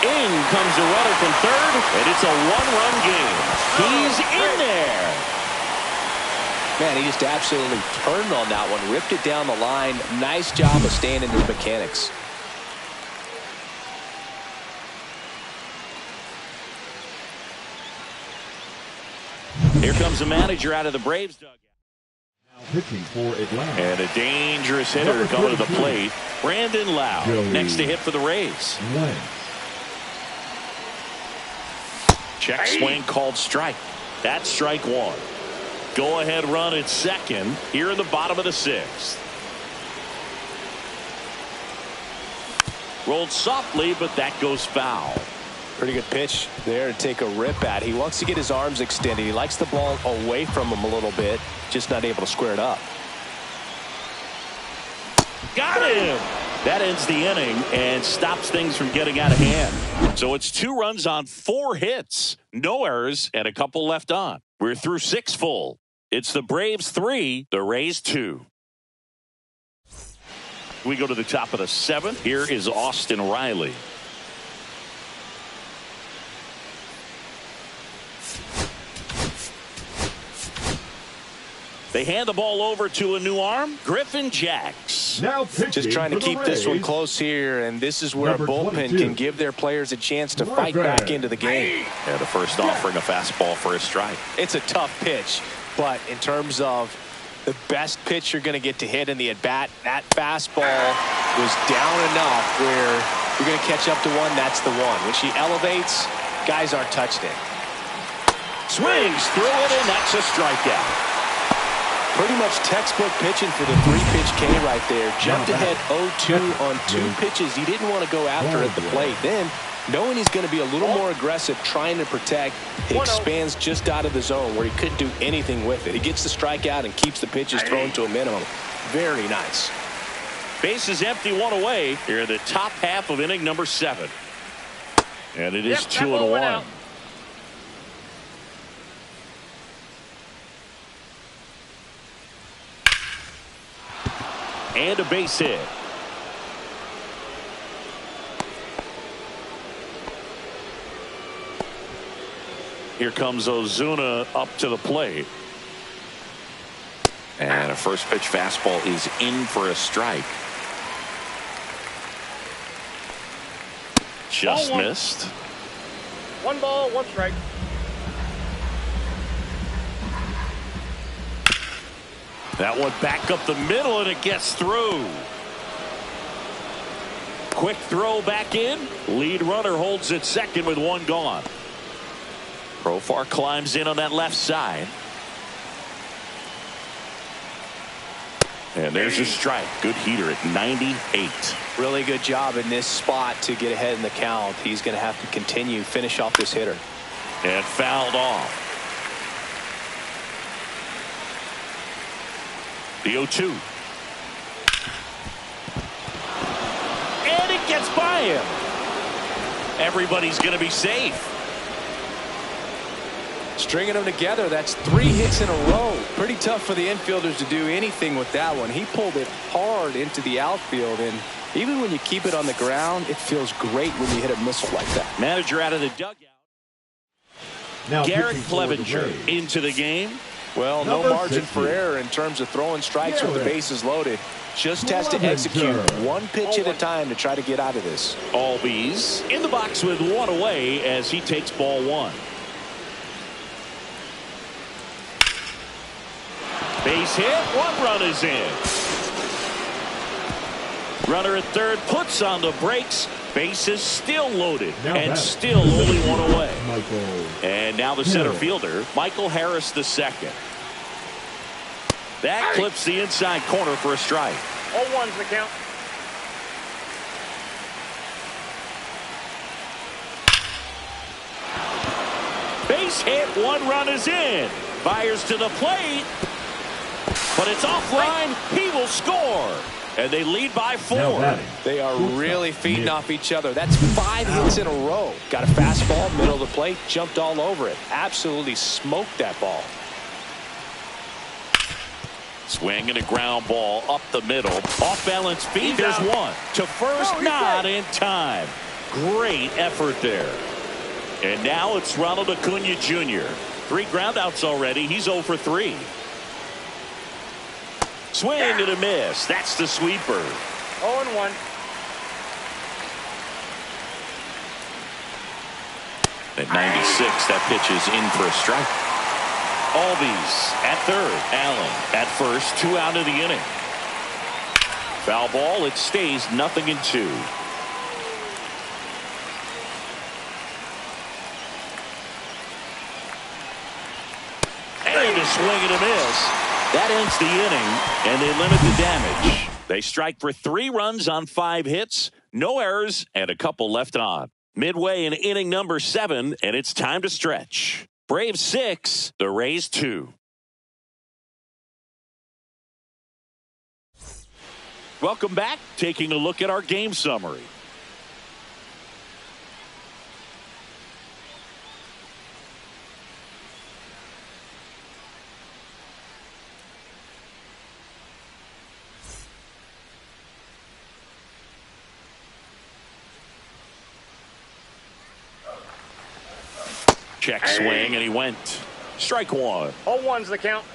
[SPEAKER 1] In comes the runner from third, and it's a 1-run game. He's in there.
[SPEAKER 3] Man, he just absolutely turned on that one, ripped it down the line. Nice job of staying in his mechanics.
[SPEAKER 1] Here comes the manager out of the Braves dugout.
[SPEAKER 2] Now pitching for Atlanta.
[SPEAKER 1] And a dangerous hitter coming to the plate. Brandon Lau next to hit for the Rays.
[SPEAKER 2] Wentz.
[SPEAKER 1] Check swing called strike. That's strike 1. Go ahead run at second here in the bottom of the 6th. Rolled softly, but that goes foul.
[SPEAKER 3] Pretty good pitch there to take a rip at. He wants to get his arms extended. He likes the ball away from him a little bit, just not able to square it up.
[SPEAKER 1] Got him. That ends the inning and stops things from getting out of hand. So it's 2 runs on 4 hits, no errors, and a couple left on. We're through 6 full. It's the Braves 3, the Rays 2. We go to the top of the 7th. Here is Austin Riley. They hand the ball over to a new arm, Griffin Jacks.
[SPEAKER 2] Now
[SPEAKER 3] just trying to keep this one close here, and this is where a bullpen can give their players a chance to fight back into the game.
[SPEAKER 1] Yeah, the first offering a fastball for a strike.
[SPEAKER 3] It's a tough pitch, but in terms of the best pitch you're going to get to hit in the at-bat, that fastball was down enough where you're going to catch up to one. That's the one. When she elevates, guys aren't touched it.
[SPEAKER 1] Swings through it, and that's a strikeout.
[SPEAKER 3] Pretty much textbook pitching for the 3-pitch K right there. Jumped ahead 0-2 on 2 pitches he didn't want to go after at the plate. Then, knowing he's going to be a little more aggressive, trying to protect, he expands just out of the zone where he couldn't do anything with it. He gets the strikeout and keeps the pitches thrown to a minimum. Very nice.
[SPEAKER 1] Base is empty, 1 away. Here in the top half of inning number 7. And it is 2-1. And a base hit. Here comes Ozuna up to the plate. And a first pitch fastball is in for a strike. Just missed.
[SPEAKER 4] 1 ball, 1 strike.
[SPEAKER 1] That one back up the middle, and it gets through. Quick throw back in. Lead runner holds at second with one gone. Profar climbs in on that left side. And there's a strike. Good heater at 98.
[SPEAKER 3] Really good job in this spot to get ahead in the count. He's going to have to finish off this hitter.
[SPEAKER 1] And fouled off. The 0-2. And it gets by him. Everybody's going to be safe.
[SPEAKER 3] Stringing them together, that's 3 hits in a row. Pretty tough for the infielders to do anything with that one. He pulled it hard into the outfield, and even when you keep it on the ground, it feels great when you hit a missile like that.
[SPEAKER 1] Manager out of the dugout.
[SPEAKER 2] Now
[SPEAKER 1] Garrett
[SPEAKER 2] pitching for the
[SPEAKER 1] Clevenger
[SPEAKER 2] Rays.
[SPEAKER 1] into the game.
[SPEAKER 3] Well, no
[SPEAKER 2] Number
[SPEAKER 3] margin
[SPEAKER 2] 60.
[SPEAKER 3] for error in terms of throwing strikes with the bases loaded. Just has to execute one pitch at a time to try to get out of this.
[SPEAKER 1] Albies in the box with one away as he takes ball one. Base hit, 1 run is in. Runner at third puts on the brakes. Bases still loaded and still only 1 away. And now the center fielder, Michael Harris the second. That clips the inside corner for a strike.
[SPEAKER 4] 0-1's the count.
[SPEAKER 1] Base hit, 1 run is in. Fires to the plate. But it's offline. He will score. And they lead by 4.
[SPEAKER 3] They are really feeding off each other. That's 5 hits in a row. Got a fastball, middle of the plate, jumped all over it. Absolutely smoked that ball.
[SPEAKER 1] Swing and a ground ball up the middle. Off balance feed. There's one. To first, not in time. Great effort there. And now it's Ronald Acuna Jr. 3 groundouts already. He's 0 for 3. Swing and a miss. That's the sweeper.
[SPEAKER 4] 0-1.
[SPEAKER 1] At 96, that pitch is in for a strike. Albies at third. Allen at first. 2 out of the inning. Foul ball. It stays 0-2. And a swing and a miss. That ends the inning, and they limit the damage. They strike for 3 runs on 5 hits, no errors, and a couple left on. Midway in inning number 7, and it's time to stretch. Braves 6, the Rays 2. Welcome back. Taking a look at our game summary. Check swing, and he went. Strike 1.
[SPEAKER 4] 0-1's the count.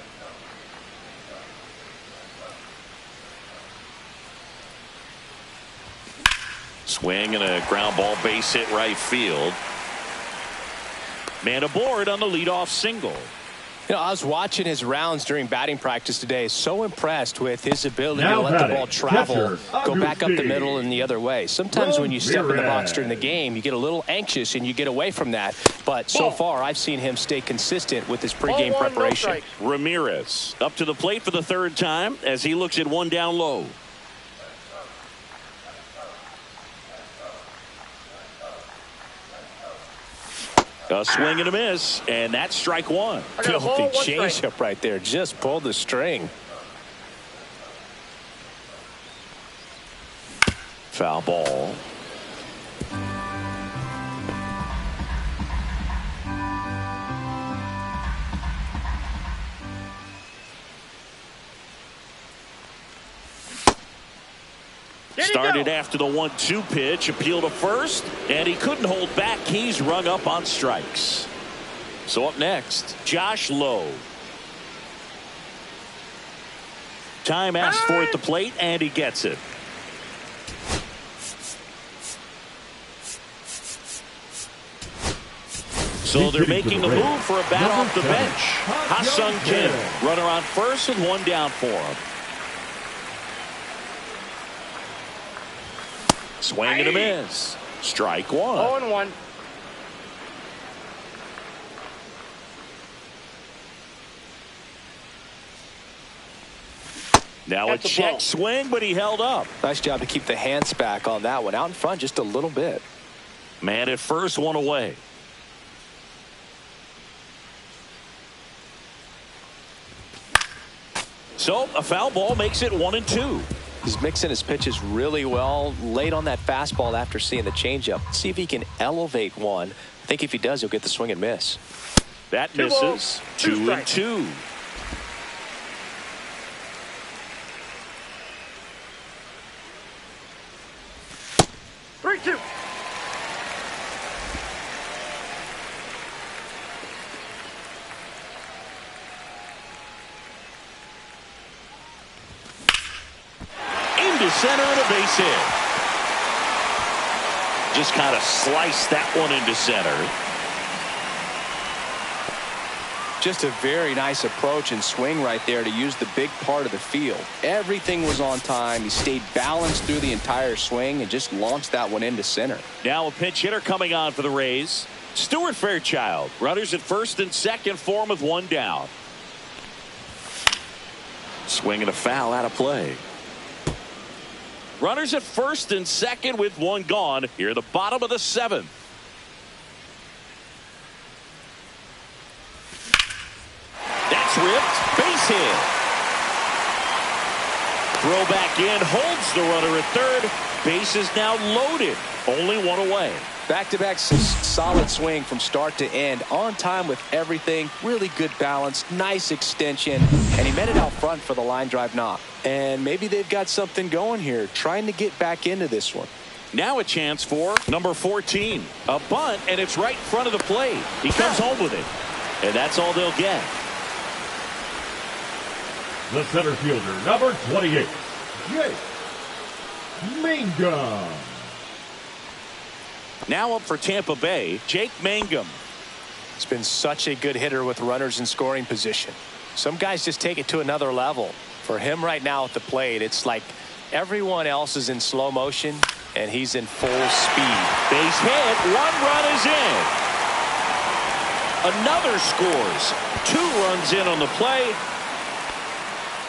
[SPEAKER 1] Swing and a ground ball base hit right field. Man aboard on the leadoff single.
[SPEAKER 3] You know, I was watching his rounds during batting practice today. So impressed with his ability to let the ball travel, go back up the middle and the other way. Sometimes when you step in the box during the game, you get a little anxious and you get away from that. But so far, I've seen him stay consistent with his pregame preparation.
[SPEAKER 1] Ramirez up to the plate for the 3rd time as he looks at 1 down low. A swing and a miss, and that's strike 1.
[SPEAKER 3] Filthy changeup right there. Just pulled the string.
[SPEAKER 1] Foul ball. Started after the 1-2 pitch, appeal to first, and he couldn't hold back. He's rung up on strikes. So up next, Josh Lowe. Time asked for at the plate, and he gets it. So they're making a move for a bat off the bench. Ha-Sung Kim, runner on first with one down for him. Swing and a miss. Strike one.
[SPEAKER 4] 0-1.
[SPEAKER 1] Now a check swing, but he held up.
[SPEAKER 3] Nice job to keep the hands back on that one. Out in front just a little bit.
[SPEAKER 1] Man at first, one away. So a foul ball makes it 1-2.
[SPEAKER 3] He's mixing his pitches really well. Late on that fastball after seeing the changeup. See if he can elevate one. I think if he does, he'll get the swing and miss.
[SPEAKER 1] That misses. 2-2.
[SPEAKER 4] 3-2.
[SPEAKER 1] Into center and a base hit. Just kind of sliced that one into center.
[SPEAKER 3] Just a very nice approach and swing right there to use the big part of the field. Everything was on time. He stayed balanced through the entire swing and just launched that one into center.
[SPEAKER 1] Now a pinch hitter coming on for the Rays. Stuart Fairchild. Runners at first and second for him with one down. Swing and a foul out of play. Runners at first and second with one gone. Here at the bottom of the seventh. That's ripped. Base hit. Throw back in. Holds the runner at third. Base is now loaded. Only one away.
[SPEAKER 3] Back-to-back solid swing from start to end. On time with everything. Really good balance. Nice extension. And he met it out front for the line drive knock. And maybe they've got something going here. Trying to get back into this one.
[SPEAKER 1] Now a chance for number 14. A bunt, and it's right in front of the plate. He comes home with it. And that's all they'll get.
[SPEAKER 2] The center fielder, number 28, Jake Mangum.
[SPEAKER 1] Now up for Tampa Bay, Jake Mangum.
[SPEAKER 3] It's been such a good hitter with runners in scoring position. Some guys just take it to another level. For him right now at the plate, it's like everyone else is in slow motion, and he's in full speed.
[SPEAKER 1] Base hit, one run is in. Another scores. 2 runs in on the play.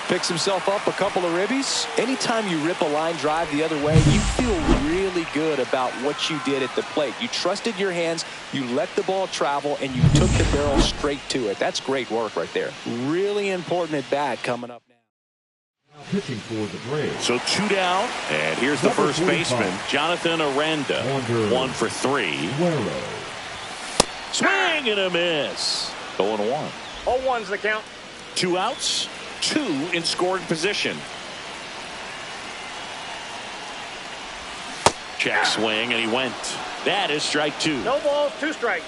[SPEAKER 3] Picks himself up a couple of ribbies. Anytime you rip a line drive the other way, you feel really good about what you did at the plate. You trusted your hands, you let the ball travel, and you took the barrel straight to it. That's great work right there. Really important at bat coming up now.
[SPEAKER 2] Pitching for the Braves.
[SPEAKER 1] So 2 down, and here's the first baseman, Jonathan Aranda. 1 for 3.
[SPEAKER 2] Guerrero.
[SPEAKER 1] Swing and a miss. 0-1.
[SPEAKER 4] 0-1's the count.
[SPEAKER 1] 2 outs. 2 in scoring position. Check swing, and he went. That is strike 2.
[SPEAKER 4] No balls, 2 strikes.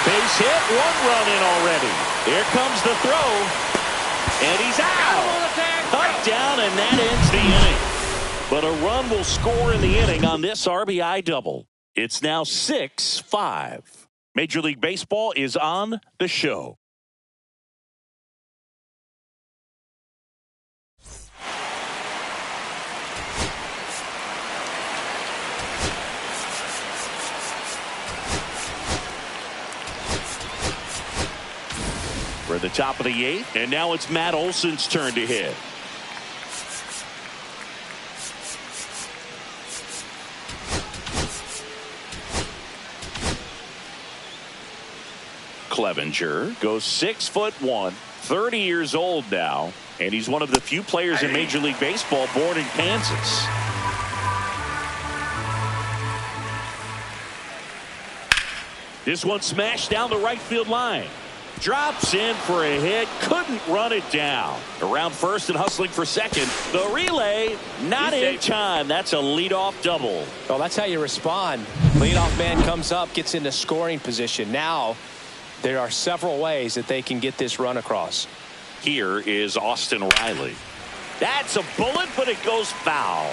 [SPEAKER 1] Base hit, 1 run in already. Here comes the throw, and he's out. Touchdown, and that ends the inning. But a run will score in the inning on this RBI double. It's now 6-5. Major League Baseball is on the show. We're at the top of the 8th, and now it's Matt Olson's turn to hit. Clevenger goes 6'1", 30 years old now, and he's one of the few players in Major League Baseball born in Kansas. This one smashed down the right field line. Drops in for a hit, couldn't run it down. Around first and hustling for second. The relay, not in time. That's a leadoff double.
[SPEAKER 3] Well, that's how you respond. Leadoff man comes up, gets into scoring position. Now, there are several ways that they can get this run across.
[SPEAKER 1] Here is Austin Riley. That's a bullet, but it goes foul.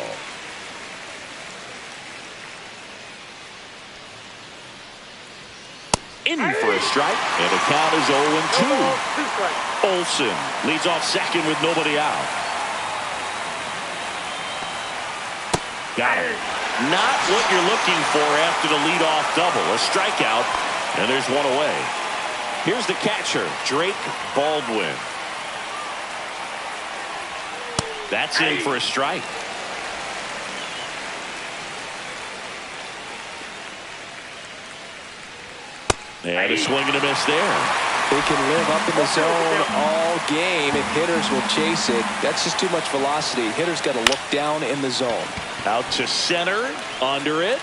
[SPEAKER 1] In for a strike, and the count is 0-2. Olsen leads off second with nobody out. Got it. Not what you're looking for after the leadoff double. A strikeout, and there's one away. Here's the catcher, Drake Baldwin. That's in for a strike. And a swing and a miss there.
[SPEAKER 3] They can live up in the zone all game, and hitters will chase it. That's just too much velocity. Hitters got to look down in the zone.
[SPEAKER 1] Out to center, under it.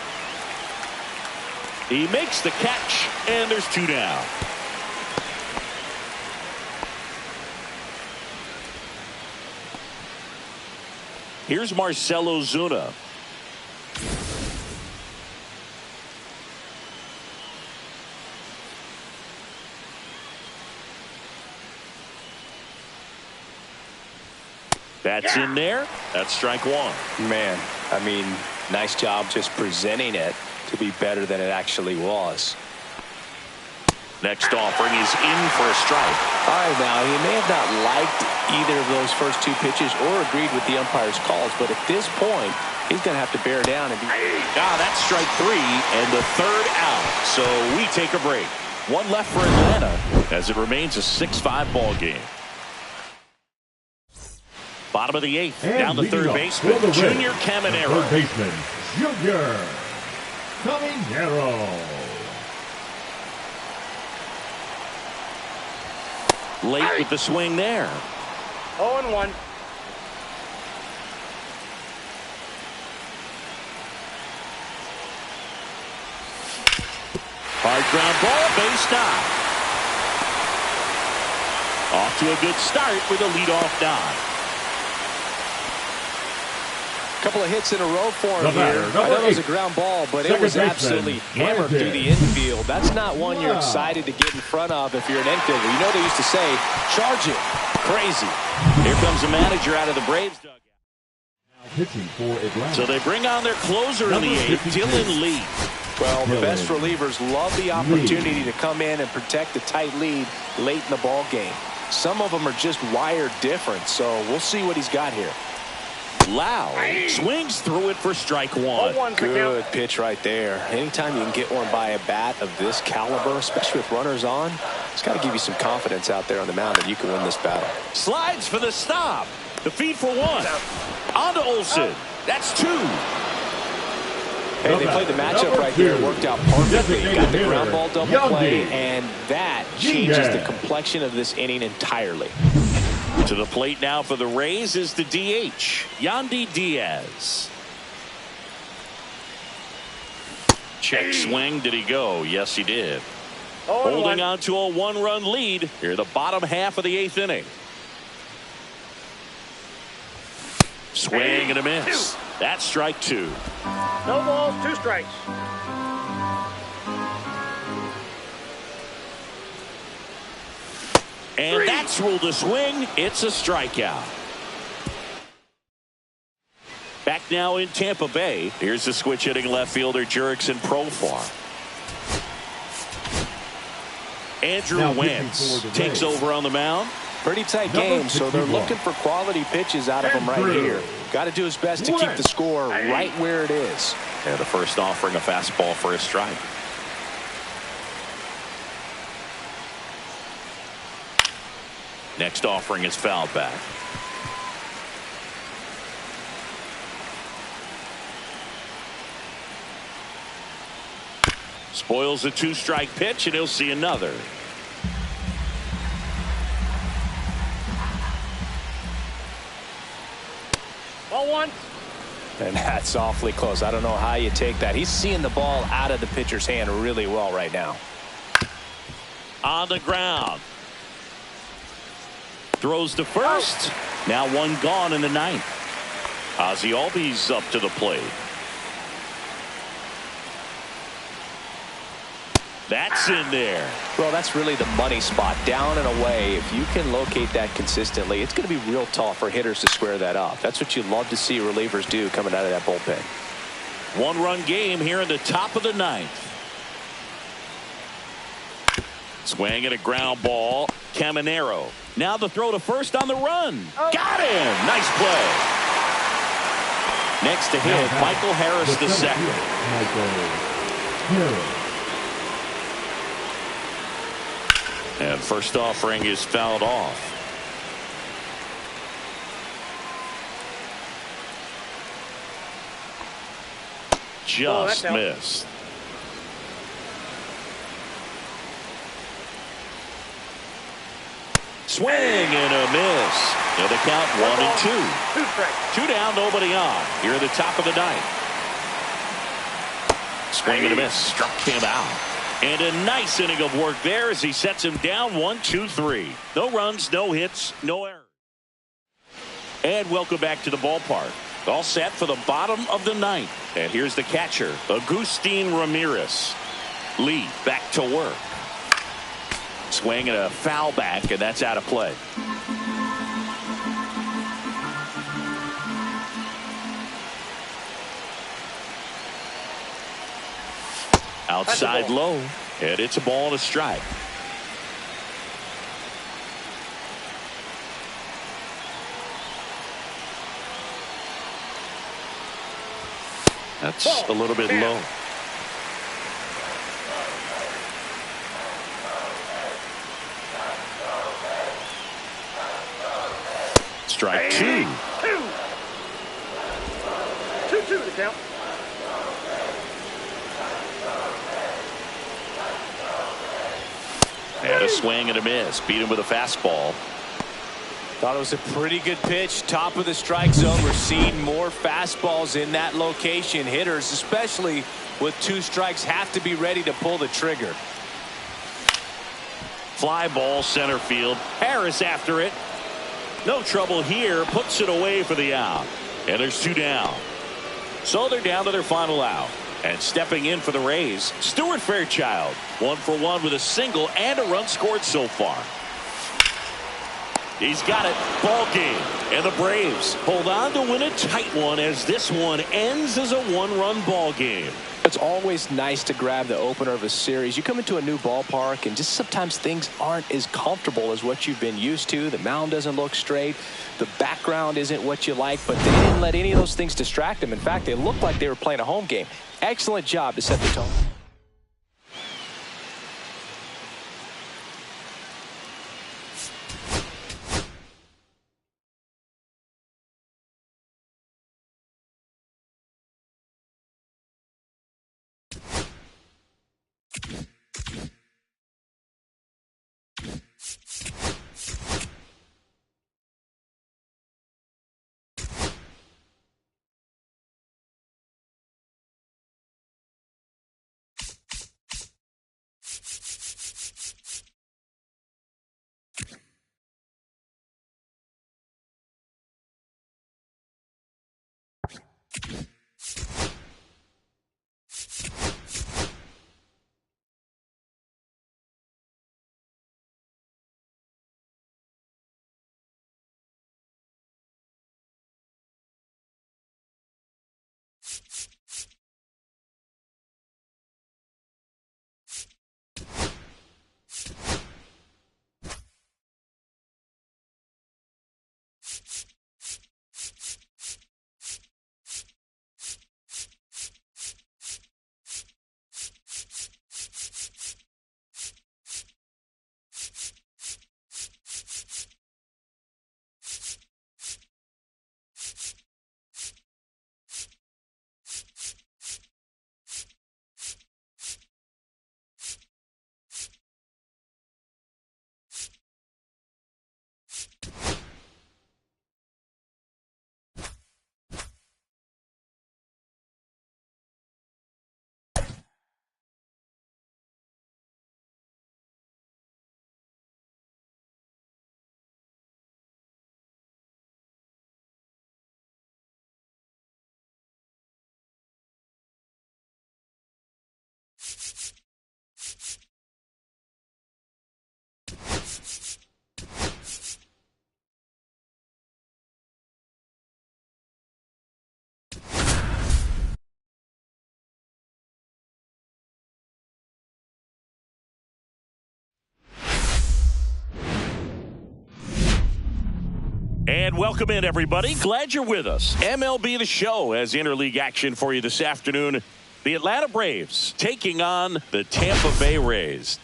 [SPEAKER 1] He makes the catch, and there's two down. Here's Marcell Ozuna. That's in there. That's strike one.
[SPEAKER 3] Man, I mean, nice job just presenting it to be better than it actually was.
[SPEAKER 1] Next offering is in for a strike.
[SPEAKER 3] All right, now, he may have not liked either of those first two pitches or agreed with the umpire's calls, but at this point, he's going to have to bear down. And
[SPEAKER 1] that's strike three and the third out. So we take a break. One left for Atlanta as it remains a 6-5 ball game. Bottom of the eighth,
[SPEAKER 2] And
[SPEAKER 1] down the third baseman, Junior Caminero.
[SPEAKER 2] Third baseman, Junior Caminero.
[SPEAKER 1] Late with the swing there.
[SPEAKER 4] 0-1.
[SPEAKER 1] Hard ground ball, base knock. Off to a good start with a leadoff dive.
[SPEAKER 3] Couple of hits in a row for him here. I know it was a ground ball, but it was absolutely hammered through the infield. That's not one you're excited to get in front of if you're an infielder. You know they used to say, charge it. Crazy.
[SPEAKER 1] Here comes the manager out of the Braves dugout.
[SPEAKER 2] Now pitching for Atlanta.
[SPEAKER 1] So they bring on their closer in the eighth, Dylan Lee.
[SPEAKER 3] Well, the best relievers love the opportunity to come in and protect a tight lead late in the ball game. Some of them are just wired different, so we'll see what he's got here.
[SPEAKER 1] Lau swings through it for strike one.
[SPEAKER 3] Good pitch right there. Anytime you can get one by a bat of this caliber, especially with runners on, it's got to give you some confidence out there on the mound that you can win this battle.
[SPEAKER 1] Slides for the stop. The feed for one. On to Olsen. That's two.
[SPEAKER 3] Hey, they played the matchup right here. It worked out perfectly. Got the ground ball double play, and that changes the complexion of this inning entirely.
[SPEAKER 1] To the plate now for the Rays is the DH, Yandy Diaz. Check swing. Did he go? Yes, he did. Holding on to a one-run lead here, the bottom half of the eighth inning. Swing and a miss. That's strike two.
[SPEAKER 4] No balls, 2 strikes.
[SPEAKER 1] And that's ruled a swing. It's a strikeout. Back now in Tampa Bay. Here's the switch hitting left fielder Jurickson Profar. Andrew Wentz takes over on the mound.
[SPEAKER 3] Pretty tight game, so they're looking for quality pitches out of him right here. Got to do his best to keep the score right where it is.
[SPEAKER 1] And the first offering a fastball for a strike. Next offering is fouled back. Spoils a 2-strike pitch, and he'll see another.
[SPEAKER 4] Ball one.
[SPEAKER 3] And that's awfully close. I don't know how you take that. He's seeing the ball out of the pitcher's hand really well right now.
[SPEAKER 1] On the ground. Throws to first. Now one gone in the ninth. Ozzie Albies up to the plate. That's in there.
[SPEAKER 3] Well, that's really the money spot, down and away. If you can locate that consistently, it's going to be real tough for hitters to square that up. That's what you love to see relievers do coming out of that bullpen.
[SPEAKER 1] One-run game here in the top of the ninth. Swing and a ground ball. Caminero. Now the throw to first on the run. Got him. Nice play. Next to hit, Michael Harris the second.
[SPEAKER 2] Michael Harris.
[SPEAKER 1] And first offering is fouled off. Just missed. Swing and a miss. And the count 1-2. 2 down, nobody on. Here at the top of the ninth. Swing and a miss. Struck him out. And a nice inning of work there as he sets him down 1-2-3. No runs, no hits, no errors. And welcome back to the ballpark. All set for the bottom of the ninth. And here's the catcher, Agustin Ramirez. Lee back to work. Swing and a foul back, and that's out of play. Outside low, and it's a ball and a strike. That's a little bit low. Strike 2.
[SPEAKER 4] 2-2 the count.
[SPEAKER 1] And a swing and a miss. Beat him with a fastball.
[SPEAKER 3] Thought it was a pretty good pitch. Top of the strike zone. We're seeing more fastballs in that location. Hitters, especially with 2 strikes, have to be ready to pull the trigger.
[SPEAKER 1] Fly ball center field. Harris after it. No trouble here. Puts it away for the out. And there's 2 down. So they're down to their final out. And stepping in for the Rays, Stuart Fairchild. 1 for 1 with a single and a run scored so far. He's got it. Ball game. And the Braves hold on to win a tight one as this one ends as a 1-run ball game.
[SPEAKER 3] It's always nice to grab the opener of a series. You come into a new ballpark and just sometimes things aren't as comfortable as what you've been used to. The mound doesn't look straight. The background isn't what you like, but they didn't let any of those things distract them. In fact, they looked like they were playing a home game. Excellent job to set the tone.
[SPEAKER 1] And welcome in, everybody. Glad you're with us. MLB The Show has interleague action for you this afternoon. The Atlanta Braves taking on the Tampa Bay Rays.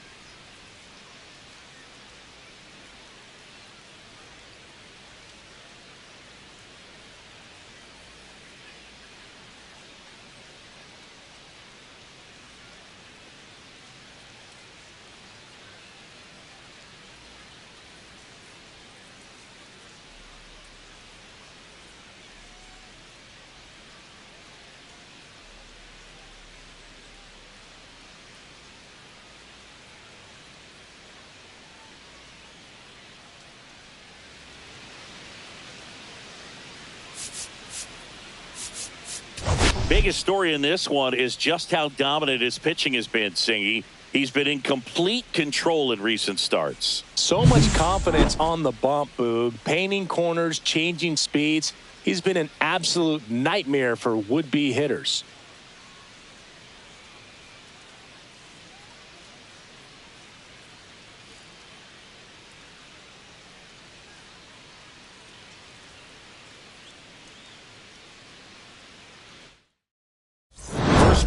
[SPEAKER 1] Biggest story in this one is just how dominant his pitching has been, Singy. He's been in complete control in recent starts.
[SPEAKER 3] So much confidence on the bump, Boog. Painting corners, changing speeds. He's been an absolute nightmare for would-be hitters.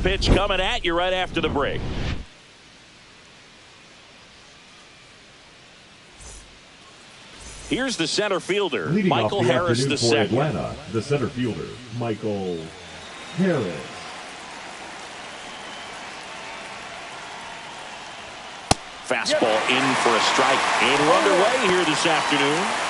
[SPEAKER 1] Pitch coming at you right after the break. Here's the center fielder,
[SPEAKER 2] Leading
[SPEAKER 1] Michael
[SPEAKER 2] off the
[SPEAKER 1] Harris
[SPEAKER 2] afternoon for
[SPEAKER 1] II.
[SPEAKER 2] Atlanta, the center fielder, Michael Harris.
[SPEAKER 1] Fastball in for a strike. And we're underway here this afternoon.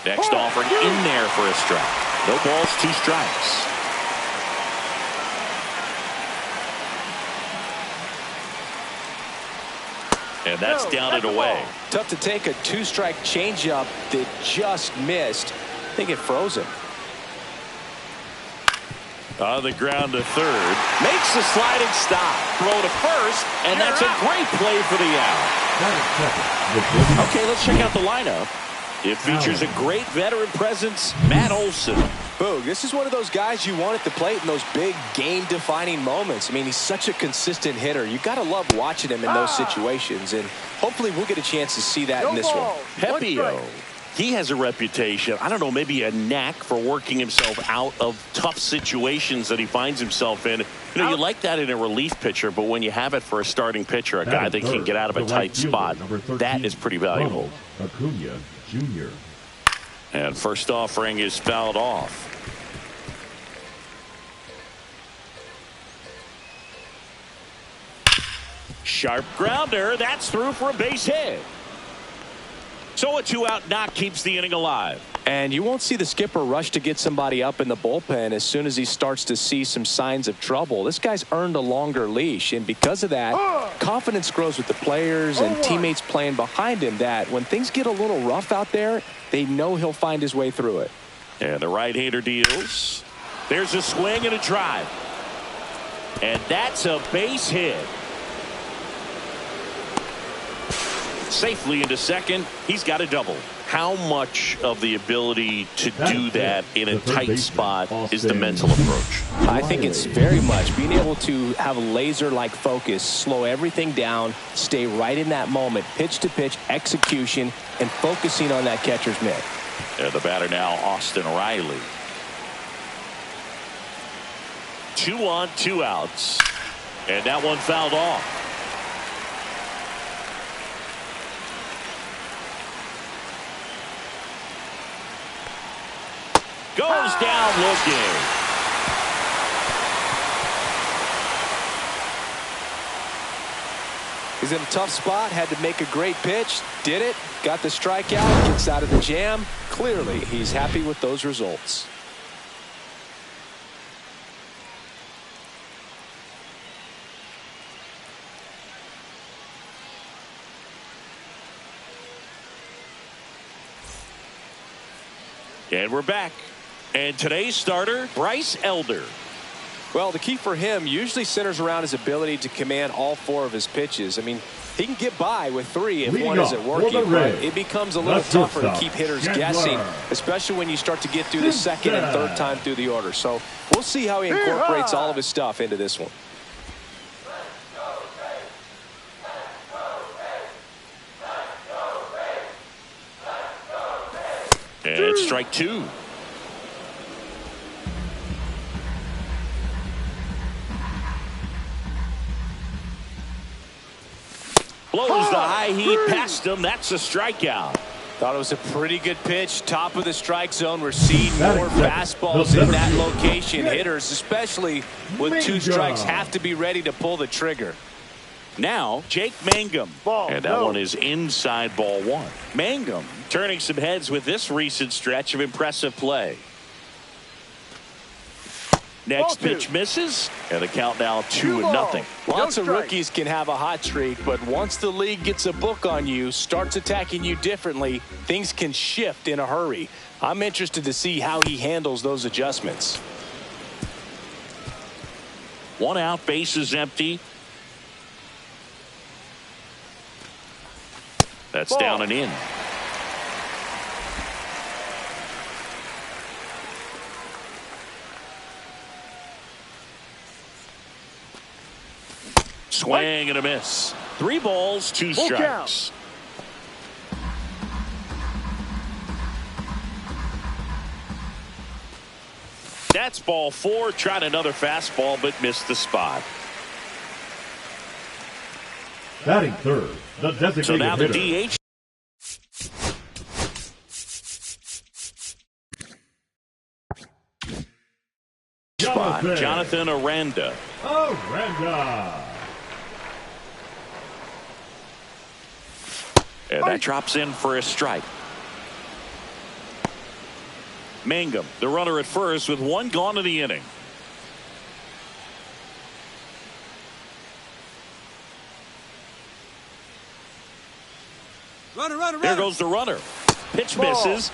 [SPEAKER 1] Next offering in there for a strike. No balls, 2 strikes. And that's down and away.
[SPEAKER 3] Tough to take a 2-strike changeup that just missed. I think it froze him.
[SPEAKER 1] On the ground to third. Makes the sliding stop. Throw to first. And that's a great play for the out. Okay, let's check out the lineup. It features a great veteran presence, Matt Olson.
[SPEAKER 3] Boog, this is one of those guys you want at the plate in those big game-defining moments. I mean, he's such a consistent hitter. You got to love watching him in those situations, and hopefully we'll get a chance to see that in this one.
[SPEAKER 1] Pepio. He has a reputation, I don't know, maybe a knack for working himself out of tough situations that he finds himself in. You know, you like that in a relief pitcher, but when you have it for a starting pitcher, a guy that can get out of a tight spot, that is pretty valuable.
[SPEAKER 2] Acuna Jr.
[SPEAKER 1] And first offering is fouled off. Sharp grounder. That's through for a base hit. So a 2-out knock keeps the inning alive.
[SPEAKER 3] And you won't see the skipper rush to get somebody up in the bullpen as soon as he starts to see some signs of trouble. This guy's earned a longer leash, and because of that, confidence grows with the players and teammates playing behind him, that when things get a little rough out there, they know he'll find his way through it.
[SPEAKER 1] And the right-hander deals. There's a swing and a drive. And that's a base hit. Safely into second. He's got a double. How much of the ability to do that in a tight spot is the mental approach?
[SPEAKER 3] I think it's very much being able to have a laser-like focus, slow everything down, stay right in that moment, pitch-to-pitch execution, and focusing on that catcher's mitt.
[SPEAKER 1] And the batter now, Austin Riley. 2 on, 2 outs. And that one fouled off. Goes down looking.
[SPEAKER 3] He's in a tough spot, had to make a great pitch, did it, got the strikeout, gets out of the jam. Clearly, he's happy with those results.
[SPEAKER 1] And we're back. And today's starter, Bryce Elder.
[SPEAKER 3] Well, the key for him usually centers around his ability to command all 4 of his pitches. I mean, he can get by with 3 if one isn't working, but it becomes a little tougher to keep hitters guessing, especially when you start to get through the second and third time through the order. So we'll see how he incorporates all of his stuff into this one.
[SPEAKER 1] And strike two. Blows the high heat past him. That's a strikeout.
[SPEAKER 3] Thought it was a pretty good pitch. Top of the strike zone. We're seeing more fastballs in that location. Hitters, especially with two strikes, have to be ready to pull the trigger.
[SPEAKER 1] Now, Jake Mangum. And that one is inside ball one. Mangum turning some heads with this recent stretch of impressive play. Next pitch misses, and the count now 2-0.
[SPEAKER 3] Lots of rookies can have a hot streak, but once the league gets a book on you, starts attacking you differently, things can shift in a hurry. I'm interested to see how he handles those adjustments.
[SPEAKER 1] 1 out, base is empty. That's down and in. Swing and a miss. 3 balls, 2 strikes. That's ball 4. Tried another fastball, but missed the spot.
[SPEAKER 2] Batting third, the designated
[SPEAKER 1] So now the
[SPEAKER 2] hitter.
[SPEAKER 1] DH. Jonathan Aranda. And that drops in for a strike. Mangum, the runner at first with 1 gone in the inning.
[SPEAKER 5] Runner.
[SPEAKER 1] There goes the runner. Pitch misses.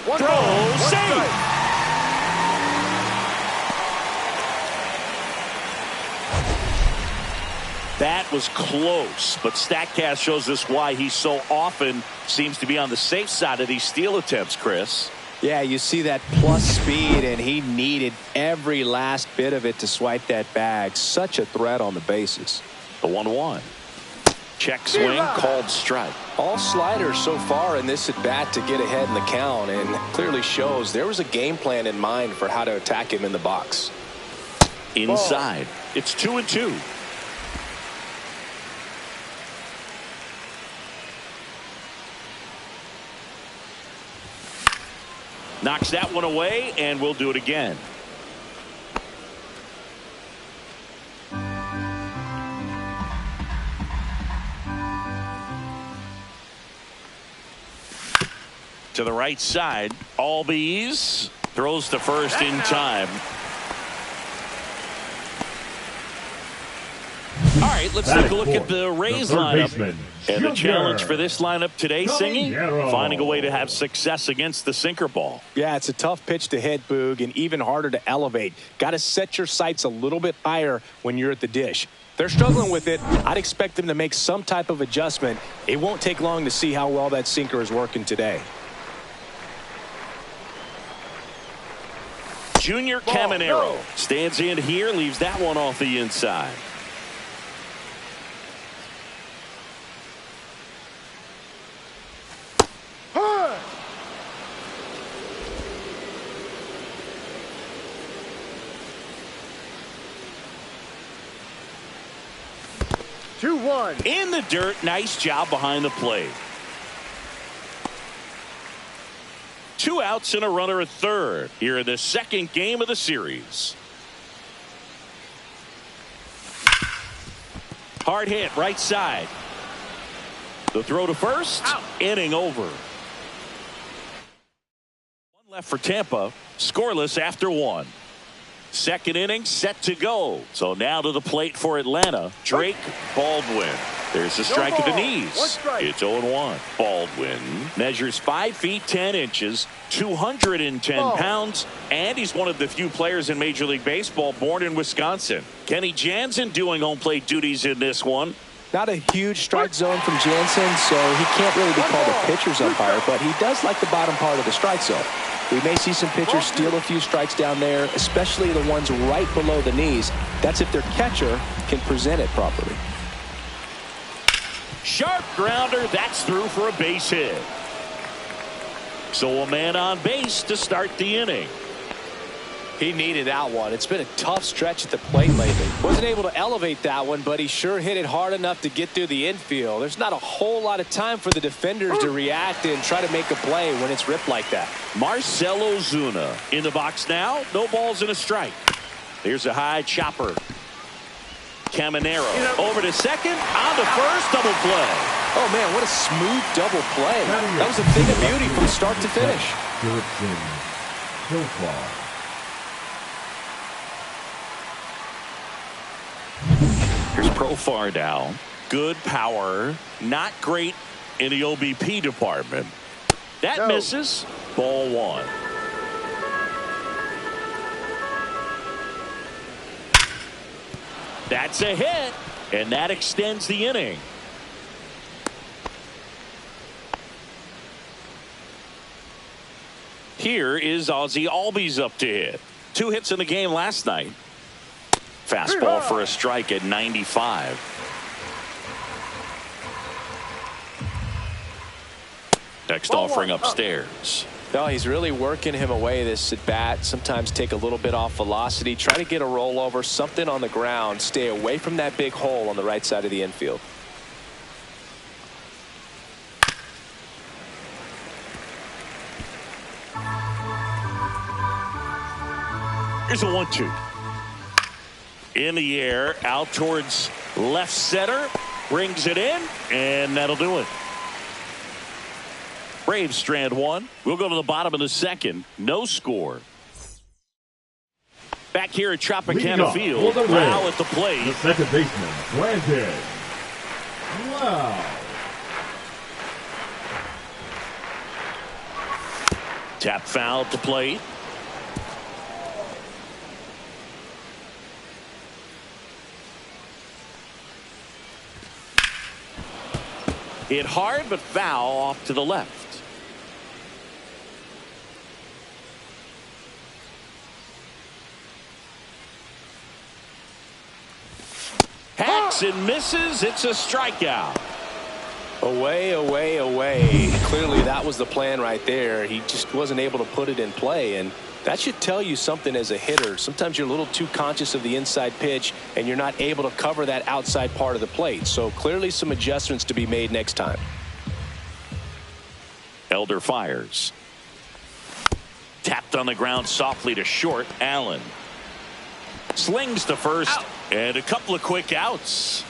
[SPEAKER 1] Throw, save. That was close, but StatCast shows us why he so often seems to be on the safe side of these steal attempts, Chris.
[SPEAKER 3] Yeah, you see that plus speed, and he needed every last bit of it to swipe that bag. Such a threat on the bases.
[SPEAKER 1] The 1-1. Check swing, called strike.
[SPEAKER 3] All sliders so far in this at bat to get ahead in the count, and clearly shows there was a game plan in mind for how to attack him in the box.
[SPEAKER 1] Inside. It's 2-2. Knocks that one away, and we'll do it again. To the right side, Albies throws to first in time. All right, let's take a look at the Rays lineup. And the challenge for this lineup today, Singy, finding a way to have success against the sinker ball.
[SPEAKER 3] Yeah, it's a tough pitch to hit, Boog, and even harder to elevate. Got to set your sights a little bit higher when you're at the dish. They're struggling with it. I'd expect them to make some type of adjustment. It won't take long to see how well that sinker is working today.
[SPEAKER 1] Junior Caminero stands in here, leaves that one off the inside. In the dirt. Nice job behind the plate. 2 outs and a runner at third here in the second game of the series. Hard hit right side. The throw to first. Inning over. 1 left for Tampa. Scoreless after 1. Second inning set to go. So now to the plate for Atlanta. Drake Baldwin. There's a strike at the knees. It's 0-1. Baldwin measures 5 feet 10 inches, 210 pounds, and he's one of the few players in Major League Baseball born in Wisconsin. Kenny Jansen doing home plate duties in this one.
[SPEAKER 3] Not a huge strike zone from Jansen, so he can't really be called a pitcher's umpire, but he does like the bottom part of the strike zone. We may see some pitchers steal a few strikes down there, especially the ones right below the knees. That's if their catcher can present it properly.
[SPEAKER 1] Sharp grounder. That's through for a base hit. So a man on base to start the inning.
[SPEAKER 3] He needed that one. It's been a tough stretch at the plate lately. Wasn't able to elevate that one, but he sure hit it hard enough to get through the infield. There's not a whole lot of time for the defenders to react and try to make a play when it's ripped like that.
[SPEAKER 1] Marcell Ozuna in the box now. No balls and a strike. Here's a high chopper. Caminero over to second, on to first, double play.
[SPEAKER 3] Oh, man, what a smooth double play. That was a thing of beauty from start to finish.
[SPEAKER 1] Here's Profar now. Good power. Not great in the OBP department. That misses. Ball one. That's a hit. And that extends the inning. Here is Ozzie Albies up to hit. 2 hits in the game last night. Fastball for a strike at 95. Next offering upstairs.
[SPEAKER 3] No, he's really working him away this at bat. Sometimes take a little bit off velocity. Try to get a rollover, something on the ground. Stay away from that big hole on the right side of the infield.
[SPEAKER 1] Here's a 1-2. In the air, out towards left center. Brings it in, and that'll do it. Braves strand one. We'll go to the bottom of the second. No score. Back here at Tropicana Field. Foul at the plate.
[SPEAKER 2] The second baseman, Brandon. Wow.
[SPEAKER 1] Tap foul at the plate. Hit hard, but foul off to the left. Hacks and misses. It's a strikeout.
[SPEAKER 3] Away, away, away. Clearly that was the plan right there. He just wasn't able to put it in play, and that should tell you something as a hitter. Sometimes you're a little too conscious of the inside pitch and you're not able to cover that outside part of the plate. So clearly some adjustments to be made next time.
[SPEAKER 1] Elder fires. Tapped on the ground softly to short. Allen slings to first. Out. And a couple of quick outs.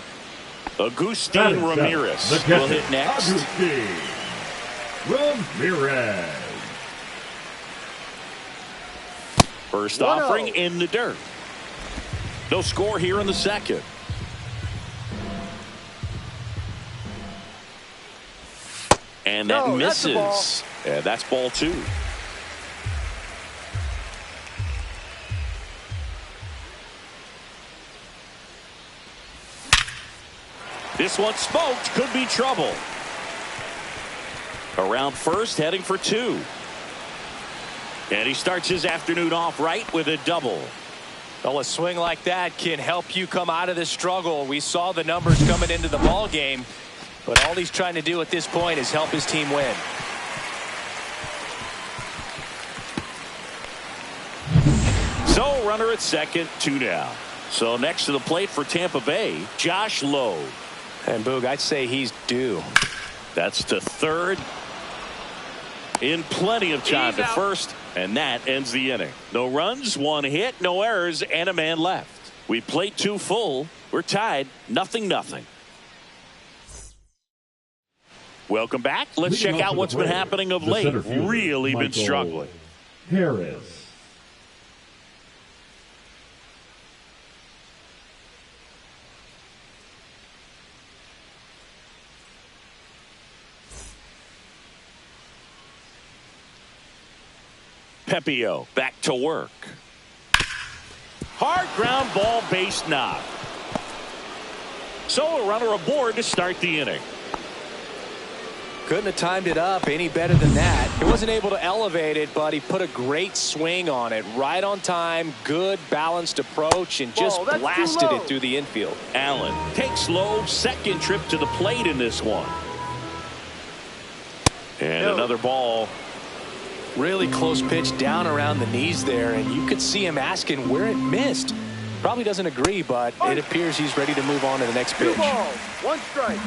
[SPEAKER 1] Agustin Ramirez will hit next.
[SPEAKER 2] Agustin Ramirez.
[SPEAKER 1] First offering in the dirt. No score here in the second. And that misses. And that's ball two. This one smoked. Could be trouble. Around first, heading for two. And he starts his afternoon off right with a double.
[SPEAKER 3] Well, a swing like that can help you come out of this struggle. We saw the numbers coming into the ball game, but all he's trying to do at this point is help his team win.
[SPEAKER 1] So runner at second, 2 down. So next to the plate for Tampa Bay, Josh Lowe.
[SPEAKER 3] And Boog, I'd say he's due.
[SPEAKER 1] That's to third. In plenty of time to first, and that ends the inning. No runs, 1 hit, no errors, and a man left. We played 2 full. We're tied, 0-0. Welcome back. Let's check out what's been happening of late. Really been struggling.
[SPEAKER 2] Harris.
[SPEAKER 1] Pepio back to work. Hard ground ball, base knock. So a runner aboard to start the inning.
[SPEAKER 3] Couldn't have timed it up any better than that. He wasn't able to elevate it, but he put a great swing on it. Right on time, good balanced approach, and just blasted it through the infield.
[SPEAKER 1] Allen takes low, second trip to the plate in this one. And another ball.
[SPEAKER 3] Really close pitch down around the knees there, and you could see him asking where it missed. Probably doesn't agree, but it appears he's ready to move on to the next pitch.
[SPEAKER 4] 2 balls, 1 strike.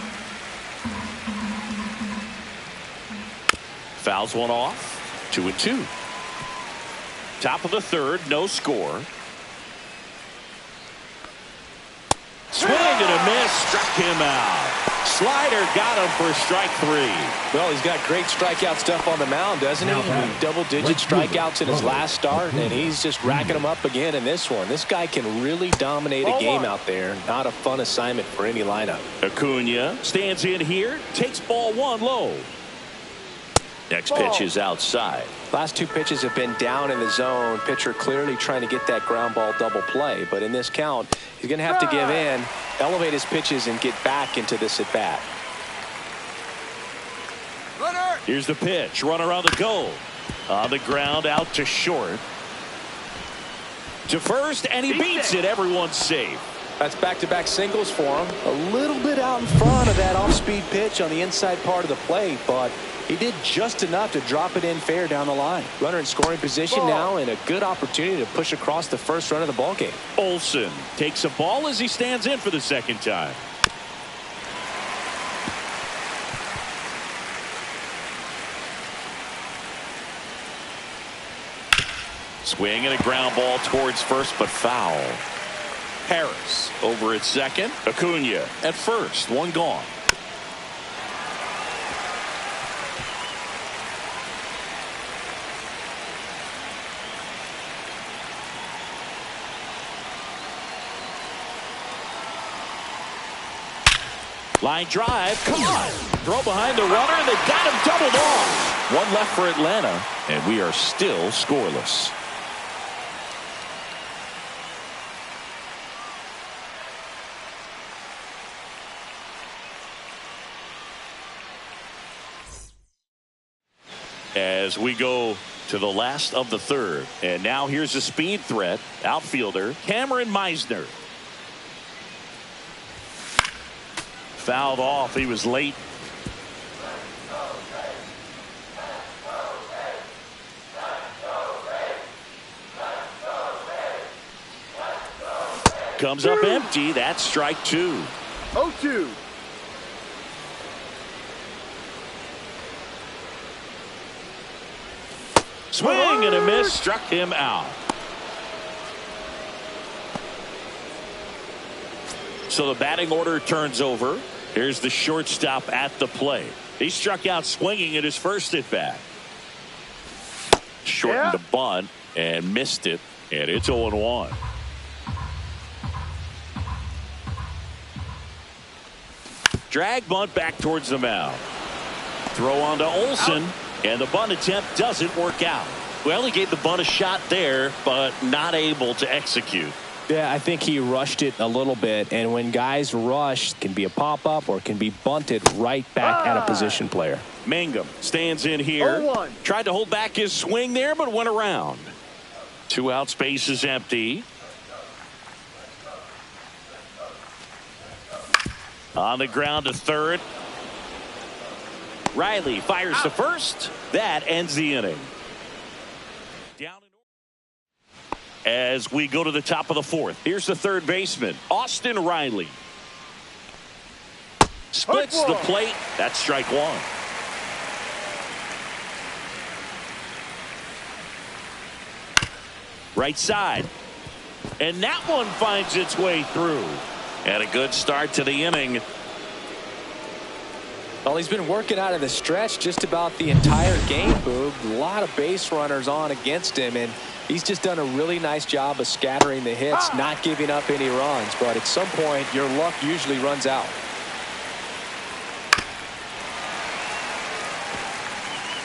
[SPEAKER 1] Fouls one off. 2-2. Top of the third, no score. Swing and a miss, struck him out. Slider got him for strike 3.
[SPEAKER 3] Well, he's got great strikeout stuff on the mound, doesn't he? Double-digit strikeouts in his last start, and he's just racking them up again in this one. This guy can really dominate a game out there. Not a fun assignment for any lineup.
[SPEAKER 1] Acuna stands in here, takes ball 1 low. Next pitch is outside.
[SPEAKER 3] Last 2 pitches have been down in the zone. Pitcher clearly trying to get that ground ball double play. But in this count, he's going to have to give in, elevate his pitches, and get back into this at bat.
[SPEAKER 1] Here's the pitch. Runner on the goal. On the ground, out to short. To first, and he beats it. Everyone's safe.
[SPEAKER 3] That's back-to-back singles for him. A little bit out in front of that off-speed pitch on the inside part of the plate, but he did just enough to drop it in fair down the line. Runner in scoring position now, and a good opportunity to push across the first run of the ball game.
[SPEAKER 1] Olsen takes a ball as he stands in for the second time. Swing and a ground ball towards first, but foul. Harris over at second. Acuna at first. 1 gone. Line drive, come on. Throw behind the runner, and they've got him doubled off. 1 left for Atlanta, and we are still scoreless. As we go to the last of the third, and now here's a speed threat. Outfielder Cameron Meisner. Fouled off. He was late. Comes up empty. That's strike 2.
[SPEAKER 4] 0-2.
[SPEAKER 1] Swing and a miss, struck him out. So the batting order turns over. Here's the shortstop at the plate. He struck out swinging at his first at bat. Shortened the bunt and missed it, and it's 0-1. Drag bunt back towards the mound. Throw on to Olsen. And the bunt attempt doesn't work out. Well, he gave the bunt a shot there, but not able to execute.
[SPEAKER 3] Yeah, I think he rushed it a little bit. And when guys rush, it can be a pop-up or it can be bunted right back at a position player.
[SPEAKER 1] Mangum stands in here.
[SPEAKER 4] 0-1.
[SPEAKER 1] Tried to hold back his swing there, but went around. 2 out, space is empty. On the ground to third. Riley fires to first. That ends the inning. Down as we go to the top of the fourth. Here's the third baseman, Austin Riley. Splits the plate. That's strike 1. Right side. And that one finds its way through. And a good start to the inning.
[SPEAKER 3] Well, he's been working out of the stretch just about the entire game, Boog. A lot of base runners on against him, and he's just done a really nice job of scattering the hits, not giving up any runs. But at some point, your luck usually runs out.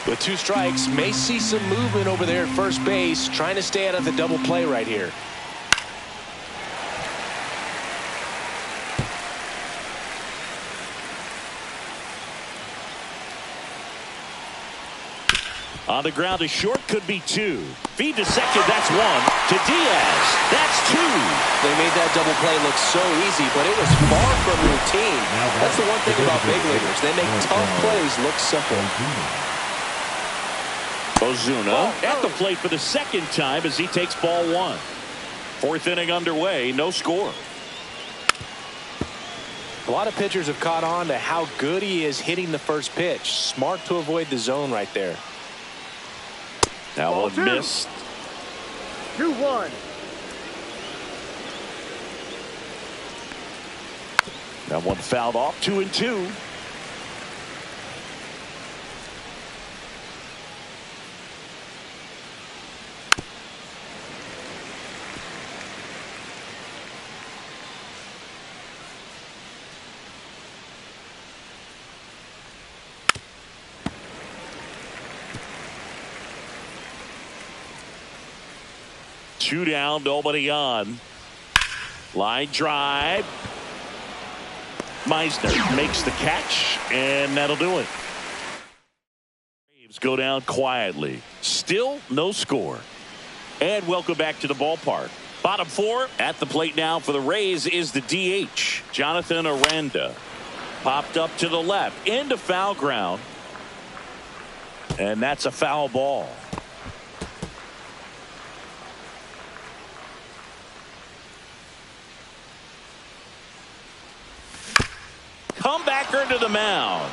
[SPEAKER 3] With 2 strikes, may see some movement over there at first base, trying to stay out of the double play right here.
[SPEAKER 1] On the ground to short, could be 2. Feed to second, that's 1. To Diaz, that's 2.
[SPEAKER 3] They made that double play look so easy, but it was far from routine. That's the one thing about big leaguers. They make tough plays look simple.
[SPEAKER 1] Ozuna at the plate for the second time as he takes ball one. Fourth inning underway, no score.
[SPEAKER 3] A lot of pitchers have caught on to how good he is hitting the first pitch. Smart to avoid the zone right there.
[SPEAKER 1] That
[SPEAKER 4] Ball
[SPEAKER 1] one
[SPEAKER 4] two.
[SPEAKER 1] missed.
[SPEAKER 4] 2-1.
[SPEAKER 1] That one fouled off. 2-2. Two down, nobody on. Line drive. Meisner makes the catch, and that'll do it. Braves go down quietly. Still no score. And welcome back to the ballpark. Bottom four at the plate now for the Rays is the DH, Jonathan Aranda. Popped up to the left into foul ground. And that's a foul ball. Comebacker to the mound.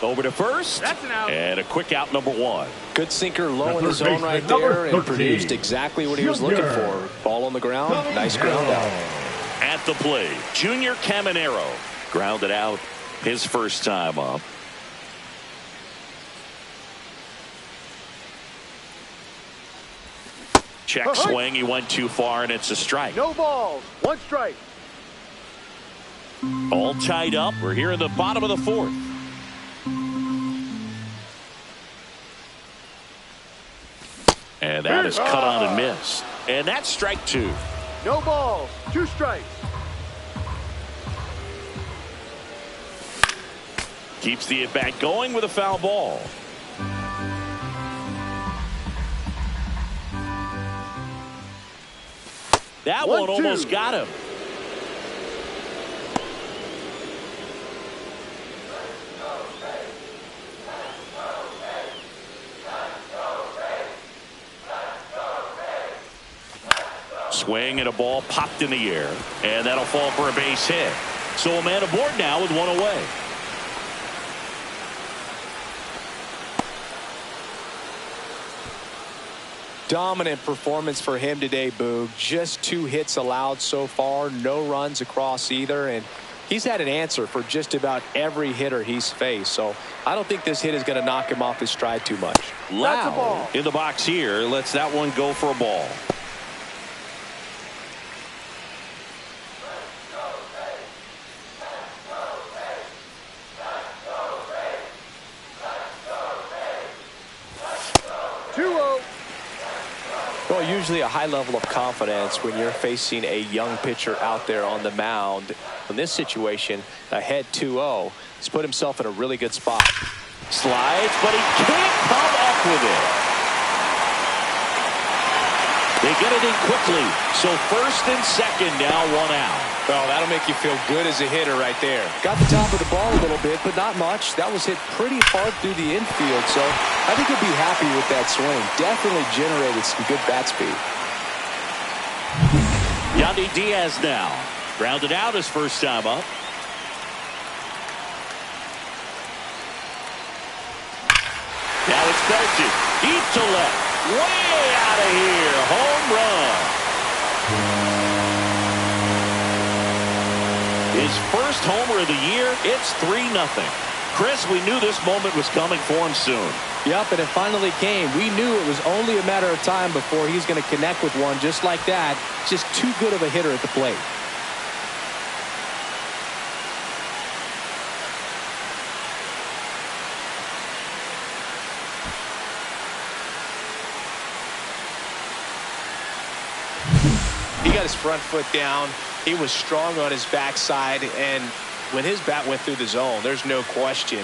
[SPEAKER 1] Over to first.
[SPEAKER 4] That's an out.
[SPEAKER 1] And a quick out, number one.
[SPEAKER 3] Good sinker low in
[SPEAKER 2] The
[SPEAKER 3] the
[SPEAKER 2] third
[SPEAKER 3] zone
[SPEAKER 2] baseman,
[SPEAKER 3] right
[SPEAKER 2] number
[SPEAKER 3] there, and
[SPEAKER 2] 13.
[SPEAKER 3] produced exactly what he was looking for. Ball on the ground. Nice ground out.
[SPEAKER 1] At the plate, Junior Caminero grounded out his first time up. Check swing. He went too far, and it's a strike.
[SPEAKER 4] No balls. 1 strike.
[SPEAKER 1] All tied up. We're here in the bottom of the fourth. And that is cut on and missed. And that's strike two.
[SPEAKER 4] No balls. 2 strikes.
[SPEAKER 1] Keeps the at-bat going with a foul ball. That one almost got him. Swing and a ball popped in the air, and that'll fall for a base hit. So a man aboard now with one away.
[SPEAKER 3] Dominant performance for him today, Boog. Just 2 hits allowed so far, no runs across either, and he's had an answer for just about every hitter he's faced. So I don't think this hit is going to knock him off his stride too much.
[SPEAKER 4] That's a ball.
[SPEAKER 1] Loud in the box here lets that one go for a ball.
[SPEAKER 3] Well, usually a high level of confidence when you're facing a young pitcher out there on the mound. In this situation, ahead 2-0, he's put himself in a really good spot.
[SPEAKER 1] Slides, but he can't come up with it. They get it in quickly. So first and second now, 1 out.
[SPEAKER 3] Well, that'll make you feel good as a hitter right there. Got the top of the ball a little bit, but not much. That was hit pretty hard through the infield, so I think he'll be happy with that swing. Definitely generated some good bat speed.
[SPEAKER 1] Yandy Diaz now. Grounded out his first time up. Now it's belted. Deep to left. Way out of here. Home run. His first homer of the year. It's 3-0. Chris, we knew this moment was coming for him soon.
[SPEAKER 3] Yep, and it finally came. We knew it was only a matter of time before he's going to connect with one just like that. Just too good of a hitter at the plate. He got his front foot down. He was strong on his backside, and when his bat went through the zone, there's no question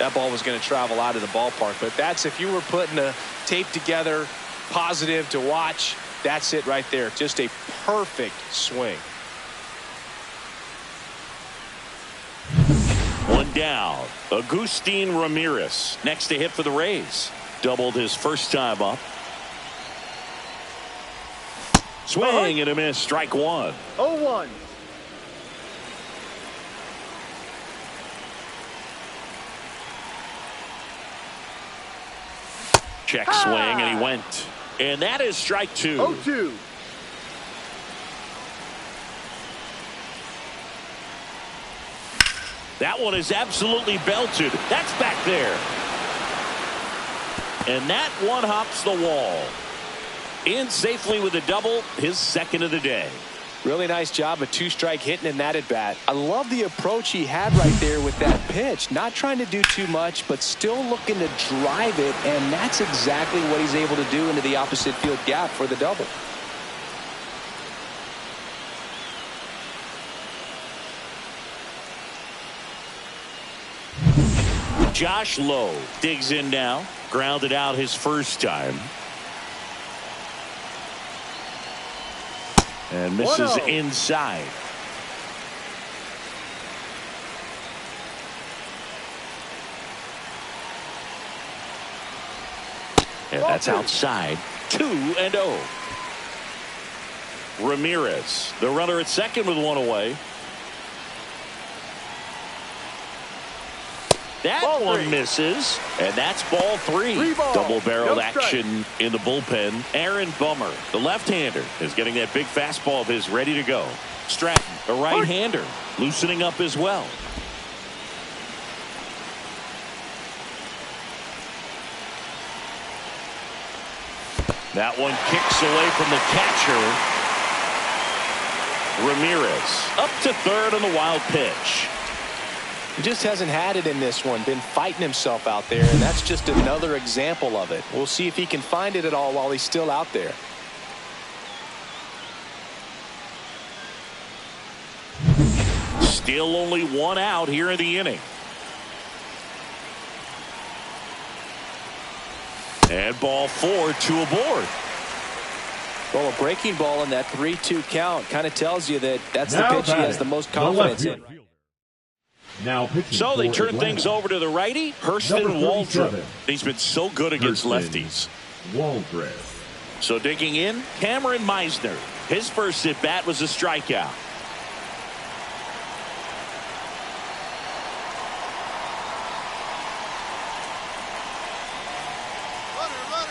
[SPEAKER 3] that ball was going to travel out of the ballpark. But that's, if you were putting a tape together, positive to watch, that's it right there. Just a perfect swing.
[SPEAKER 1] One down. Agustin Ramirez next to hit for the Rays. Doubled his first time up. Swing and a miss. Strike one.
[SPEAKER 4] 0-1.
[SPEAKER 1] Check swing, and he went. And that is strike two.
[SPEAKER 4] 0-2.
[SPEAKER 1] That one is absolutely belted. That's back there. And that one hops the wall. In safely with a double, his second of the day.
[SPEAKER 3] Really nice job of two-strike hitting in that at-bat. I love the approach he had right there with that pitch. Not trying to do too much, but still looking to drive it, and that's exactly what he's able to do into the opposite field gap for the double.
[SPEAKER 1] Josh Lowe digs in now. Grounded out his first time. And misses inside. And that's outside. 2-0. Ramirez, the runner at second with one away. That one misses, and that's ball three. Double-barreled action in the bullpen. Aaron Bummer, the left-hander, is getting that big fastball of his ready to go. Stratton, a right-hander, loosening up as well. That one kicks away from the catcher. Ramirez up to third on the wild pitch.
[SPEAKER 3] He just hasn't had it in this one. Been fighting himself out there, and that's just another example of it. We'll see if he can find it at all while he's still out there.
[SPEAKER 1] Still only one out here in the inning. And ball four, two aboard.
[SPEAKER 3] Well, a breaking ball in that 3-2 count kind of tells you that that's the pitch he has the most confidence in.
[SPEAKER 2] Now
[SPEAKER 1] so they turn things over to the righty, Hurston Waldrop. He's been so good against lefties.
[SPEAKER 2] Waldrop.
[SPEAKER 1] So digging in, Cameron Meisner. His first at bat was a strikeout.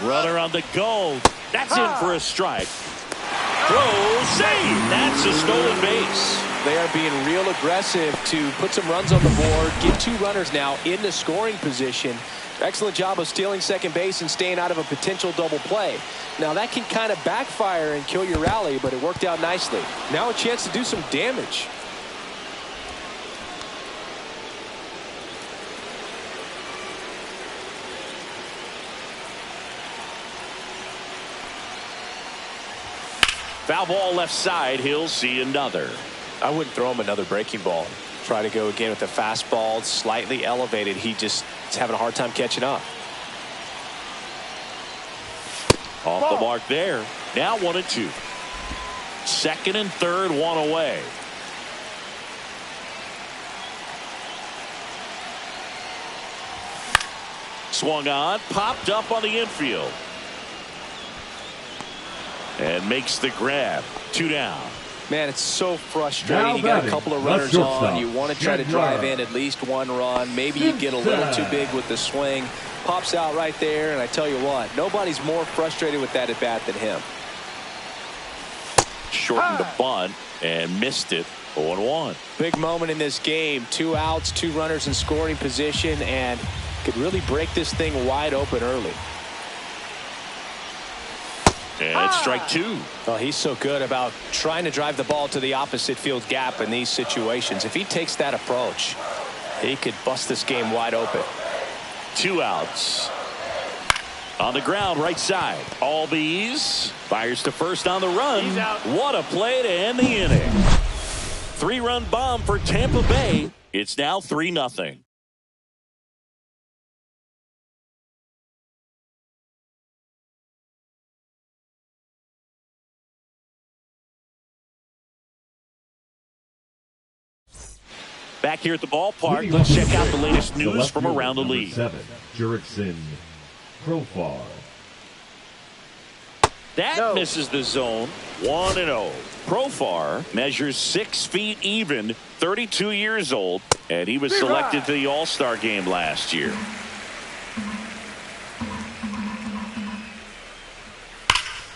[SPEAKER 1] Runner on the go. That's in for a strike. Throw, save. That's a stolen base.
[SPEAKER 3] They are being real aggressive to put some runs on the board. Get two runners now in the scoring position. Excellent job of stealing second base and staying out of a potential double play. Now that can kind of backfire and kill your rally, but it worked out nicely. Now a chance to do some damage.
[SPEAKER 1] Foul ball left side. He'll see another.
[SPEAKER 3] I wouldn't throw him another breaking ball. Try to go again with the fastball, slightly elevated. He just is having a hard time catching up.
[SPEAKER 1] Off the mark there. Now 1-2. Second and third, one away. Swung on, popped up on the infield. And makes the grab. 2 down.
[SPEAKER 3] Man, it's so frustrating. You got a couple of runners on. You want to try to drive in at least one run. Maybe you get a little too big with the swing. Pops out right there, and I tell you what, nobody's more frustrated with that at bat than him.
[SPEAKER 1] Shortened the bunt and missed it. 0-1.
[SPEAKER 3] Big moment in this game. 2 outs, 2 runners in scoring position, and could really break this thing wide open early.
[SPEAKER 1] And it's strike 2.
[SPEAKER 3] Well, he's so good about trying to drive the ball to the opposite field gap in these situations. If he takes that approach, he could bust this game wide open.
[SPEAKER 1] 2 outs. On the ground, right side. Albies fires to first on the run. What a play to end the inning. 3-run bomb for Tampa Bay. It's now 3-0. Back here at the ballpark, let's check out the latest news from around the league.
[SPEAKER 2] 7, Jurickson. Profar.
[SPEAKER 1] That misses the zone. 1-0. Profar measures 6 feet even, 32 years old, and he was selected to the All-Star game last year.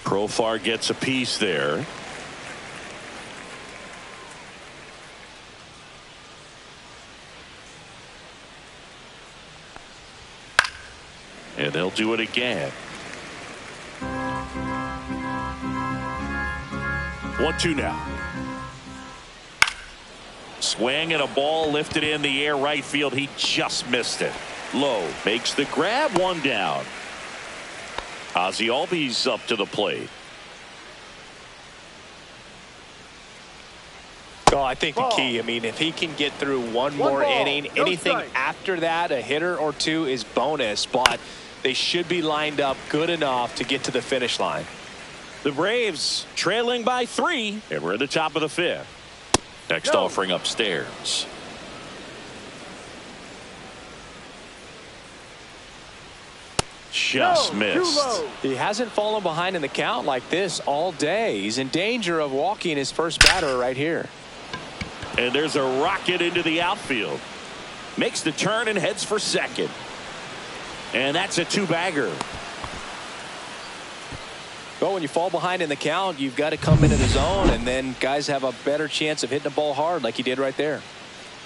[SPEAKER 1] Profar gets a piece there. And they'll do it again. 1-2 now. Swing and a ball lifted in the air right field. He just missed it. Low makes the grab, 1 down. Ozzie Albies up to the plate.
[SPEAKER 3] Oh, I think the key, I mean, if he can get through one more inning, anything after that, a hitter or two is bonus, but they should be lined up good enough to get to the finish line.
[SPEAKER 1] The Braves trailing by 3, and we're at the top of the 5th. Next offering upstairs. Just missed.
[SPEAKER 3] He hasn't fallen behind in the count like this all day. He's in danger of walking his first batter right here.
[SPEAKER 1] And there's a rocket into the outfield. Makes the turn and heads for second. And that's a 2-bagger.
[SPEAKER 3] Well, when you fall behind in the count, you've got to come into the zone, and then guys have a better chance of hitting the ball hard like he did right there.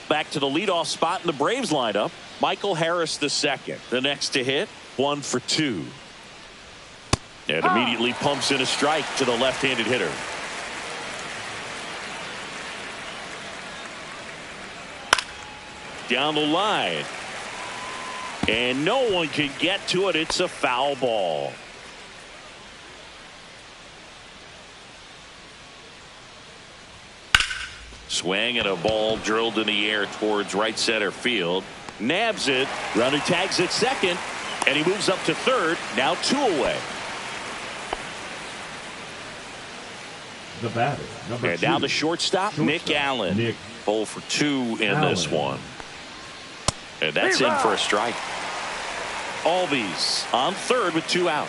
[SPEAKER 1] Back to the leadoff spot in the Braves lineup. Michael Harris II. The next to hit, 1 for 2. And immediately pumps in a strike to the left-handed hitter. Down the line. And no one can get to it. It's a foul ball. Swing and a ball drilled in the air towards right center field. Nabs it. Runner tags at second. And he moves up to third. Now 2 away.
[SPEAKER 2] The batter, number 2.
[SPEAKER 1] And now the shortstop, Nick Allen. 0 for 2 in this one. And that's in for a strike. Albies on third with 2 out.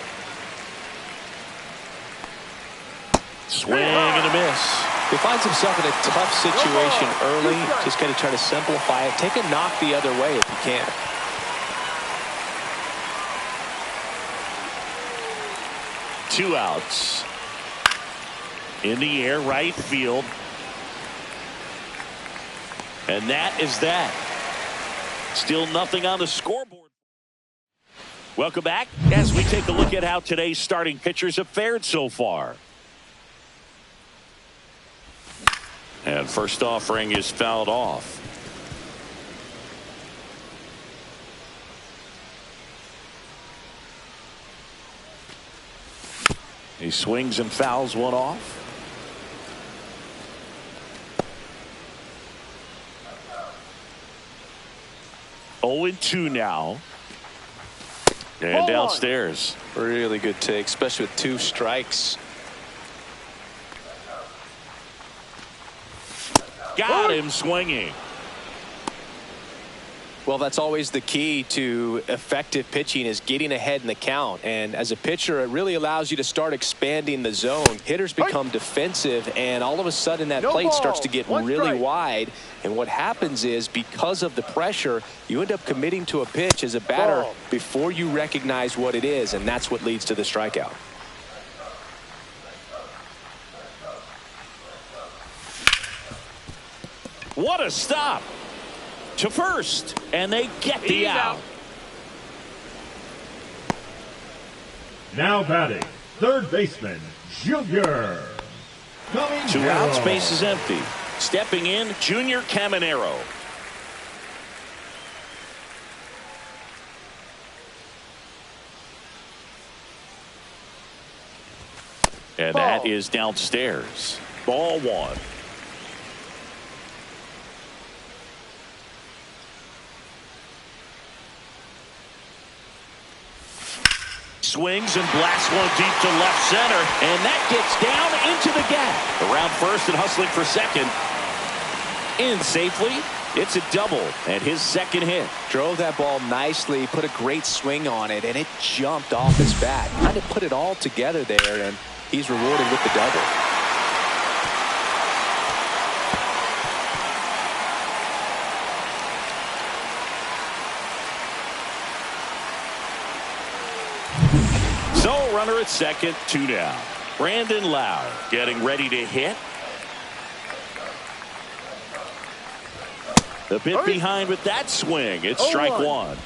[SPEAKER 1] Swing and a miss.
[SPEAKER 3] He finds himself in a tough situation early. Just got to try to simplify it. Take a knock the other way if you can.
[SPEAKER 1] Two outs. In the air, right field. And that is that. Still nothing on the scoreboard. Welcome back as we take a look at how today's starting pitchers have fared so far. And first offering is fouled off. He swings and fouls one off. Oh, 0-2 now. And downstairs.
[SPEAKER 3] Really good take, especially with 2 strikes.
[SPEAKER 1] Got him swinging.
[SPEAKER 3] Well, that's always the key to effective pitching, is getting ahead in the count. And as a pitcher, it really allows you to start expanding the zone. Hitters become defensive, and all of a sudden that plate starts to get really wide. And what happens is, because of the pressure, you end up committing to a pitch as a batter before you recognize what it is, and that's what leads to the strikeout.
[SPEAKER 1] What a stop to first, and they get the out.
[SPEAKER 2] Now batting, third baseman, Junior.
[SPEAKER 1] 2 outs, base is empty. Stepping in, Junior Caminero. And that is downstairs. Ball 1. Swings and blasts one deep to left center, and that gets down into the gap. Around first and hustling for second. In safely It's a double and his second hit.
[SPEAKER 3] Drove that ball nicely, put a great swing on it, and it jumped off his bat. Kind of put it all together there, and he's rewarded with the double.
[SPEAKER 1] So runner at second, 2 down. Brandon Lau getting ready to hit. A bit behind with that swing. It's strike 1.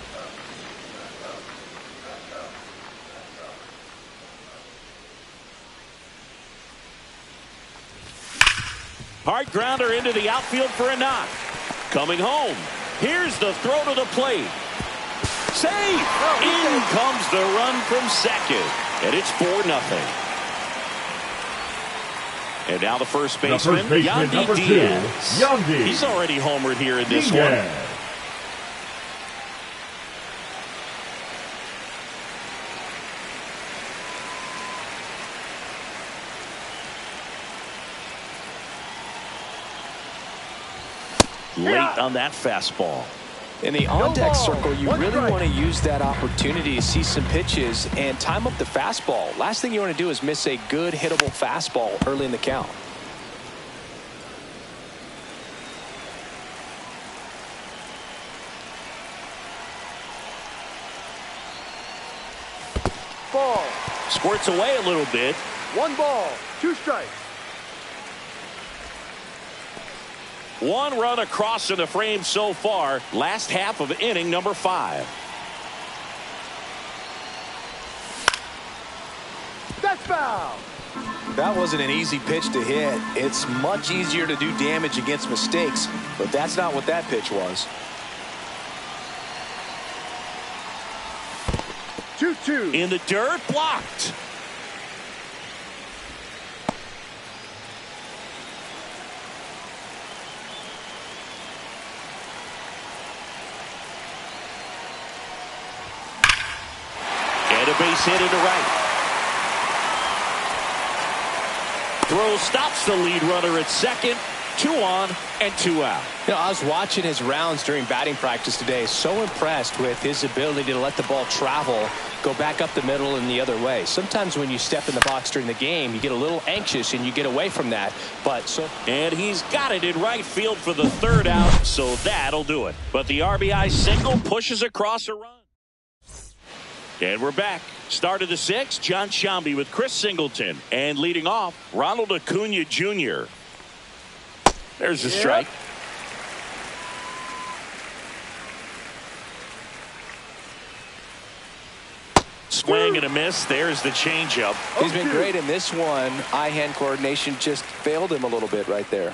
[SPEAKER 1] Hard grounder into the outfield for a knock. Coming home. Here's the throw to the plate. Safe! In comes the run from second. And it's 4-0. And now the first baseman, Yandy
[SPEAKER 2] number
[SPEAKER 1] Diaz.
[SPEAKER 2] 2, Yandy.
[SPEAKER 1] He's already homered here in this
[SPEAKER 2] Diaz.
[SPEAKER 1] one. Late on that fastball.
[SPEAKER 3] In the on-deck circle, you really want to use that opportunity to see some pitches and time up the fastball. Last thing you want to do is miss a good hittable fastball early in the count.
[SPEAKER 4] Ball.
[SPEAKER 1] Squirts away a little bit.
[SPEAKER 4] 1 ball, 2 strikes.
[SPEAKER 1] 1 run across in the frame so far. Last half of inning number 5.
[SPEAKER 4] That's foul.
[SPEAKER 3] That wasn't an easy pitch to hit. It's much easier to do damage against mistakes, but that's not what that pitch was.
[SPEAKER 4] 2-2.
[SPEAKER 1] In the dirt, blocked. And a base hit into right. Throw stops the lead runner at second. 2 on and 2 out.
[SPEAKER 3] You know, I was watching his rounds during batting practice today. So impressed with his ability to let the ball travel, go back up the middle and the other way. Sometimes when you step in the box during the game, you get a little anxious and you get away from that.
[SPEAKER 1] And he's got it in right field for the 3rd out, so that'll do it. But the RBI single pushes across a run. And we're back. Start of the 6th, John Sciambi with Chris Singleton. And leading off, Ronald Acuna Jr. There's a strike. Swing and a miss. There's the changeup.
[SPEAKER 3] He's been great in this one. Eye-hand coordination just failed him a little bit right there.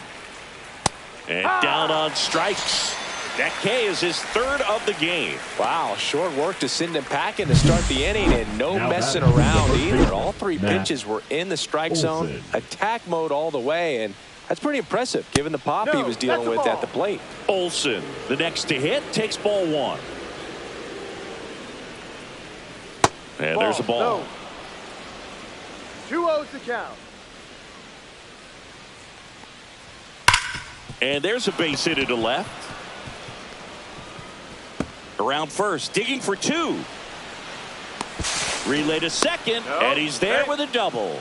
[SPEAKER 1] And down on strikes. That K is his 3rd of the game.
[SPEAKER 3] Wow, short work to send him packing to start the inning, and no messing around either. All 3 pitches were in the strike zone, attack mode all the way, and that's pretty impressive given the pop he was dealing with at the plate.
[SPEAKER 1] Olsen, the next to hit, takes ball 1. And there's a ball.
[SPEAKER 4] No. 2-0's the count.
[SPEAKER 1] And there's a base hit to left. Around first, digging for 2. Relay to second, and he's there with a double.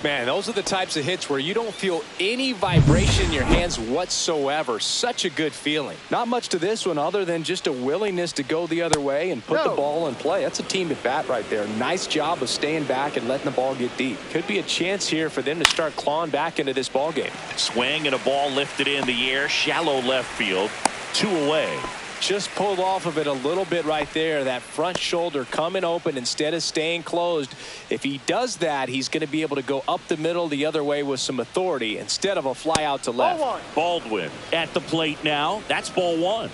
[SPEAKER 3] Man, those are the types of hits where you don't feel any vibration in your hands whatsoever. Such a good feeling. Not much to this one other than just a willingness to go the other way and put the ball in play. That's a team at bat right there. Nice job of staying back and letting the ball get deep. Could be a chance here for them to start clawing back into this ball game.
[SPEAKER 1] Swing and a ball lifted in the air, shallow left field, 2 away.
[SPEAKER 3] Just pulled off of it a little bit right there. That front shoulder coming open instead of staying closed. If he does that, he's going to be able to go up the middle the other way with some authority instead of a fly out to left.
[SPEAKER 1] Baldwin at the plate now. That's ball 1.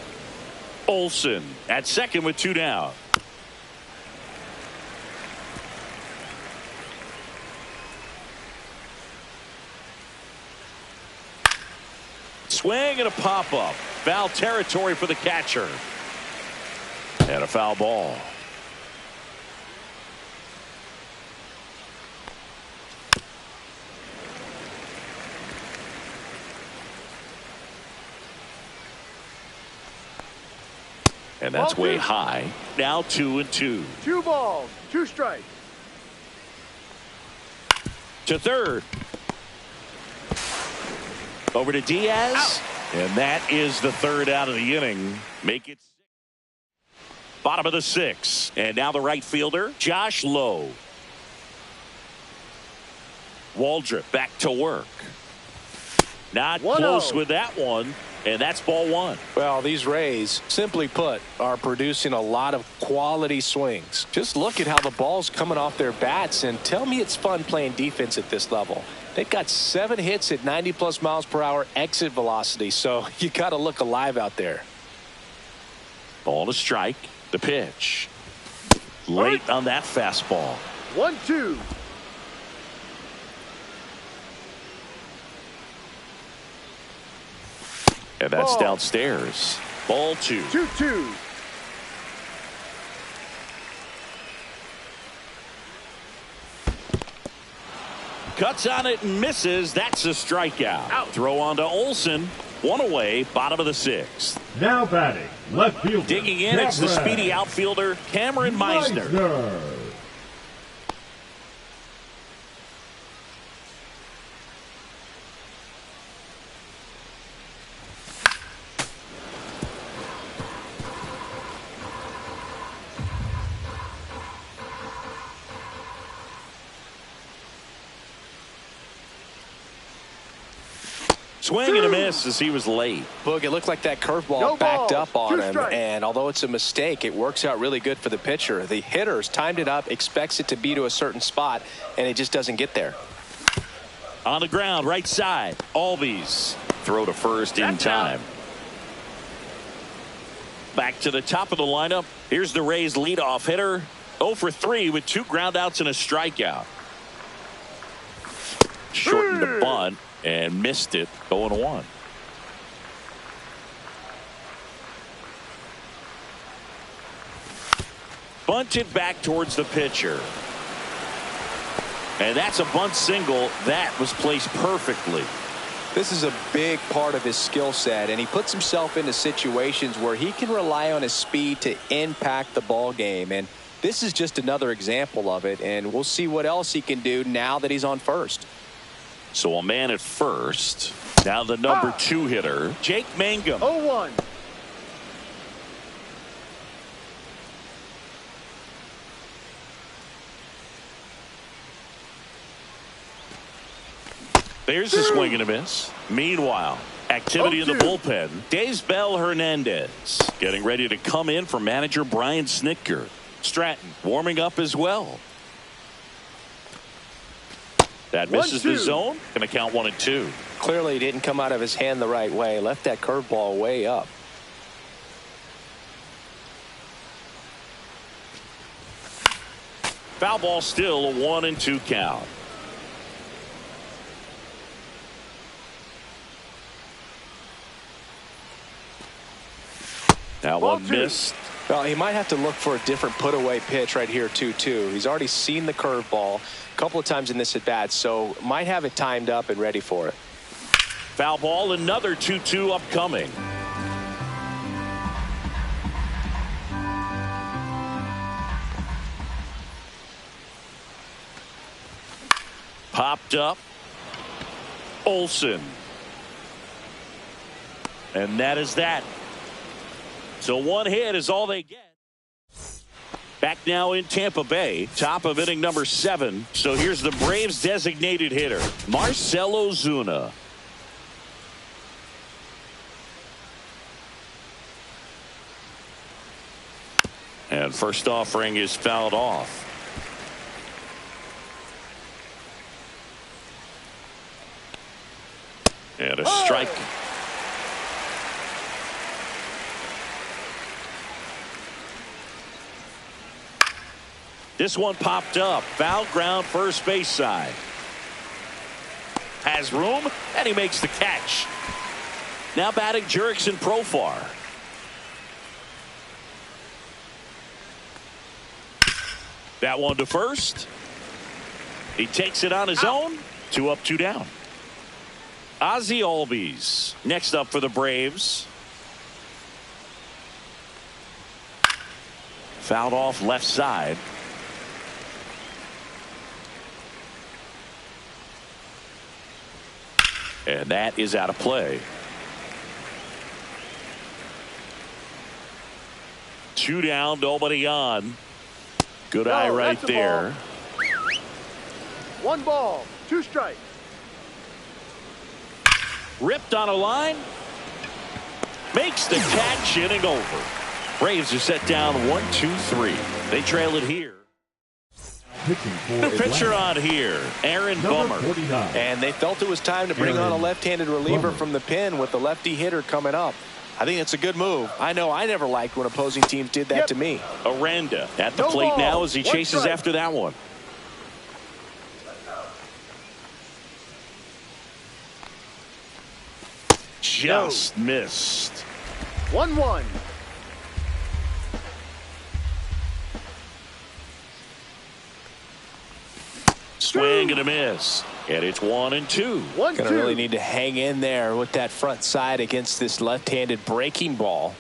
[SPEAKER 1] Olsen at second with 2 down. Swing and a pop-up. Foul territory for the catcher. And a foul ball. And that's
[SPEAKER 4] Ball
[SPEAKER 1] way
[SPEAKER 4] two.
[SPEAKER 1] high. Now 2-2.
[SPEAKER 4] 2 balls, 2 strikes.
[SPEAKER 1] To third. Over to Diaz.
[SPEAKER 4] Out.
[SPEAKER 1] And that is the third out of the inning. Make it bottom of the 6th. And now the right fielder, Josh Lowe. Waldrop back to work. Not
[SPEAKER 4] 1-0.
[SPEAKER 1] close with that one. And that's ball 1.
[SPEAKER 3] Well, these Rays, simply put, are producing a lot of quality swings. Just look at how the ball's coming off their bats, and tell me it's fun playing defense at this level. They've got 7 hits at 90+ miles per hour exit velocity, so you got to look alive out there.
[SPEAKER 1] Ball to strike. The pitch. Late on that fastball.
[SPEAKER 4] 1-2.
[SPEAKER 1] And that's
[SPEAKER 4] Ball.
[SPEAKER 1] downstairs. Ball 2.
[SPEAKER 4] 2-2.
[SPEAKER 1] Cuts on it and misses. That's a strikeout.
[SPEAKER 4] Out.
[SPEAKER 1] Throw on to Olsen. 1 away. Bottom of the 6th.
[SPEAKER 2] Now batting, left fielder.
[SPEAKER 1] Digging in, it's the
[SPEAKER 2] Cameron
[SPEAKER 1] speedy outfielder, Cameron Meisner.
[SPEAKER 2] Meisner.
[SPEAKER 1] Swing and a miss as he was late.
[SPEAKER 3] Boog, it looked like that curveball
[SPEAKER 4] No
[SPEAKER 3] backed
[SPEAKER 4] balls,
[SPEAKER 3] up on
[SPEAKER 4] 2
[SPEAKER 3] him,
[SPEAKER 4] strikes.
[SPEAKER 3] and although it's a mistake, it works out really good for the pitcher. The hitters timed it up, expects it to be to a certain spot, and it just doesn't get there.
[SPEAKER 1] On the ground, right side. Albies. Throw to first in
[SPEAKER 4] That's out.
[SPEAKER 1] time. Back to the top of the lineup. Here's the Rays leadoff hitter. 0 for 3 with 2 groundouts and a strikeout. Shortened the bunt and missed it. 0-1. Bunted back towards the pitcher. And that's a bunt single that was placed perfectly.
[SPEAKER 3] This is a big part of his skill set, and he puts himself into situations where he can rely on his speed to impact the ball game. And this is just another example of it, and we'll see what else he can do now that he's on first.
[SPEAKER 1] So a man at first. Now the number 2 hitter, Jake Mangum.
[SPEAKER 4] 0-1.
[SPEAKER 1] There's a swing and a miss. Meanwhile, activity in the
[SPEAKER 4] 0-2.
[SPEAKER 1] bullpen. Daysbel Hernandez getting ready to come in for manager Brian Snitker. Stratton warming up as well. That misses the
[SPEAKER 4] 1-2.
[SPEAKER 1] zone. Going to count 1-2.
[SPEAKER 3] Clearly, he didn't come out of his hand the right way. Left that curveball way up.
[SPEAKER 1] Foul ball still a 1-2 count. That
[SPEAKER 4] Ball
[SPEAKER 1] one
[SPEAKER 4] 2.
[SPEAKER 1] missed.
[SPEAKER 3] Well, he might have to look for a different put-away pitch right here, 2-2. He's already seen the curveball a couple of times in this at-bat, so might have it timed up and ready for it.
[SPEAKER 1] Foul ball, another 2-2 upcoming. Popped up. Olsen. And that is that. So 1 hit is all they get. Back now in Tampa Bay, top of inning number 7. So here's the Braves designated hitter, Marcell Ozuna. And first offering is fouled off. And a strike. This one popped up. Foul ground, first base side. Has room, and he makes the catch. Now batting Jurickson Profar. That one to first. He takes it on his own. 2 up, 2 down. Ozzie Albies next up for the Braves. Fouled off left side. And that is out of play. 2 down, nobody on. Good eye right there.
[SPEAKER 4] 1 ball, 2 strikes.
[SPEAKER 1] Ripped on a line. Makes the catch, inning over. Braves are set down 1-2-3. They trail it here. The pitcher on here, Aaron Bummer.
[SPEAKER 2] 49.
[SPEAKER 3] And they felt it was time to bring on a left-handed reliever from the pen with the lefty hitter coming up. I think it's a good move. I know I never liked when opposing teams did that to me.
[SPEAKER 1] Aranda at the plate now as he chases after that one. Just missed.
[SPEAKER 4] 1-1.
[SPEAKER 1] Swing and a miss. And it's 1-2.
[SPEAKER 3] Gonna really need to hang in there with that front side against this left-handed breaking ball.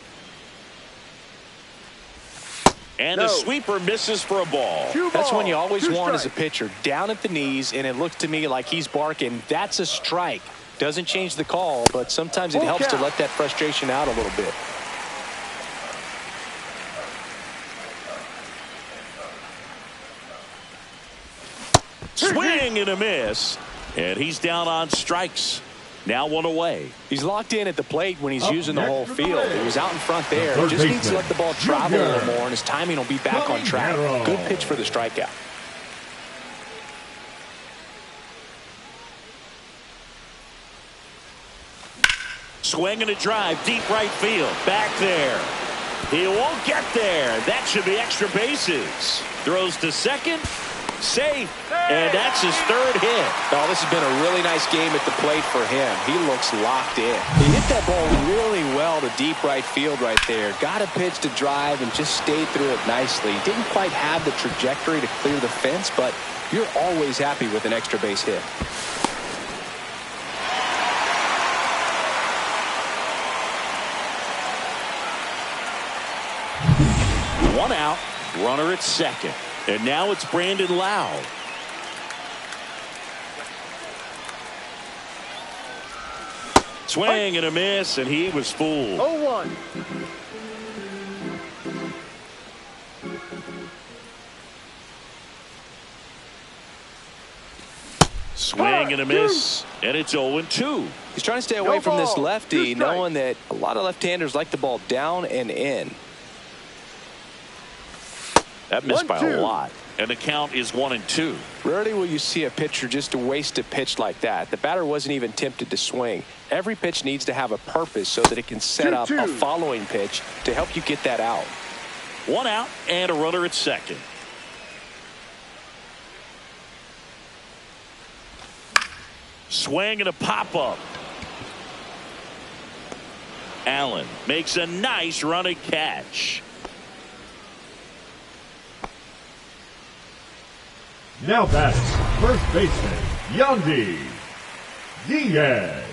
[SPEAKER 1] And the sweeper misses for a ball.
[SPEAKER 3] That's when you always want as a pitcher. Down at the knees, and it looks to me like he's barking. That's a strike. Doesn't change the call, but sometimes it helps to let that frustration out a little bit.
[SPEAKER 1] Swing and a miss. And he's down on strikes. Now 1 away.
[SPEAKER 3] He's locked in at the plate when he's using the whole field. He was out in front there. He just needs to let the ball travel a little more, and his timing will be back on track. Good pitch for the strikeout.
[SPEAKER 1] Swing and a drive, deep right field. Back there. He won't get there. That should be extra bases. Throws to second. Safe. And that's his 3rd hit.
[SPEAKER 3] Oh, this has been a really nice game at the plate for him. He looks locked in. He hit that ball really well to deep right field right there. Got a pitch to drive and just stayed through it nicely. Didn't quite have the trajectory to clear the fence, but you're always happy with an extra base hit.
[SPEAKER 1] One out, runner at second. And now it's Brandon Lowe. Swing and a miss, and he was fooled.
[SPEAKER 4] 0-1.
[SPEAKER 1] Swing and a miss, and it's 0-2.
[SPEAKER 3] He's trying to stay away from this lefty, knowing that a lot of left-handers like the ball down and in.
[SPEAKER 1] That missed by a lot, and the count is 1-2.
[SPEAKER 3] Rarely will you see a pitcher just waste a pitch like that. The batter wasn't even tempted to swing. Every pitch needs to have a purpose so that it can set up a following pitch to help you get that out.
[SPEAKER 1] 1 out and a runner at second. Swing and a pop-up. Allen makes a nice running catch.
[SPEAKER 2] Now batting, first baseman, Yandy Diaz.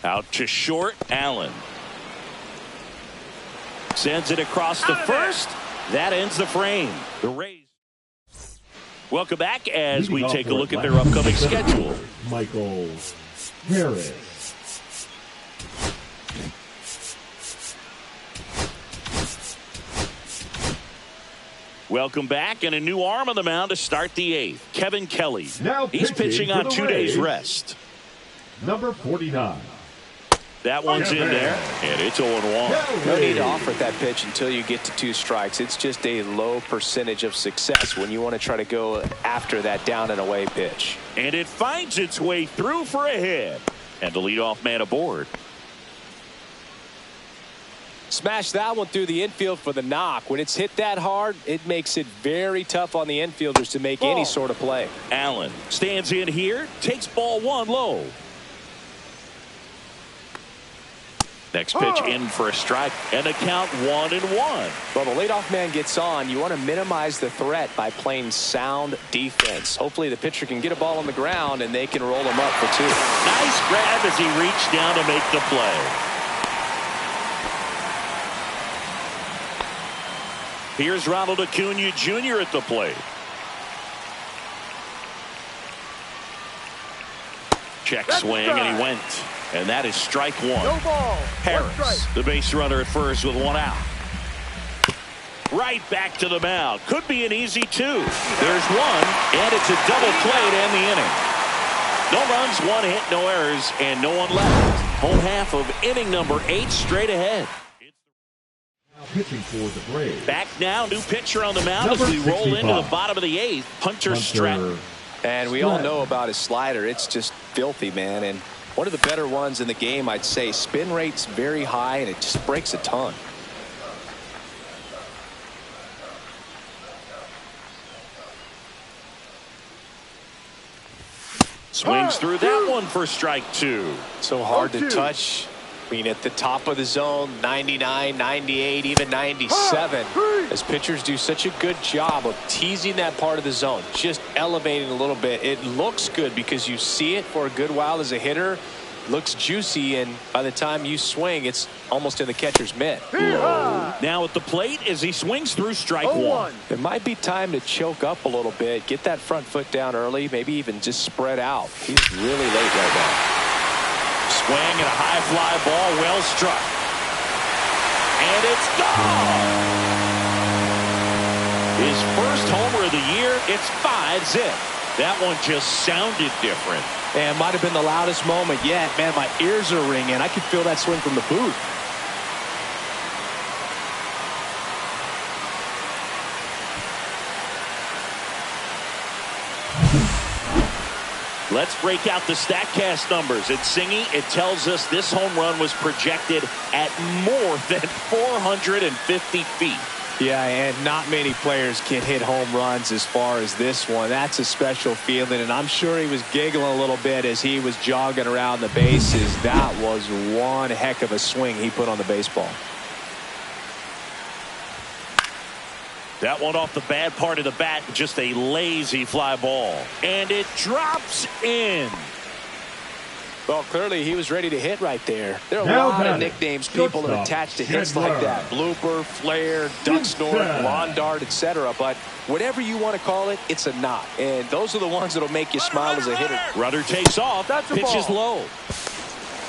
[SPEAKER 1] Out to short, Allen. Sends it across the first. That ends the frame. The Rays. Welcome back as we take a look at their upcoming schedule.
[SPEAKER 2] Michael Harris.
[SPEAKER 1] Welcome back, and a new arm on the mound to start the 8th. Kevin Kelly.
[SPEAKER 2] Now
[SPEAKER 1] He's pitching on 2 days rest.
[SPEAKER 2] Number 49.
[SPEAKER 1] That one's in there, and it's 0-1.
[SPEAKER 3] No need to offer that pitch until you get to 2 strikes. It's just a low percentage of success when you want to try to go after that down and away pitch.
[SPEAKER 1] And it finds its way through for a hit. And the leadoff man aboard.
[SPEAKER 3] Smash that one through the infield for the knock. When it's hit that hard, it makes it very tough on the infielders to make any sort of play.
[SPEAKER 1] Allen stands in here, takes ball 1 low. Next pitch in for a strike, and the count 1-1.
[SPEAKER 3] Well, the leadoff man gets on. You want to minimize the threat by playing sound defense. Hopefully the pitcher can get a ball on the ground and they can roll him up for 2.
[SPEAKER 1] Nice grab as he reached down to make the play. Here's Ronald Acuna Jr. at the plate. Check swing, and he went. And that is strike 1.
[SPEAKER 4] No ball.
[SPEAKER 1] Harris, the base runner at first with 1 out. Right back to the mound. Could be an easy 2. There's 1, and it's a double play to end the inning. No runs, 1 hit, no errors, and no one left. Home half of inning number 8 straight ahead.
[SPEAKER 2] Now pitching for the Braves.
[SPEAKER 1] Back now, new pitcher on the mound as we roll into the bottom of the 8th. Hunter Stratton.
[SPEAKER 3] And we all know about his slider. It's just filthy, man. And one of the better ones in the game, I'd say. Spin rate's very high, and it just breaks a ton.
[SPEAKER 1] Swings through that one for strike 2.
[SPEAKER 3] So hard to touch. I mean, at the top of the zone, 99, 98, even 97. As pitchers do such a good job of teasing that part of the zone, just elevating a little bit. It looks good because you see it for a good while as a hitter. Looks juicy, and by the time you swing, it's almost in the catcher's mitt.
[SPEAKER 1] Now at the plate as he swings through strike 1.
[SPEAKER 3] It might be time to choke up a little bit, get that front foot down early, maybe even just spread out. He's really late right now.
[SPEAKER 1] Swing and a high fly ball, well struck. And it's gone. His first homer of the year, it's 5-zip. That one just sounded different.
[SPEAKER 3] And might have been the loudest moment yet. Man, my ears are ringing. I could feel that swing from the booth.
[SPEAKER 1] Let's break out the StatCast numbers. It's Singy. It tells us this home run was projected at more than 450 feet.
[SPEAKER 3] Yeah, and not many players can hit home runs as far as this one. That's a special feeling, and I'm sure he was giggling a little bit as he was jogging around the bases. That was one heck of a swing he put on the baseball.
[SPEAKER 1] That one off the bad part of the bat, just a lazy fly ball. And it drops in.
[SPEAKER 3] Well, clearly he was ready to hit right there. There are a lot of nicknames people have attached to hits like that. Blooper, flare, duck snort, lawn dart, etc. But whatever you want to call it, it's a knock. And those are the ones that'll make you smile as a hitter.
[SPEAKER 1] Runner takes off. Pitches low.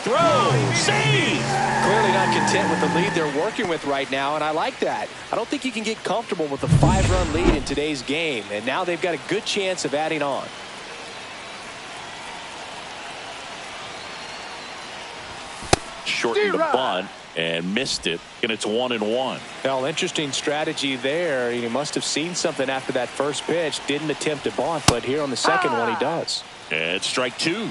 [SPEAKER 1] Throw. Save.
[SPEAKER 3] Clearly not content with the lead they're working with right now, and I like that. I don't think you can get comfortable with a 5-run lead in today's game, and now they've got a good chance of adding on.
[SPEAKER 1] Shortened the bunt and missed it, and it's 1-1.
[SPEAKER 3] Well, interesting strategy there. He must have seen something after that first pitch. Didn't attempt a bunt, but here on the second one he does.
[SPEAKER 1] And it's strike 2.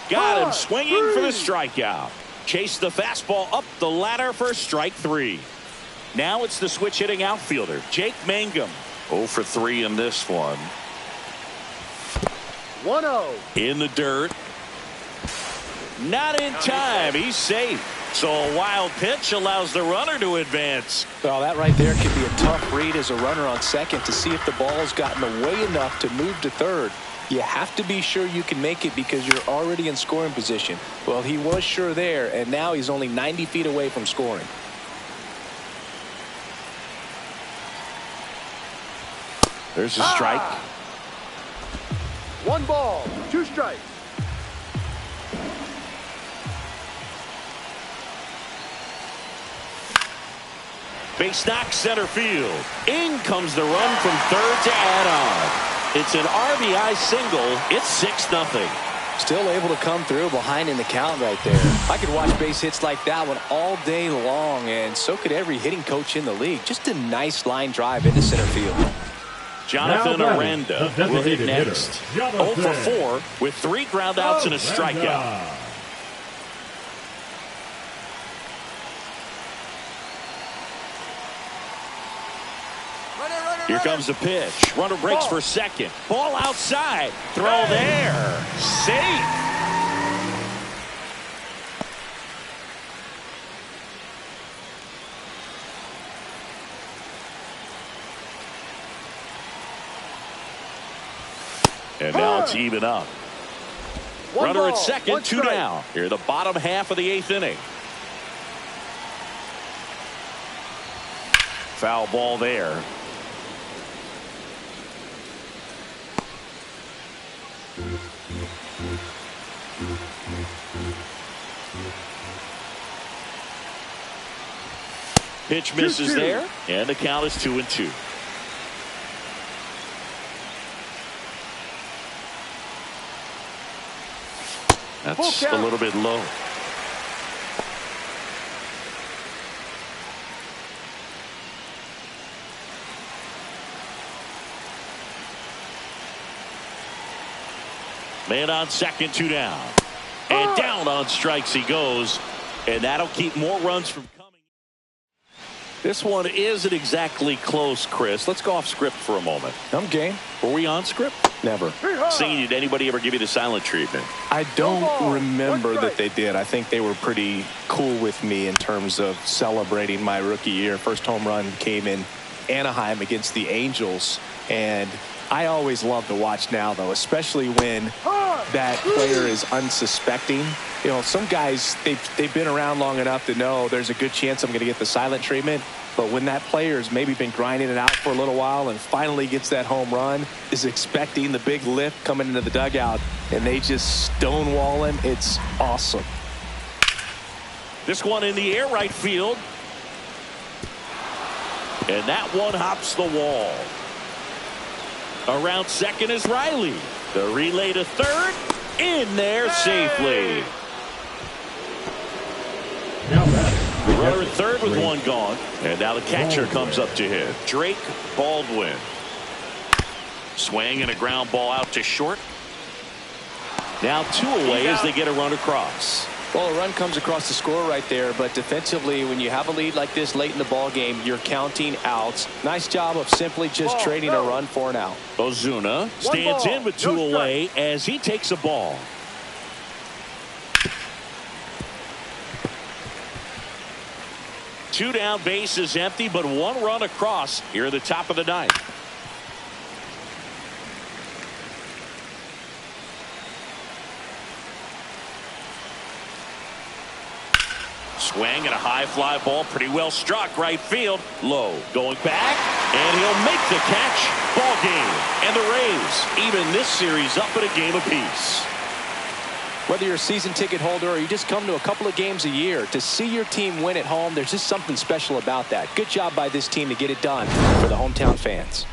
[SPEAKER 1] Got him swinging for the strikeout. Chased the fastball up the ladder for strike 3. Now it's the switch hitting outfielder, Jake Mangum. 0 for 3 in this one.
[SPEAKER 4] 1-0.
[SPEAKER 1] In the dirt. Not in time. He's safe. So a wild pitch allows the runner to advance.
[SPEAKER 3] Well, that right there could be a tough read as a runner on second to see if the ball's gotten away enough to move to third. You have to be sure you can make it because you're already in scoring position. Well, he was sure there, and now he's only 90 feet away from scoring.
[SPEAKER 1] There's a strike.
[SPEAKER 4] 1 ball, 2 strikes.
[SPEAKER 1] Base knock center field. In comes the run from third to add on. It's an RBI single. It's 6-0.
[SPEAKER 3] Still able to come through behind in the count right there. I could watch base hits like that one all day long, and so could every hitting coach in the league. Just a nice line drive into center field.
[SPEAKER 1] Jonathan Aranda will hit next. 0 for 4 with 3 groundouts and a strikeout.
[SPEAKER 4] Runner, runner,
[SPEAKER 1] Here comes the pitch. Runner breaks for second. Ball outside. Throw there. Safe. And now it's even up. Runner at second, 2 down. Here the bottom half of the 8th inning. Foul ball there. Pitch misses there, and the count is 2-2. That's a little bit low. Man on second, 2 down. And down on strikes he goes. And that'll keep more runs from coming. This one isn't exactly close, Chris. Let's go off script for a moment.
[SPEAKER 3] I'm game.
[SPEAKER 1] Were we on script?
[SPEAKER 3] Never.
[SPEAKER 1] Singing, did anybody ever give you the silent treatment?
[SPEAKER 3] I don't remember that they did. I think they were pretty cool with me in terms of celebrating my rookie year. First home run came in Anaheim against the Angels. And I always love to watch now, though, especially when that player is unsuspecting. You know, some guys, they've been around long enough to know there's a good chance I'm going to get the silent treatment. But when that player's maybe been grinding it out for a little while and finally gets that home run, is expecting the big lift coming into the dugout, and they just stonewall him, it's awesome.
[SPEAKER 1] This one in the air, right field. And that one hops the wall. Around second is Riley. The relay to third. In there safely. Runner at third with one gone. And now the catcher comes up to hit. Drake Baldwin. Swing and a ground ball out to short. Now 2 away as they get a run across.
[SPEAKER 3] Well, a run comes across the score right there, but defensively, when you have a lead like this late in the ball game, you're counting outs. Nice job of simply just trading a run for an out.
[SPEAKER 1] Ozuna stands in with 2 away as he takes a ball. Two down, base is empty, but 1 run across here at the top of the 9th. Swing and a high fly ball, pretty well struck, right field, low, going back, and he'll make the catch. Ball game, and the Rays even this series up at a game apiece.
[SPEAKER 3] Whether you're a season ticket holder or you just come to a couple of games a year, to see your team win at home, there's just something special about that. Good job by this team to get it done for the hometown fans.